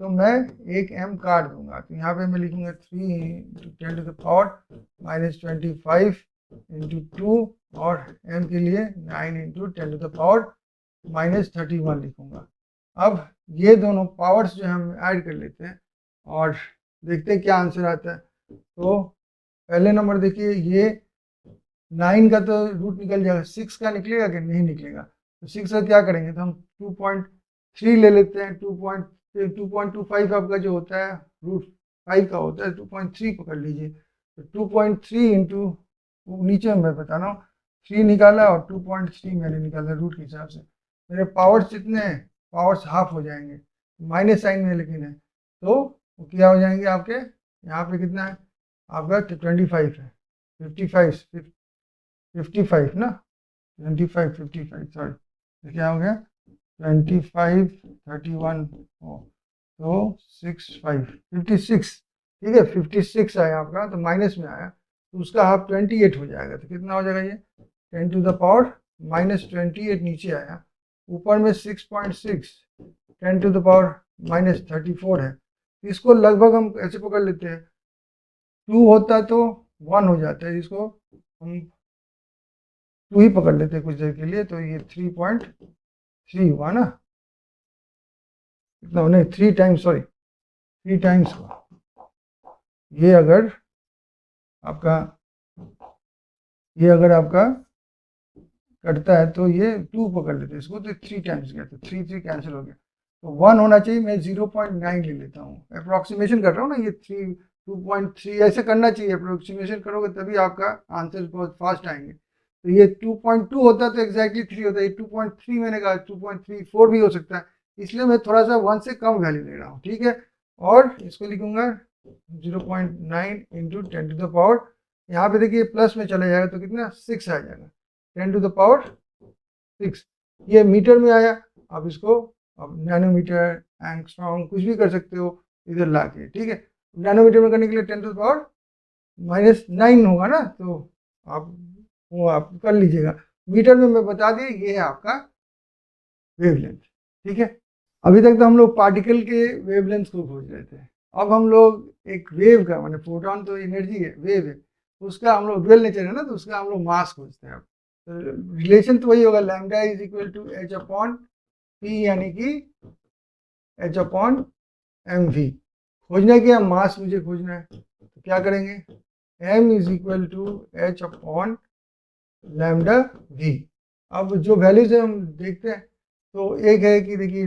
तो मैं एक m काट दूंगा, तो यहाँ पे मैं लिखूंगा 3 into 10 to the power -25 into 2 और m के लिए 9 इंटू 10 टू द पावर -31 लिखूंगा। अब ये दोनों पावर्स जो हम ऐड कर लेते हैं और देखते हैं क्या आंसर आता है। तो पहले नंबर देखिए, ये 9 का तो रूट निकल जाएगा, 6 का निकलेगा कि नहीं निकलेगा, तो 6 का क्या करेंगे, तो हम 2.3 ले लेते हैं, 2.25 आपका जो होता है √5 का होता है, 2.3 पकड़ लीजिए, तो 2.3 इंटू, नीचे मैं बता रहा हूँ 3 निकाला और 2.3 मैंने निकाला रूट के हिसाब से, मेरे पावर्स जितने हैं पावर्स हाफ हो जाएंगे, माइनस साइन में लेकिन है, तो वो क्या हो जाएंगे आपके, यहाँ पे कितना है आपका 25 है, 55 ना, 55 सॉरी, तो क्या हो गया 25 31 तो 56, ठीक है, 56 आया आपका, तो माइनस में आया, तो उसका हाफ 28 हो जाएगा, तो कितना हो जाएगा ये 10 टू द पावर -28 नीचे आया, ऊपर में 6.6 10 टू द पावर -34 है, इसको लगभग हम ऐसे पकड़ लेते हैं, 2 होता तो 1 हो जाता है, इसको हम 2 ही पकड़ लेते हैं कुछ देर के लिए, तो ये 3.3 हुआ ना, कितना, नहीं 3 टाइम्स, सॉरी 3 टाइम्स ये अगर आपका कटता है तो ये 2 पकड़ लेते हैं इसको, तो 3 टाइम्स गया, तो 3 कैंसिल हो गया, तो 1 होना चाहिए। मैं 0.9 ले लेता हूँ, अप्रोक्सीमेशन कर रहा हूँ ना, ये 3 2.3 ऐसे करना चाहिए, अप्रोक्सीमेशन करोगे तभी आपका आंसर बहुत फास्ट आएंगे। तो ये 2.2 होता तो एग्जैक्टली 3 होता है, ये 2.3 मैंने कहा, 2.34 भी हो सकता है, इसलिए मैं थोड़ा सा 1 से कम वैल्यू ले रहा हूँ, ठीक है। और इसको लिखूंगा 0.9 इंटू 10 टू द पावर, यहाँ पे देखिए प्लस में चला जाएगा तो कितना 6 आ जाएगा, 10 टू द पावर 6, ये मीटर में आया। अब इसको अब नैनोमीटर, एंगस्ट्रॉम कुछ भी कर सकते हो इधर ला के, ठीक है। नैनोमीटर में करने के लिए 10 टू द पावर -9 होगा ना, तो आप वो आप कर लीजिएगा। मीटर में मैं बता दिए, ये है आपका वेवलेंथ, ठीक है। अभी तक तो हम लोग पार्टिकल के वेवलेंथ को खोज रहे थे, अब हम लोग एक वेव का, माने फोटोन तो एनर्जी है, वेव है, उसका हम लोग डुअल नेचर है ना, तो उसका हम लोग मास खोजते हैं। अब तो रिलेशन तो वही होगा, lambda is equal to h upon p, यानी कि एच अपॉन एम वी। खोजना क्या, मास मुझे खोजना है, तो क्या करेंगे, m is equal to h upon lambda v. अब जो वैल्यूज है हम देखते हैं, तो एक है कि देखिए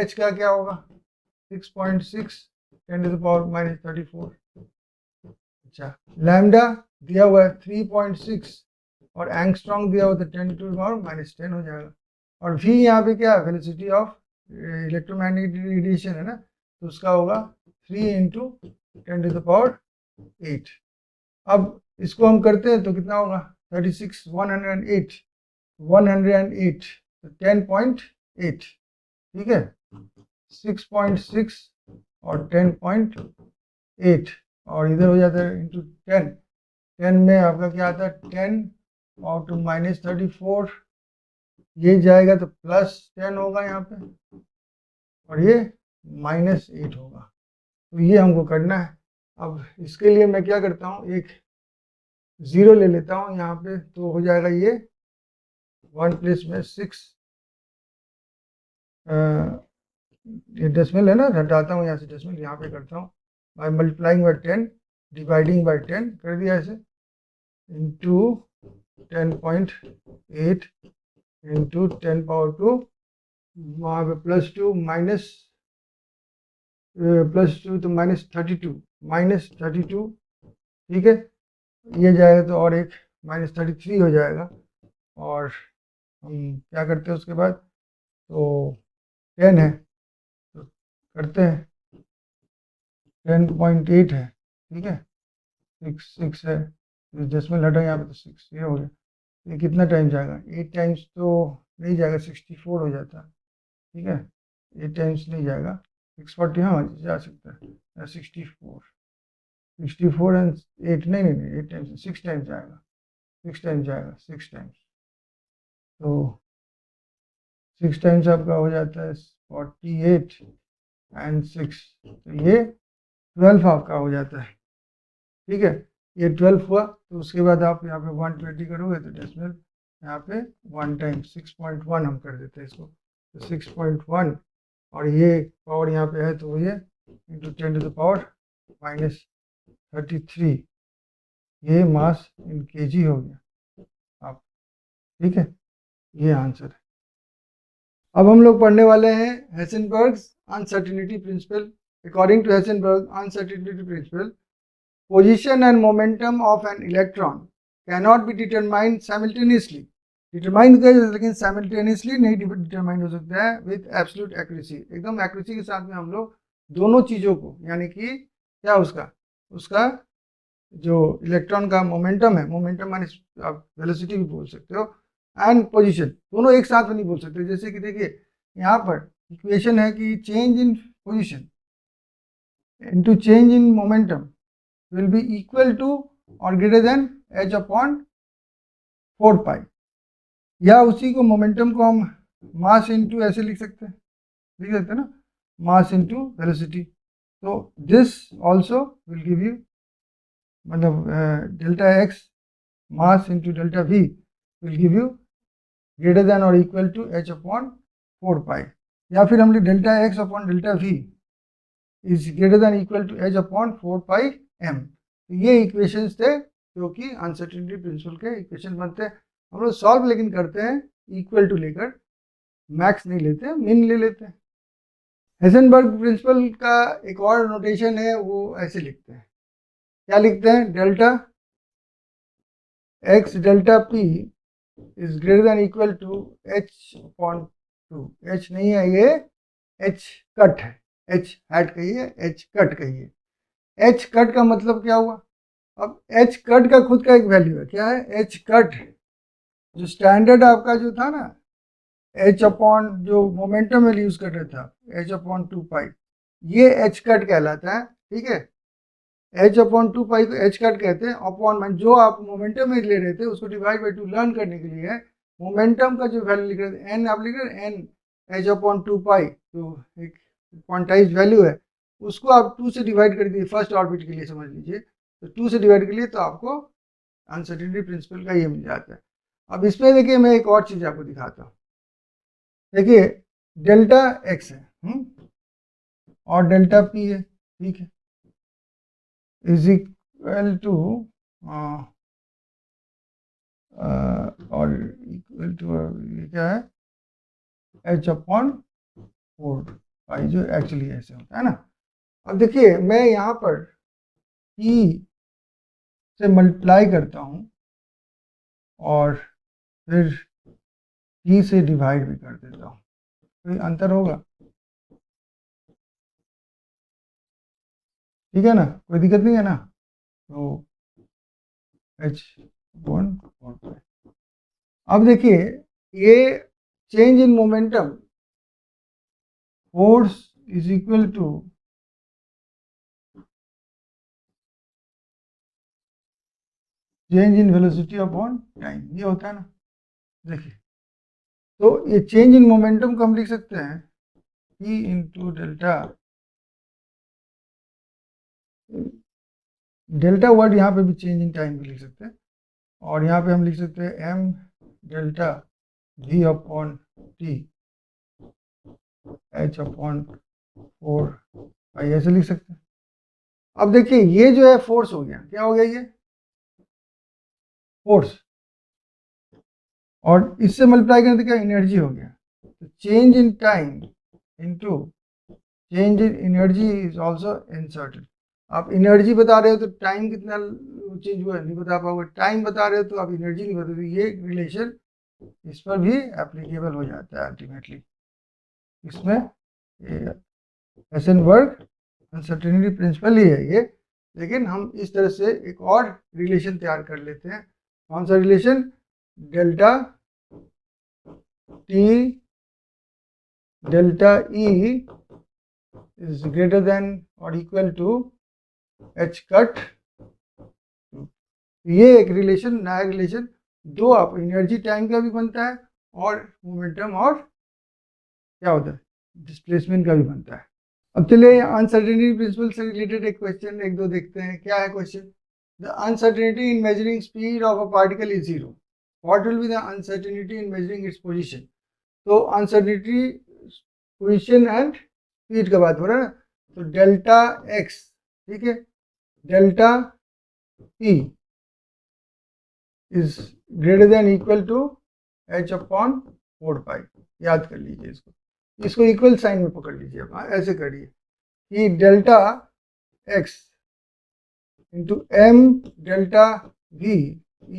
एच का क्या होगा 6.6 10 टू द पावर -34, अच्छा लैम्डा दिया हुआ है 3.6 और एंगस्ट्रॉम दिया हुआ है 10 टू द पावर -10 हो जाएगा। और v यहाँ पे क्या है, वेलोसिटी ऑफ इलेक्ट्रोमैग्नेटिक रेडिएशन है ना, तो उसका होगा 3 इंटू 10 टू द पावर 8। अब इसको हम करते हैं तो कितना होगा 36 108 तो 10.8, ठीक है, 6.6 और 10.8 और इधर हो जाता है इंटू 10, 10 में आपका क्या आता है 10 और टू -34, ये जाएगा तो +10 होगा यहाँ पे, और ये -8 होगा, तो ये हमको करना है। अब इसके लिए मैं क्या करता हूँ, एक 0 ले लेता हूँ यहाँ पे, तो हो जाएगा ये 1 प्लेस में 6, ये डेसिमल है ना, हटाता हूँ यहाँ से डेसिमल, यहाँ पे करता हूँ by multiplying by 10 dividing by 10 कर दिया ऐसे, इंटू 10.8 इंटू 10 पावर 2, वहाँ पे +2 +2 तो -32, ठीक है, ये जाएगा तो और एक -33 हो जाएगा। और हम क्या करते हैं उसके बाद, तो 10 है तो करते हैं 10.8 है, ठीक है, 6 है, डेसिमल हटा यहाँ पे तो 6 ये हो गया, ये कितना टाइम जाएगा, 8 टाइम्स तो नहीं जाएगा, 64 हो जाता है, ठीक है, 8 टाइम्स नहीं जाएगा, 640 हाँ जा सकता है, 64 एंड 8 नहीं 8 टाइम्स 6 टाइम्स जाएगा, 6 टाइम्स जाएगा, 6 टाइम्स, तो 6 टाइम्स आपका हो जाता है 48 एंड 6, तो ये 12 आपका हो जाता है, ठीक है। ये 12 हुआ, तो उसके बाद आप यहाँ पे 120 करोगे तो डेसिमल यहाँ पे 1 टाइम 6.1 हम कर देते हैं इसको, तो 6.1 और ये पावर यहाँ पे है तो ये इंटू 10 टू द पावर -33, ये मास इन केजी हो गया आप, ठीक है, ये आंसर है। अब हम लोग पढ़ने वाले हैं Heisenberg's uncertainty principle. According to Heisenberg uncertainty principle, position and momentum of an electron cannot be determined simultaneously. Determine कर लेकिन साइमल्टेनियसली नहीं डिटरमाइन हो सकता है विथ एब्सोल्यूट एक्यूरेसी, एकदम एक्यूरेसी के साथ में हम लोग दोनों चीज़ों को, यानी कि क्या उसका जो इलेक्ट्रॉन का मोमेंटम है, मोमेंटम माने आप वेलोसिटी भी बोल सकते हो, एंड पोजीशन, दोनों एक साथ में नहीं बोल सकते। जैसे कि देखिए यहाँ पर इक्वेशन है कि change in position into change in momentum will be equal to or greater than h upon 4 pi, या उसी को मोमेंटम को हम मास इनटू ऐसे लिख सकते हैं ना, मास इनटू वेलोसिटी, तो this also will give you, मतलब delta x mass into delta v will give you greater than और equal to h upon 4 pi, या फिर हम लिख delta x upon delta v is greater than equal to h upon 4 pi m. तो ये equations थे जो कि अनसर्टेनिटी प्रिंसिपल के इक्वेशन बनते हैं। हम लोग सॉल्व लेकिन करते हैं इक्वल टू लेकर, मैक्स नहीं लेते, मिन ले लेते हैं। हेजनबर्ग प्रिंसिपल का एक और नोटेशन है, वो ऐसे लिखते हैं, क्या लिखते हैं, delta x delta p is greater than equal to h upon 2। H नहीं है ये, एच कट है, एच हैट कहिए, एच कट कहिए। एच कट का मतलब क्या हुआ? अब एच कट का खुद का एक वैल्यू है, क्या है, एच कट। जो स्टैंडर्ड आपका जो था ना, एच अपॉन जो मोमेंटम में यूज कर रहा था, एच अपॉन 2 पाई, ये एच कट कहलाता है, ठीक है। एच अपॉन 2 पाई को एच कट कहते हैं। अपॉन में जो आप मोमेंटम में ले रहे थे उसको डिवाइड बाई 2 लर्न करने के लिए मोमेंटम का जो वैल्यू लिख रहे थे, एन आप लिख रहे हैं, एन एच अपॉन 2 पाई, तो एक क्वांटाइज वैल्यू है, उसको आप 2 से डिवाइड कर दिए फर्स्ट ऑर्बिट के लिए, समझ लीजिए। तो 2 से डिवाइड के लिए तो आपको अनसर्टेनिटी प्रिंसिपल का ये मिल जाता है। अब इसमें देखिए मैं एक और चीज़ आपको दिखाता हूँ। देखिए डेल्टा एक्स है और डेल्टा पी है, ठीक है, इज इक्वल टू और इक्वल टू ये क्या है, एच अपॉन 4 पाई, जो एक्चुअली ऐसे होता है ना। अब देखिए मैं यहाँ पर p से मल्टीप्लाई करता हूँ और फिर p से डिवाइड भी कर देता हूँ, कोई अंतर होगा? ठीक है ना, कोई दिक्कत नहीं है ना। तो h अपॉन 4 पाई। अब देखिए ये change in momentum force is equal to change in velocity upon time, ये होता है ना। देखिए तो ये चेंज इन मोमेंटम को हम लिख सकते हैं p into delta, delta word यहाँ पे भी चेंज इन टाइम भी लिख सकते हैं, और यहाँ पे हम लिख सकते हैं m delta v upon t h upon 4 पाई, ऐसे लिख सकते हैं। अब देखिए ये जो है फोर्स हो गया, क्या हो गया, ये फोर्स, और इससे मल्टीप्लाई करने से क्या एनर्जी हो गया। तो change in time into change in energy is also uncertain. आप एनर्जी बता रहे हो तो टाइम कितना चेंज हुआ नहीं बता पाओगे, टाइम बता रहे हो तो आप एनर्जी नहीं बता, ये रिलेशन इस पर भी एप्लीकेबल हो जाता है अल्टीमेटली। इसमें हेजनबर्ग अनसर्टेनिटी प्रिंसिपल ही है ये, लेकिन हम इस तरह से एक और रिलेशन तैयार कर लेते हैं। कौन सा relation, delta T delta E is greater than और इक्वल टू एच कट। ये एक रिलेशन, नया रिलेशन, दो आप एनर्जी टाइम का भी बनता है और मोमेंटम और क्या होता है डिस्प्लेसमेंट का भी बनता है। अब चलिए अनसर्टेनिटी प्रिंसिपल से रिलेटेड एक क्वेश्चन एक दो देखते हैं। क्या है question, the uncertainty in measuring speed of a particle is zero, what will be the uncertainty in measuring its position. तो अनसर्टेनिटी पोजीशन एंड स्पीड का बात हो रहा है ना, तो डेल्टा एक्स, ठीक है, delta p is greater than equal to h upon 4 pi. याद कर लीजिए इसको, इसको इक्वल साइन में पकड़ लीजिए आप, ऐसे करिए कि delta x into m delta v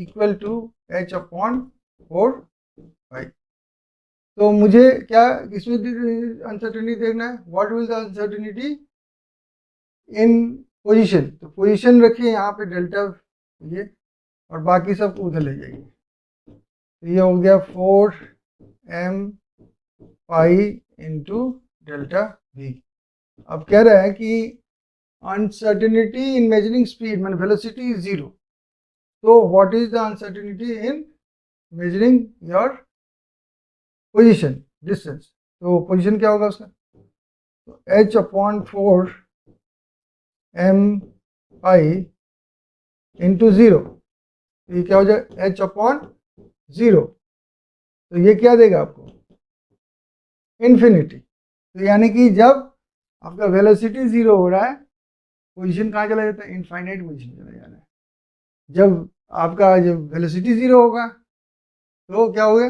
equal to h upon 4 pi. तो मुझे क्या इसमें अनसर्टेनिटी देखना है, what will the uncertainty in position. तो पोजीशन रखिए यहाँ पे डेल्टा ये, और बाकी सब उधर ले जाइए। तो ये हो गया 4 m pi into delta v. अब कह रहा है कि अनसर्टेनिटी इन मेजरिंग स्पीड मान वेलोसिटी इज जीरो, तो what is the uncertainty in measuring your position distance. तो पोजीशन क्या होगा उसका, तो h upon 4 m pi into zero, तो ये क्या हो जाए एच अपॉन जीरो, तो ये क्या देगा आपको इन्फिनिटी। तो यानी कि जब आपका वेलोसिटी जीरो हो रहा है, पोजीशन कहाँ चला जाता है, इनफाइनाइट पोजीशन चला जा रहा है। जब आपका जब वेलोसिटी जीरो होगा तो क्या होगा,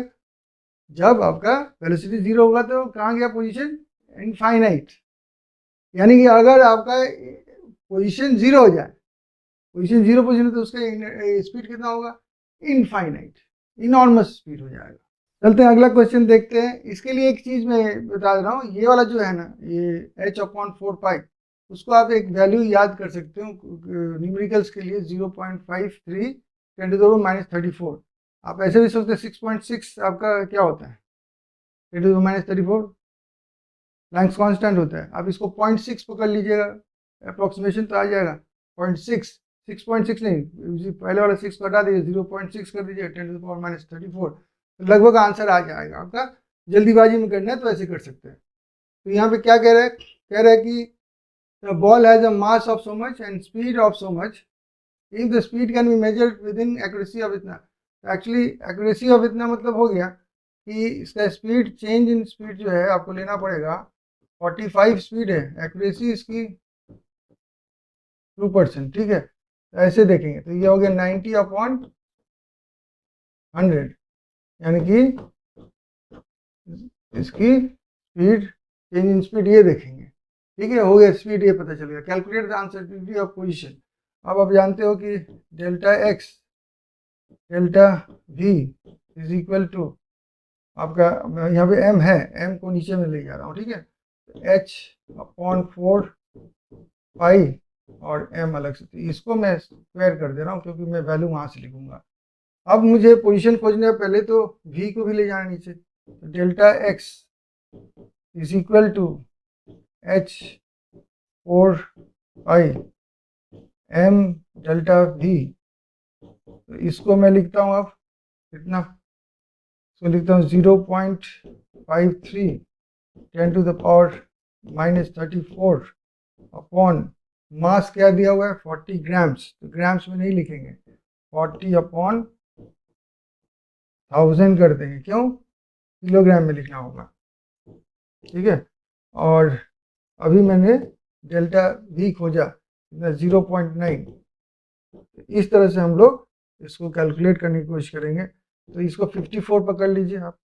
जब आपका वेलोसिटी जीरो होगा तो कहाँ गया पोजीशन, इनफाइनाइट। यानी कि अगर आपका पोजीशन जीरो हो जाए, पोजीशन जीरो पोजीशन, तो उसका स्पीड कितना होगा, इनफाइनाइट, इनॉर्मस स्पीड हो जाएगा। चलते हैं अगला क्वेश्चन देखते हैं। इसके लिए एक चीज मैं बता रहा हूँ, ये वाला जो है ना, ये h/4π, उसको आप एक वैल्यू याद कर सकते हो न्यूमेरिकल्स के लिए, 0.53 10⁻34। आप ऐसे भी सोचते हैं 6.6 आपका क्या होता है, 10⁻34 प्लैंक्स कांस्टेंट होता है। आप इसको 0.6 पकड़ लीजिएगा, अप्रोक्सीमेशन तो आ जाएगा 0.6, 6.6 नहीं, पहले वाला 6 को हटा दीजिए, 0.6 कर दीजिए 10⁻34, तो लगभग आंसर आ जाएगा आपका। जल्दीबाजी में करना है तो ऐसे कर सकते हैं। तो यहाँ पे क्या कह रहा है, कह रहा है कि the ball has a mass of so much and speed of so much, if the speed can be measured with in accuracy of इतना। एक्चुअली एक्यूरेसी ऑफ इतना मतलब हो गया कि इसका स्पीड, चेंज इन स्पीड जो है आपको लेना पड़ेगा, 45 स्पीड है, एक्यूरेसी इसकी 2%, ठीक है। तो ऐसे देखेंगे तो ये हो गया 90/100, यानी कि इसकी स्पीड, चेंज इन स्पीड ये देखेंगे, ठीक है। हो गया स्पीड, ये पता चल गया। Calculate the uncertainty of position. अब आप जानते हो कि delta x delta v is equal to आपका, यहाँ पे m है, m को नीचे में ले जा रहा हूँ, ठीक है। h/4 पाई और m अलग से, तो इसको मैं स्क्वायर कर दे रहा हूँ क्योंकि मैं वैल्यू वहाँ से लिखूंगा। अब मुझे पोजीशन खोजने है, पहले तो v को भी ले जाना नीचे, तो delta x is equal to h/4 pi m delta v। तो इसको मैं लिखता हूँ अब कितना, इसको लिखता हूँ 0.53 10⁻34 अपॉन मास क्या दिया हुआ है 40 ग्राम्स, तो ग्राम्स में नहीं लिखेंगे, 40/1000 कर देंगे, क्यों, किलोग्राम में लिखना होगा, ठीक है। और अभी मैंने डेल्टा वी खोजा 0.9, इस तरह से हम लोग इसको कैलकुलेट करने की कोशिश करेंगे। तो इसको 54 पकड़ लीजिए आप,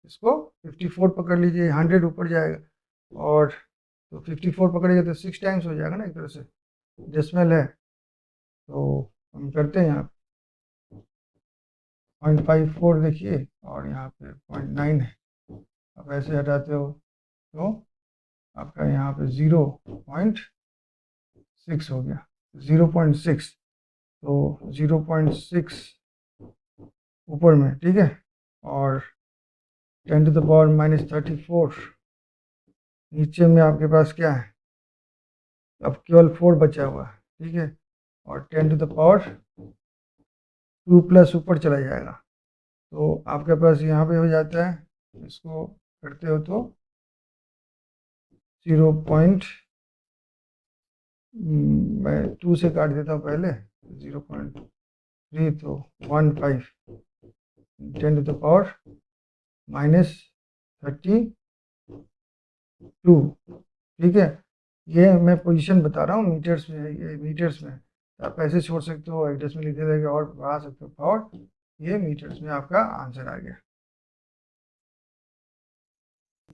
इसको 54 पकड़ लीजिए, 100 ऊपर जाएगा, और तो 54 पकड़िएगा तो 6 टाइम्स हो जाएगा ना, एक तरह से डेसिमल है। तो हम करते हैं यहाँ 0.54 देखिए, और यहाँ पे 0.9 है। अब ऐसे हटाते हो तो आपका यहाँ पे 0.6 हो गया, 0.6, तो 0.6 ऊपर में, ठीक है। और 10⁻34 नीचे में आपके पास क्या है, अब केवल 4 बचा हुआ है, ठीक है। और 10⁻2 प्लस ऊपर चला जाएगा, तो आपके पास यहाँ पे हो जाता है, इसको करते हो तो 0. मैं 2 से काट देता हूँ पहले, 0.3, तो 15 10⁻32, ठीक है। ये मैं पोजीशन बता रहा हूँ मीटर्स में, ये मीटर्स में, आप ऐसे छोड़ सकते हो, एक्टर्स में लिख देगा और बढ़ा सकते हो पावर, ये मीटर्स में आपका आंसर आ गया।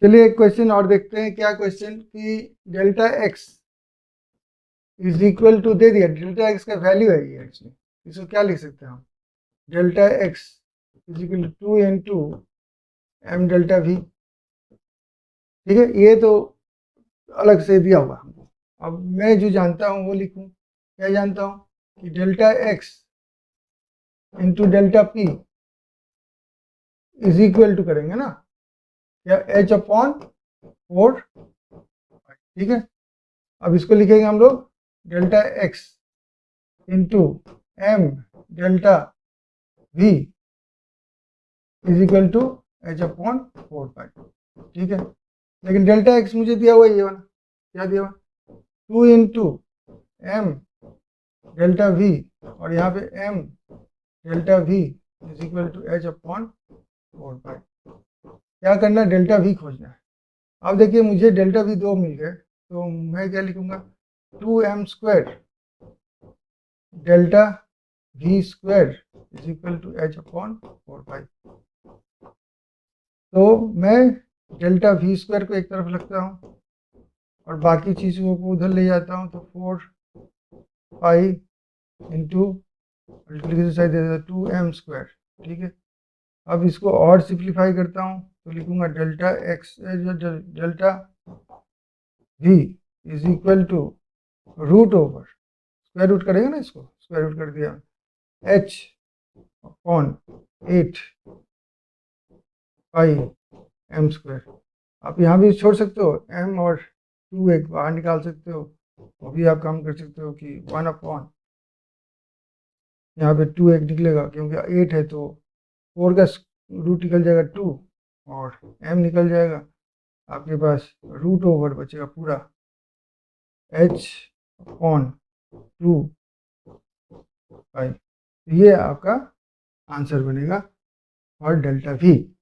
चलिए एक क्वेश्चन और देखते हैं, क्या क्वेश्चन कि delta x is equal to, दे दिया डेल्टा एक्स का वैल्यू है ये, एक्चुअली इसको क्या लिख सकते हैं हम, delta x is equal to 2 into m delta v, ठीक है। ये तो अलग से दिया हुआ हमको, अब मैं जो जानता हूँ वो लिखूँ, क्या जानता हूँ कि delta x into delta p is equal to करेंगे ना, या h/4, ठीक है। अब इसको लिखेंगे हम लोग delta x into m delta v is equal to h/4 ठीक है। लेकिन डेल्टा एक्स मुझे दिया हुआ है, ये वाला क्या दिया हुआ, 2 into m डेल्टा v, और यहाँ पे m delta v is equal to h/4। क्या करना है, डेल्टा v खोजना है, अब देखिए मुझे डेल्टा वी 2 मिल गए, तो मैं क्या लिखूंगा 2m² delta v square is equal to h/4 pi. तो मैं डेल्टा वी स्क्वायर को एक तरफ रखता हूँ और बाकी चीज़ों को उधर ले जाता हूँ, तो 4 पाई इंटू मल्टीप्लिकेशन साइड दे देता 2m²। ठीक है, अब इसको और सिंप्लीफाई करता हूँ तो लिखूंगा delta delta v is equal to root over, square root करेगा ना, इसको स्क्वायर रूट कर दिया, h/8 पाई m²। आप यहाँ भी छोड़ सकते हो, m और 2 एक बाहर निकाल सकते हो, वो भी आप काम कर सकते हो कि 1/, यहाँ पे 2 एक निकलेगा क्योंकि 8 है तो 4 का रूट निकल जाएगा 2 और m निकल जाएगा, आपके पास रूट ओवर बचेगा पूरा h/2 पाई। ये आपका आंसर बनेगा और डेल्टा वी।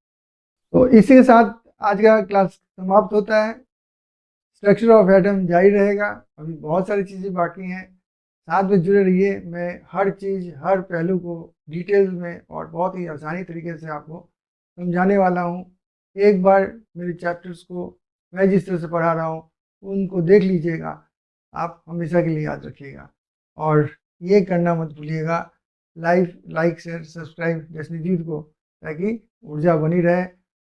तो इसी के साथ आज का क्लास समाप्त होता है। स्ट्रक्चर ऑफ एटम जारी रहेगा, अभी बहुत सारी चीज़ें बाकी हैं, साथ में जुड़े रहिए। मैं हर चीज़, हर पहलू को डिटेल में और बहुत ही आसानी तरीके से आपको समझाने वाला हूँ। एक बार मेरे चैप्टर्स को मैं जिस तरह से पढ़ा रहा हूँ उनको देख लीजिएगा, आप हमेशा के लिए याद रखिएगा। और ये करना मत भूलिएगा, लाइक शेयर सब्सक्राइब जसनीजीत को, ताकि ऊर्जा बनी रहे।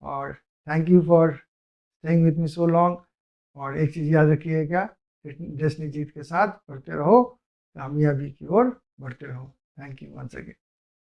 और thank you for staying with me so long. और एक चीज़ याद रखिएगा, जसनीजीत के साथ पढ़ते रहो, कामयाबी की ओर बढ़ते रहो। Thank you once again.